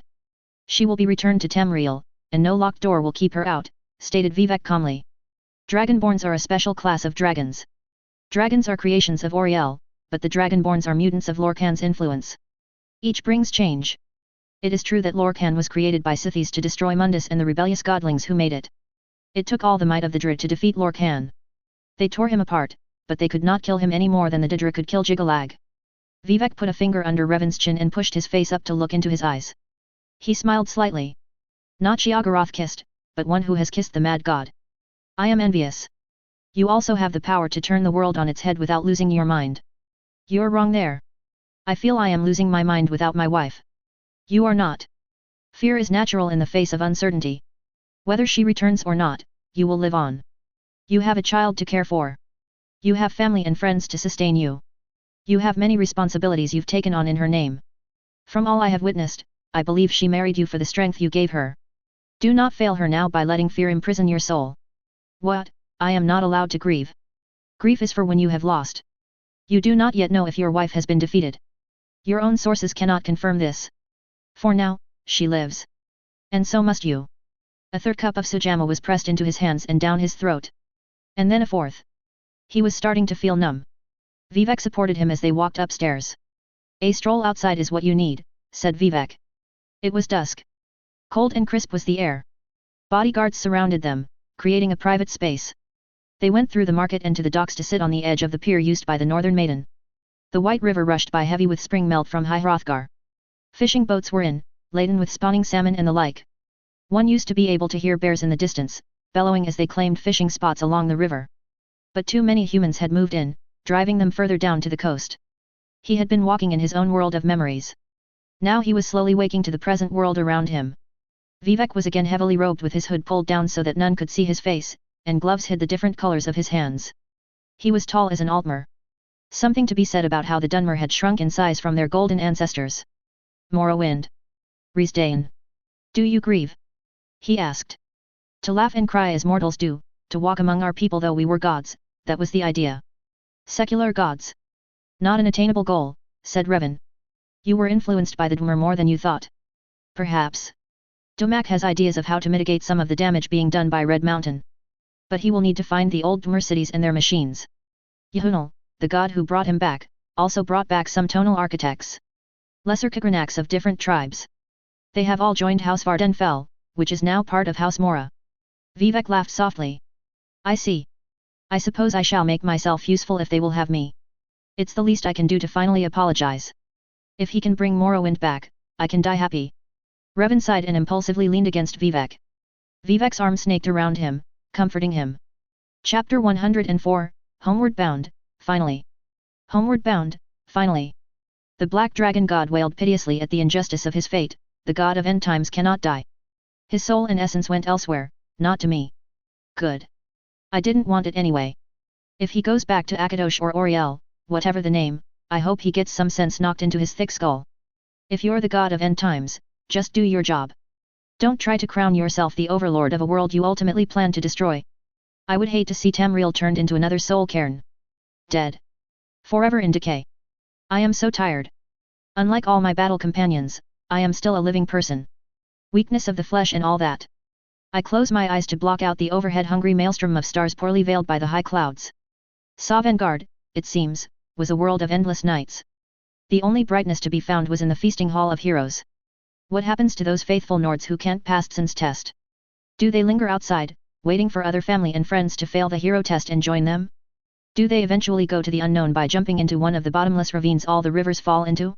She will be returned to Tamriel, and no locked door will keep her out, stated Vivek calmly. Dragonborns are a special class of dragons. Dragons are creations of Auriel, but the Dragonborns are mutants of Lorkhan's influence. Each brings change. It is true that Lorkhan was created by Sithis to destroy Mundus and the rebellious godlings who made it. It took all the might of the Drid to defeat Lorkhan. They tore him apart, but they could not kill him any more than the Didra could kill Jigalag. Vivek put a finger under Revan's chin and pushed his face up to look into his eyes. He smiled slightly. Not Sheogorath kissed, but one who has kissed the mad god. I am envious. You also have the power to turn the world on its head without losing your mind. You're wrong there. I feel I am losing my mind without my wife. You are not. Fear is natural in the face of uncertainty. Whether she returns or not, you will live on. You have a child to care for. You have family and friends to sustain you. You have many responsibilities you've taken on in her name. From all I have witnessed, I believe she married you for the strength you gave her. Do not fail her now by letting fear imprison your soul. What? I am not allowed to grieve. Grief is for when you have lost. You do not yet know if your wife has been defeated. Your own sources cannot confirm this. For now, she lives. And so must you. A third cup of sujamma was pressed into his hands and down his throat. And then a fourth. He was starting to feel numb. Vivek supported him as they walked upstairs. A stroll outside is what you need, said Vivek. It was dusk. Cold and crisp was the air. Bodyguards surrounded them, creating a private space. They went through the market and to the docks to sit on the edge of the pier used by the Northern Maiden. The White River rushed by heavy with spring melt from High Hrothgar. Fishing boats were in, laden with spawning salmon and the like. One used to be able to hear bears in the distance, bellowing as they claimed fishing spots along the river. But too many humans had moved in, driving them further down to the coast. He had been walking in his own world of memories. Now he was slowly waking to the present world around him. Vivek was again heavily robed with his hood pulled down so that none could see his face, and gloves hid the different colors of his hands. He was tall as an Altmer. Something to be said about how the Dunmer had shrunk in size from their golden ancestors. Morrowind. Riesdane. Do you grieve? He asked. To laugh and cry as mortals do, to walk among our people though we were gods, that was the idea. Secular gods. Not an attainable goal, said Revan. You were influenced by the Dunmer more than you thought. Perhaps. Domak has ideas of how to mitigate some of the damage being done by Red Mountain. But he will need to find the old Dunmer cities and their machines. Yahunal, the god who brought him back, also brought back some tonal architects. Lesser Kagranaks of different tribes. They have all joined House Vardenfell, which is now part of House Mora. Vivek laughed softly. I see. I suppose I shall make myself useful if they will have me. It's the least I can do to finally apologize. If he can bring Morrowind back, I can die happy. Revan sighed and impulsively leaned against Vivek. Vivek's arm snaked around him, comforting him. Chapter 104, Homeward Bound, finally. Homeward bound, finally. The Black Dragon God wailed piteously at the injustice of his fate. The god of end times cannot die. His soul and essence went elsewhere, not to me. Good. I didn't want it anyway. If he goes back to Akadosh or Oriel, whatever the name, I hope he gets some sense knocked into his thick skull. If you're the god of end times, just do your job. Don't try to crown yourself the overlord of a world you ultimately plan to destroy. I would hate to see Tamriel turned into another soul cairn. Dead. Forever in decay. I am so tired. Unlike all my battle companions, I am still a living person. Weakness of the flesh and all that. I close my eyes to block out the overhead hungry maelstrom of stars poorly veiled by the high clouds. Sovngarde, it seems, was a world of endless nights. The only brightness to be found was in the feasting hall of heroes. What happens to those faithful Nords who can't pass Tsin's test? Do they linger outside, waiting for other family and friends to fail the hero test and join them? Do they eventually go to the unknown by jumping into one of the bottomless ravines all the rivers fall into?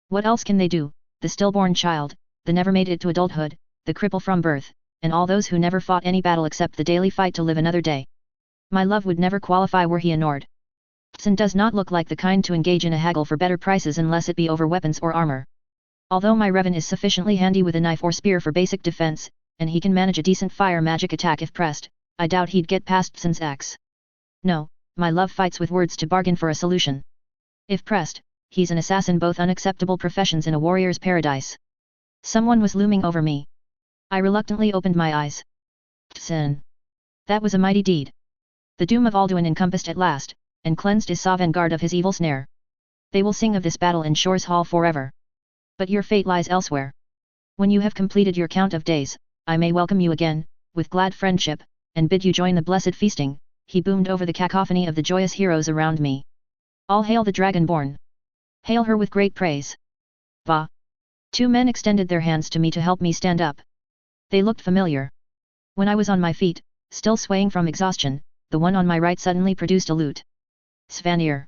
What else can they do, the stillborn child, the never made it to adulthood, the cripple from birth, and all those who never fought any battle except the daily fight to live another day? My love would never qualify were he a Nord. Tsin does not look like the kind to engage in a haggle for better prices unless it be over weapons or armor. Although my Revan is sufficiently handy with a knife or spear for basic defense, and he can manage a decent fire magic attack if pressed, I doubt he'd get past Tsin's axe. No, my love fights with words to bargain for a solution. If pressed, he's an assassin, both unacceptable professions in a warrior's paradise. Someone was looming over me. I reluctantly opened my eyes. Tsin. That was a mighty deed. The doom of Alduin encompassed at last, and cleansed is Sovngarde of his evil snare. They will sing of this battle in Shore's Hall forever. But your fate lies elsewhere. When you have completed your count of days, I may welcome you again, with glad friendship, and bid you join the blessed feasting, he boomed over the cacophony of the joyous heroes around me. All hail the Dragonborn! Hail her with great praise! Bah! 2 men extended their hands to me to help me stand up. They looked familiar. When I was on my feet, still swaying from exhaustion, the one on my right suddenly produced a lute. Svanir.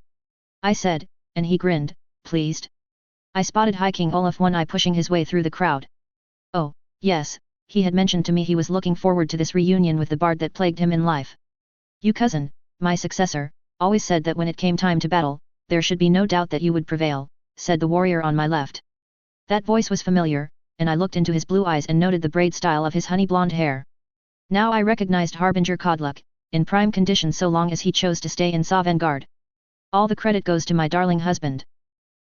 I said, and he grinned, pleased. I spotted High King Olaf one eye pushing his way through the crowd. Oh, yes, he had mentioned to me he was looking forward to this reunion with the bard that plagued him in life. You cousin, my successor, always said that when it came time to battle, there should be no doubt that you would prevail, said the warrior on my left. That voice was familiar, and I looked into his blue eyes and noted the braid style of his honey blonde hair. Now I recognized Harbinger Kodluk, in prime condition so long as he chose to stay in Sovngarde. All the credit goes to my darling husband.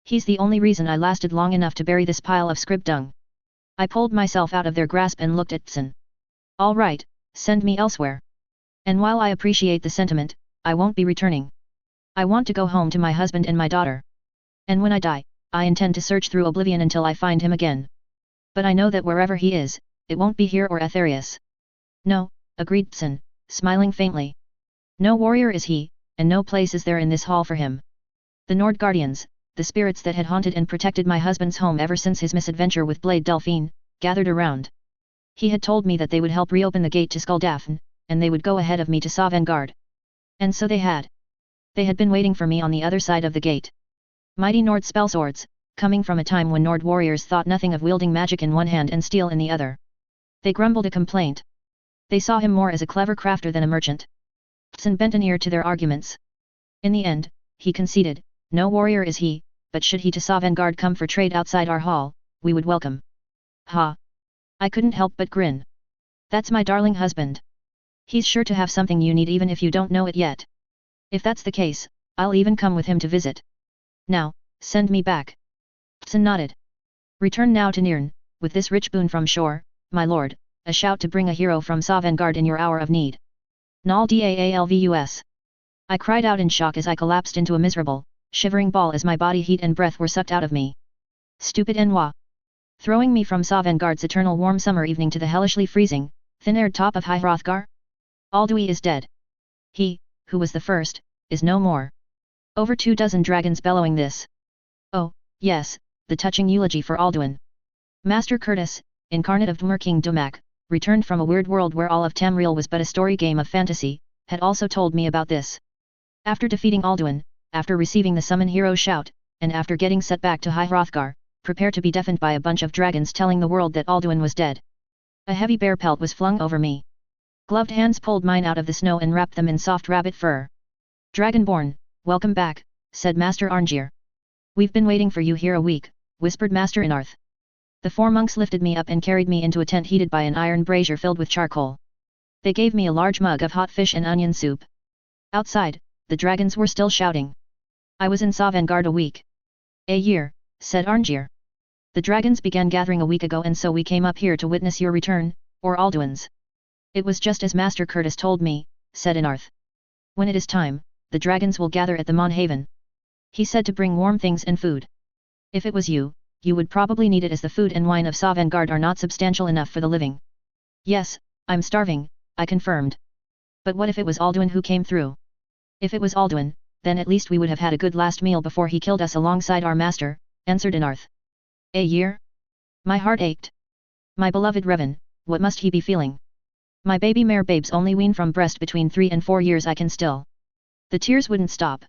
He's the only reason I lasted long enough to bury this pile of scrib dung. I pulled myself out of their grasp and looked at Tsin. All right, send me elsewhere. And while I appreciate the sentiment, I won't be returning. I want to go home to my husband and my daughter. And when I die, I intend to search through oblivion until I find him again. But I know that wherever he is, it won't be here or Aetherius. No, agreed Tsin, smiling faintly. No warrior is he, and no place is there in this hall for him. The Nord Guardians, the spirits that had haunted and protected my husband's home ever since his misadventure with Blade Delphine, gathered around. He had told me that they would help reopen the gate to Skuldafn, and they would go ahead of me to Sovngarde. And so they had. They had been waiting for me on the other side of the gate. Mighty Nord spellswords, coming from a time when Nord warriors thought nothing of wielding magic in one hand and steel in the other. They grumbled a complaint. They saw him more as a clever crafter than a merchant. Tsin bent an ear to their arguments. In the end, he conceded, no warrior is he, but should he to Sovngarde come for trade outside our hall, we would welcome. Ha! I couldn't help but grin. That's my darling husband. He's sure to have something you need even if you don't know it yet. If that's the case, I'll even come with him to visit. Now, send me back. Tsun nodded. Return now to Nirn, with this rich boon from shore, my lord, a shout to bring a hero from Sovngarde in your hour of need. Nal Daalvus. I cried out in shock as I collapsed into a miserable, shivering ball as my body heat and breath were sucked out of me. Stupid Enwa! Throwing me from Sovngarde's eternal warm summer evening to the hellishly freezing, thin-aired top of High Hrothgar? Alduin is dead. He, who was the first, is no more. Over 24 dragons bellowing this. Oh, yes, the touching eulogy for Alduin. Master Curtis, incarnate of Dwemer King Dumak, returned from a weird world where all of Tamriel was but a story game of fantasy, had also told me about this. After defeating Alduin, after receiving the summon hero shout, and after getting set back to High Hrothgar, prepare to be deafened by a bunch of dragons telling the world that Alduin was dead. A heavy bear pelt was flung over me. Gloved hands pulled mine out of the snow and wrapped them in soft rabbit fur. Dragonborn, welcome back, said Master Arngeir. We've been waiting for you here a week, whispered Master Inarth. The 4 monks lifted me up and carried me into a tent heated by an iron brazier filled with charcoal. They gave me a large mug of hot fish and onion soup. Outside, the dragons were still shouting. I was in Sovngarde a week. A year, said Arngeir. The dragons began gathering a week ago and so we came up here to witness your return, or Alduin's. It was just as Master Curtis told me, said Inarth. When it is time, the dragons will gather at the Monhaven. He said to bring warm things and food. If it was you, you would probably need it as the food and wine of Sovngarde are not substantial enough for the living. Yes, I'm starving, I confirmed. But what if it was Alduin who came through? If it was Alduin, then at least we would have had a good last meal before he killed us alongside our master, answered Inarth. A year? My heart ached. My beloved Revan, what must he be feeling? My baby mare babes only wean from breast between 3 and 4 years I can still. The tears wouldn't stop.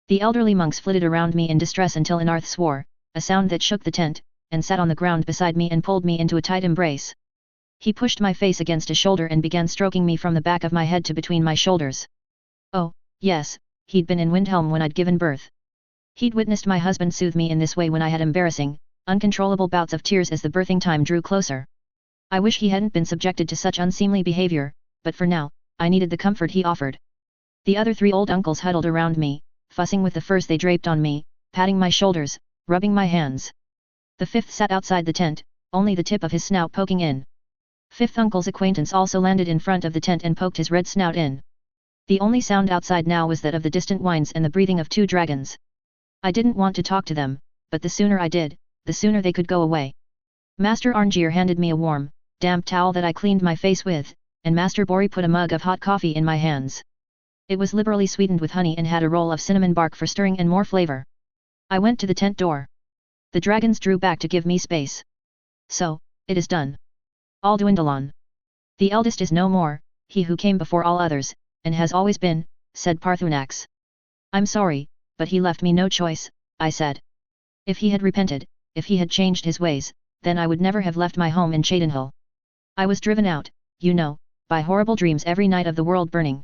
The elderly monks flitted around me in distress until Inarth swore, a sound that shook the tent, and sat on the ground beside me and pulled me into a tight embrace. He pushed my face against a shoulder and began stroking me from the back of my head to between my shoulders. Oh, yes, he'd been in Windhelm when I'd given birth. He'd witnessed my husband soothe me in this way when I had embarrassing, uncontrollable bouts of tears as the birthing time drew closer. I wish he hadn't been subjected to such unseemly behavior, but for now, I needed the comfort he offered. The other 3 old uncles huddled around me, fussing with the furs they draped on me, patting my shoulders, rubbing my hands. The 5th sat outside the tent, only the tip of his snout poking in. 5th uncle's acquaintance also landed in front of the tent and poked his red snout in. The only sound outside now was that of the distant whines and the breathing of 2 dragons. I didn't want to talk to them, but the sooner I did, the sooner they could go away. Master Arngeir handed me a warm, damp towel that I cleaned my face with, and Master Bori put a mug of hot coffee in my hands. It was liberally sweetened with honey and had a roll of cinnamon bark for stirring and more flavor. I went to the tent door. The dragons drew back to give me space. So, it is done. Alduin. The eldest is no more, he who came before all others, and has always been, said Parthunax. I'm sorry, but he left me no choice, I said. If he had repented, if he had changed his ways, then I would never have left my home in Cheydinhal. I was driven out, you know, by horrible dreams every night of the world burning.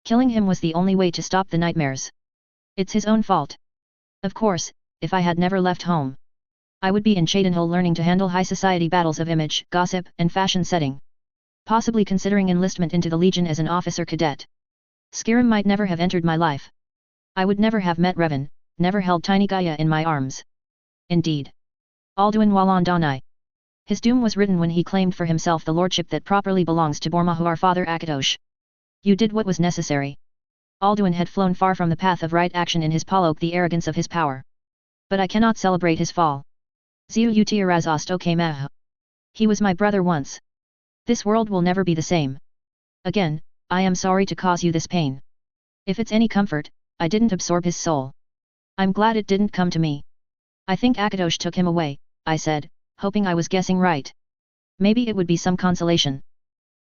Killing him was the only way to stop the nightmares. It's his own fault. Of course, if I had never left home, I would be in Cheydinhal learning to handle high society battles of image, gossip, and fashion setting. Possibly considering enlistment into the Legion as an officer cadet. Skyrim might never have entered my life. I would never have met Revan, never held tiny Gaia in my arms. Indeed. Alduin Walandani. His doom was written when he claimed for himself the lordship that properly belongs to Bormahu our father Akatosh. You did what was necessary. Alduin had flown far from the path of right action in his Polok the arrogance of his power. But I cannot celebrate his fall. Ziu Utiarazosto Kamahu. He was my brother once. This world will never be the same. Again, I am sorry to cause you this pain. If it's any comfort, I didn't absorb his soul. I'm glad it didn't come to me. I think Akatosh took him away, I said, hoping I was guessing right. Maybe it would be some consolation.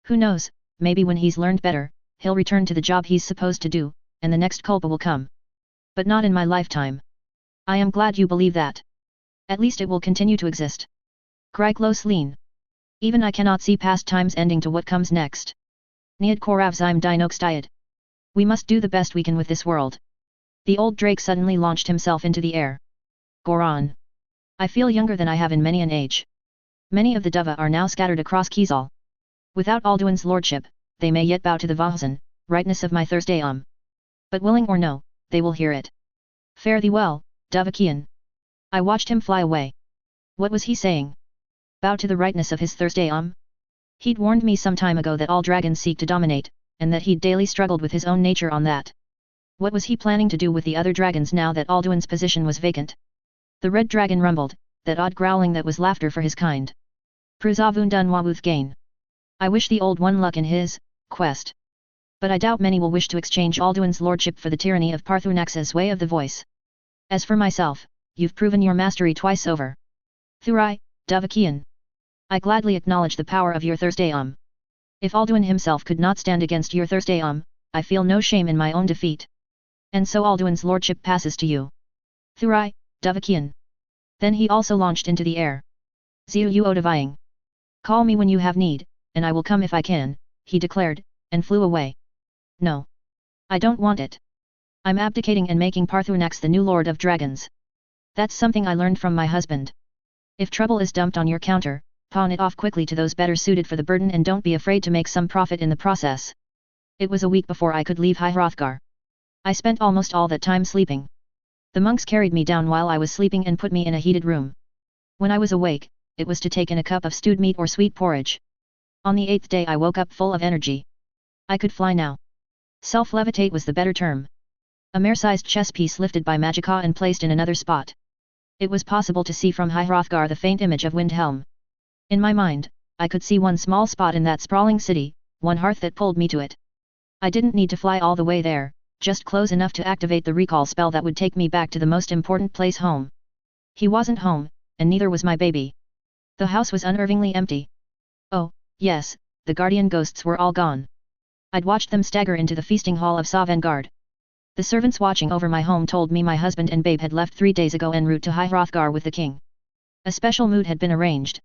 Who knows, maybe when he's learned better, he'll return to the job he's supposed to do, and the next Kulpa will come. But not in my lifetime. I am glad you believe that. At least it will continue to exist. Gryklos Lean. Even I cannot see past time's ending to what comes next. Niad Koravzim Dinokstiad. We must do the best we can with this world. The old drake suddenly launched himself into the air. Goron. I feel younger than I have in many an age. Many of the Deva are now scattered across Kizal. Without Alduin's lordship, they may yet bow to the Vahzan, rightness of my Thursday But willing or no, they will hear it. Fare thee well, Davakian. I watched him fly away. What was he saying? Bow to the rightness of his Thursday He'd warned me some time ago that all dragons seek to dominate, and that he'd daily struggled with his own nature on that. What was he planning to do with the other dragons now that Alduin's position was vacant? The red dragon rumbled, that odd growling that was laughter for his kind. Pruzavundun wawuth gain. I wish the old one luck in his quest. But I doubt many will wish to exchange Alduin's lordship for the tyranny of Parthunax's way of the voice. As for myself, you've proven your mastery twice over. Thurai, Davakian. I gladly acknowledge the power of your Thursday If Alduin himself could not stand against your Thursday I feel no shame in my own defeat. And so Alduin's lordship passes to you. Thurai, Davakian. Then he also launched into the air. Ziu Odavaying. Call me when you have need, and I will come if I can, he declared, and flew away. No. I don't want it. I'm abdicating and making Parthunax the new lord of dragons. That's something I learned from my husband. If trouble is dumped on your counter, pawn it off quickly to those better suited for the burden and don't be afraid to make some profit in the process. It was a week before I could leave High Hrothgar. I spent almost all that time sleeping. The monks carried me down while I was sleeping and put me in a heated room. When I was awake, it was to take in a cup of stewed meat or sweet porridge. On the 8th day I woke up full of energy. I could fly now. Self-levitate was the better term. A mare-sized chess piece lifted by Magicka and placed in another spot. It was possible to see from High Hrothgar the faint image of Windhelm. In my mind, I could see one small spot in that sprawling city, one hearth that pulled me to it. I didn't need to fly all the way there, just close enough to activate the recall spell that would take me back to the most important place, home. He wasn't home, and neither was my baby. The house was unnervingly empty. Oh, yes, the guardian ghosts were all gone. I'd watched them stagger into the feasting hall of Sovngarde. The servants watching over my home told me my husband and babe had left 3 days ago en route to High Hrothgar with the king. A special mood had been arranged.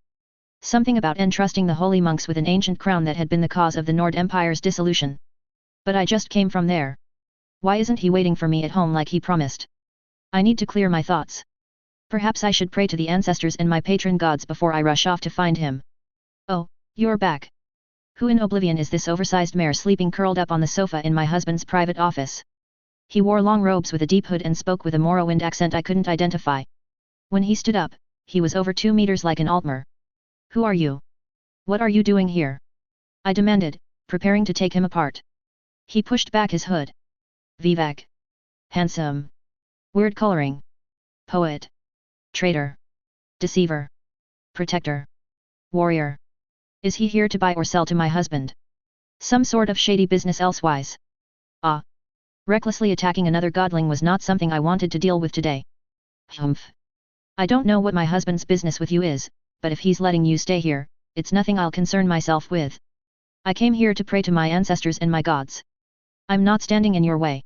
Something about entrusting the holy monks with an ancient crown that had been the cause of the Nord Empire's dissolution. But I just came from there. Why isn't he waiting for me at home like he promised? I need to clear my thoughts. Perhaps I should pray to the ancestors and my patron gods before I rush off to find him. Oh, you're back. Who in oblivion is this oversized mare sleeping curled up on the sofa in my husband's private office? He wore long robes with a deep hood and spoke with a Morrowind accent I couldn't identify. When he stood up, he was over 2 meters like an Altmer. Who are you? What are you doing here? I demanded, preparing to take him apart. He pushed back his hood. Vivek. Handsome. Weird coloring. Poet. Traitor. Deceiver. Protector. Warrior. Is he here to buy or sell to my husband? Some sort of shady business elsewise. Ah. Recklessly attacking another godling was not something I wanted to deal with today. Humph. I don't know what my husband's business with you is, but if he's letting you stay here, it's nothing I'll concern myself with. I came here to pray to my ancestors and my gods. I'm not standing in your way.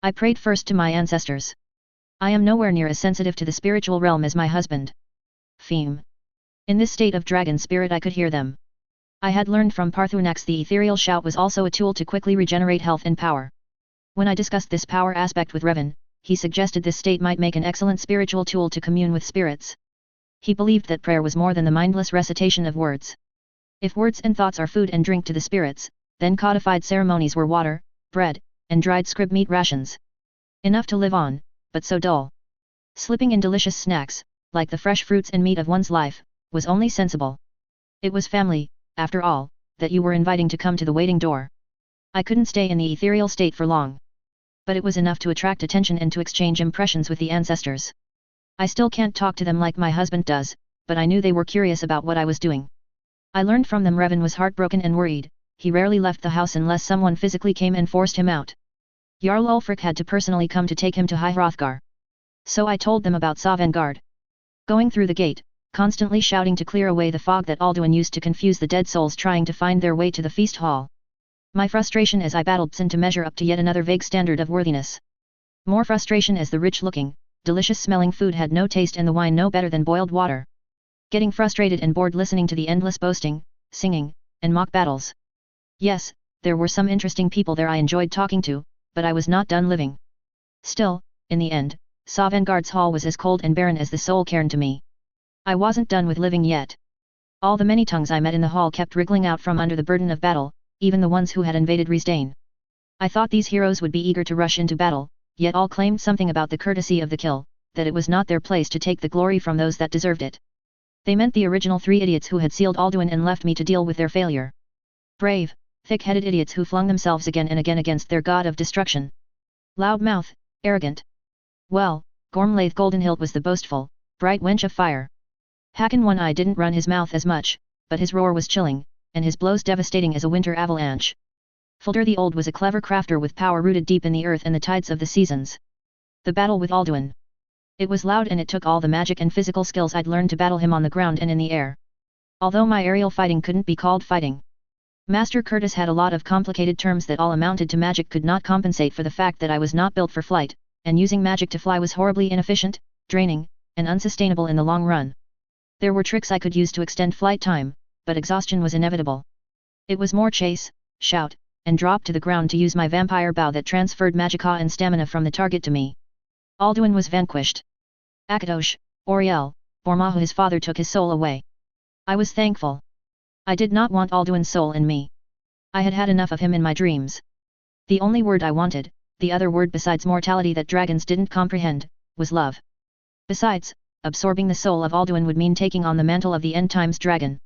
I prayed first to my ancestors. I am nowhere near as sensitive to the spiritual realm as my husband. Theme. In this state of dragon spirit I could hear them. I had learned from Parthunax the ethereal shout was also a tool to quickly regenerate health and power. When I discussed this power aspect with Revan, he suggested this state might make an excellent spiritual tool to commune with spirits. He believed that prayer was more than the mindless recitation of words. If words and thoughts are food and drink to the spirits, then codified ceremonies were water, bread, and dried scrib meat rations. Enough to live on, but so dull. Slipping in delicious snacks, like the fresh fruits and meat of one's life, was only sensible. It was family, after all, that you were inviting to come to the waiting door. I couldn't stay in the ethereal state for long. But it was enough to attract attention and to exchange impressions with the ancestors. I still can't talk to them like my husband does, but I knew they were curious about what I was doing. I learned from them Revan was heartbroken and worried. He rarely left the house unless someone physically came and forced him out. Jarl Ulfric had to personally come to take him to High Hrothgar. So I told them about Sovngarde. Going through the gate, constantly shouting to clear away the fog that Alduin used to confuse the dead souls trying to find their way to the feast hall. My frustration as I battled sin to measure up to yet another vague standard of worthiness. More frustration as the rich-looking, delicious-smelling food had no taste and the wine no better than boiled water. Getting frustrated and bored listening to the endless boasting, singing, and mock battles. Yes, there were some interesting people there I enjoyed talking to, but I was not done living. Still, in the end, Sovngarde's hall was as cold and barren as the soul cairn to me. I wasn't done with living yet. All the many tongues I met in the hall kept wriggling out from under the burden of battle, even the ones who had invaded Riesdane. I thought these heroes would be eager to rush into battle, yet all claimed something about the courtesy of the kill, that it was not their place to take the glory from those that deserved it. They meant the original 3 idiots who had sealed Alduin and left me to deal with their failure. Brave, thick-headed idiots who flung themselves again and again against their god of destruction. Loudmouth, arrogant. Well, Gormlaith Goldenhilt was the boastful, bright wench of fire. Hakon One-Eye didn't run his mouth as much, but his roar was chilling, and his blows devastating as a winter avalanche. Fuldur the Old was a clever crafter with power rooted deep in the earth and the tides of the seasons. The battle with Alduin. It was loud and it took all the magic and physical skills I'd learned to battle him on the ground and in the air. Although my aerial fighting couldn't be called fighting. Master Curtis had a lot of complicated terms that all amounted to magic could not compensate for the fact that I was not built for flight, and using magic to fly was horribly inefficient, draining, and unsustainable in the long run. There were tricks I could use to extend flight time, but exhaustion was inevitable. It was more chase, shout, and drop to the ground to use my vampire bow that transferred magicka and stamina from the target to me. Alduin was vanquished. Akatosh, Oriel, Bormahu his father took his soul away. I was thankful. I did not want Alduin's soul in me. I had had enough of him in my dreams. The only word I wanted, the other word besides mortality that dragons didn't comprehend, was love. Besides, absorbing the soul of Alduin would mean taking on the mantle of the end times dragon.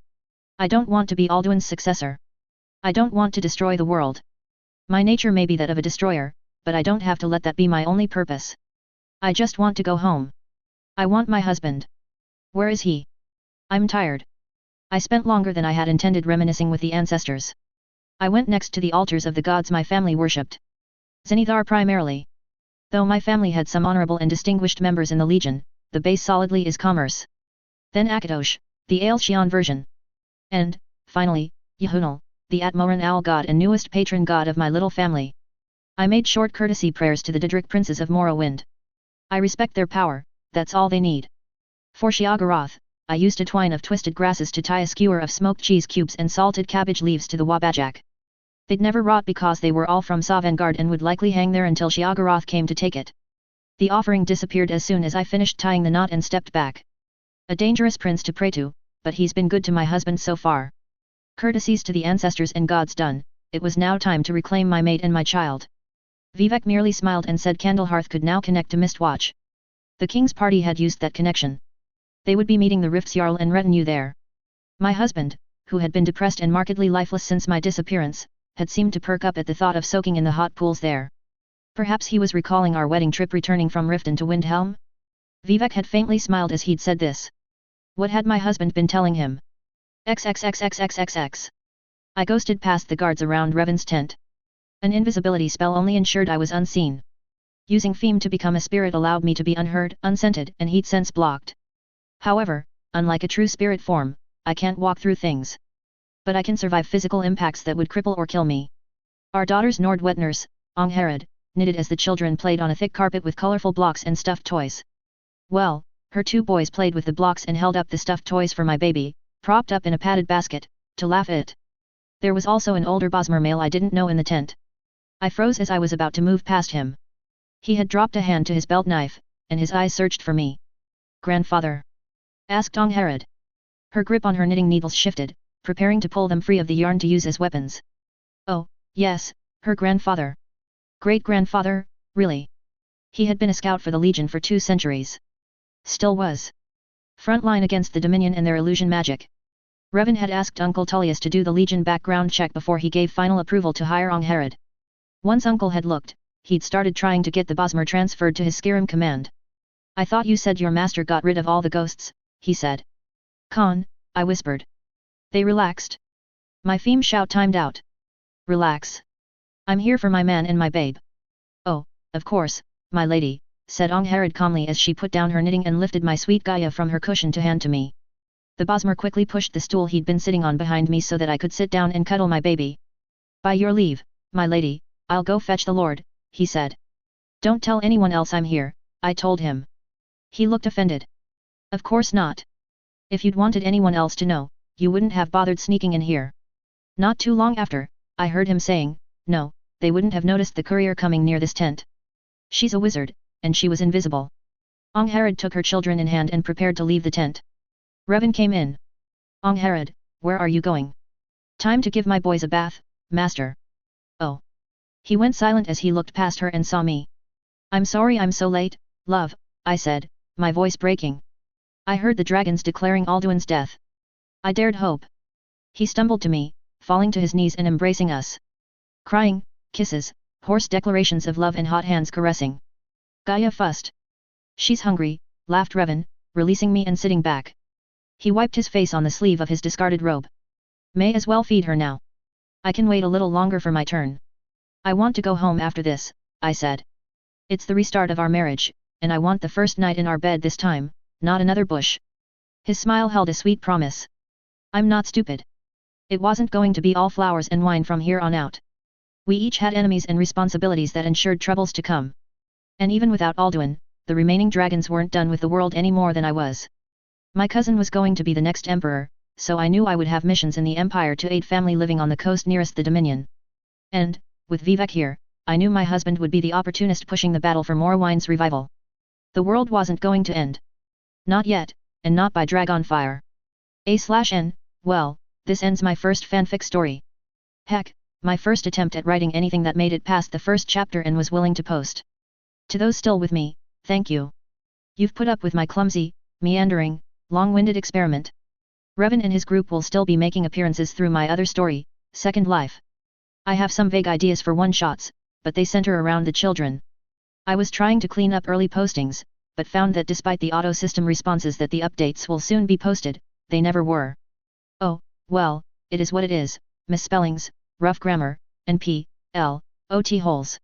I don't want to be Alduin's successor. I don't want to destroy the world. My nature may be that of a destroyer, but I don't have to let that be my only purpose. I just want to go home. I want my husband. Where is he? I'm tired. I spent longer than I had intended reminiscing with the ancestors. I went next to the altars of the gods my family worshipped. Zenithar primarily. Though my family had some honorable and distinguished members in the Legion, the base solidly is commerce. Then Akatosh, the Aelshian version. And, finally, Yahunal, the Atmoran owl god and newest patron god of my little family. I made short courtesy prayers to the Daedric princes of Morrowind. I respect their power, that's all they need. For Sheogorath, I used a twine of twisted grasses to tie a skewer of smoked cheese cubes and salted cabbage leaves to the Wabajak. They'd never rot because they were all from Sovngarde and would likely hang there until Sheogorath came to take it. The offering disappeared as soon as I finished tying the knot and stepped back. A dangerous prince to pray to, but he's been good to my husband so far. Courtesies to the ancestors and gods done, it was now time to reclaim my mate and my child. Vivek merely smiled and said Candlehearth could now connect to Mistwatch. The king's party had used that connection. They would be meeting the Rift's Jarl and retinue there. My husband, who had been depressed and markedly lifeless since my disappearance, had seemed to perk up at the thought of soaking in the hot pools there. Perhaps he was recalling our wedding trip returning from Riften to Windhelm? Vivek had faintly smiled as he'd said this. What had my husband been telling him? XXXXXXXX. I ghosted past the guards around Revan's tent. An invisibility spell only ensured I was unseen. Using Feem to become a spirit allowed me to be unheard, unscented, and heat sense blocked. However, unlike a true spirit form, I can't walk through things. But I can survive physical impacts that would cripple or kill me. Our daughters Nordwetners, Angharad, knitted as the children played on a thick carpet with colorful blocks and stuffed toys. Well, her 2 boys played with the blocks and held up the stuffed toys for my baby, propped up in a padded basket, to laugh at. There was also an older Bosmer male I didn't know in the tent. I froze as I was about to move past him. He had dropped a hand to his belt knife, and his eyes searched for me. Grandfather? Asked Angharad. Her grip on her knitting needles shifted, preparing to pull them free of the yarn to use as weapons. Oh, yes, her grandfather. Great-grandfather, really? He had been a scout for the Legion for 2 centuries. Still was. Frontline against the Dominion and their illusion magic. Revan had asked Uncle Tullius to do the Legion background check before he gave final approval to hire Angharad. Once Uncle had looked, he'd started trying to get the Bosmer transferred to his Skyrim command. I thought you said your master got rid of all the ghosts, he said. Khan, I whispered. They relaxed. My Feem shout timed out. Relax. I'm here for my man and my babe. Oh, of course, my lady, said Angharad calmly as she put down her knitting and lifted my sweet Gaia from her cushion to hand to me. The Bosmer quickly pushed the stool he'd been sitting on behind me so that I could sit down and cuddle my baby. By your leave, my lady, I'll go fetch the Lord, he said. Don't tell anyone else I'm here, I told him. He looked offended. Of course not. If you'd wanted anyone else to know, you wouldn't have bothered sneaking in here. Not too long after, I heard him saying, no, they wouldn't have noticed the courier coming near this tent. She's a wizard, and she was invisible. Angharad took her children in hand and prepared to leave the tent. Revan came in. Angharad, where are you going? Time to give my boys a bath, master. Oh. He went silent as he looked past her and saw me. I'm sorry I'm so late, love, I said, my voice breaking. I heard the dragons declaring Alduin's death. I dared hope. He stumbled to me, falling to his knees and embracing us. Crying, kisses, hoarse declarations of love and hot hands caressing. Gaia fussed. She's hungry, laughed Revan, releasing me and sitting back. He wiped his face on the sleeve of his discarded robe. May as well feed her now. I can wait a little longer for my turn. I want to go home after this, I said. It's the restart of our marriage, and I want the first night in our bed this time, not another bush. His smile held a sweet promise. I'm not stupid. It wasn't going to be all flowers and wine from here on out. We each had enemies and responsibilities that ensured troubles to come. And even without Alduin, the remaining dragons weren't done with the world any more than I was. My cousin was going to be the next emperor, so I knew I would have missions in the empire to aid family living on the coast nearest the Dominion. And, with Vivek here, I knew my husband would be the opportunist pushing the battle for Morrowind's revival. The world wasn't going to end. Not yet, and not by Dragon Fire. A/N, well, this ends my first fanfic story. Heck, my first attempt at writing anything that made it past the first chapter and was willing to post. To those still with me, thank you. You've put up with my clumsy, meandering, long-winded experiment. Revan and his group will still be making appearances through my other story, Second Life. I have some vague ideas for one-shots, but they center around the children. I was trying to clean up early postings, but found that despite the auto-system responses that the updates will soon be posted, they never were. Oh, well, it is what it is, misspellings, rough grammar, and P.L.O.T. holes.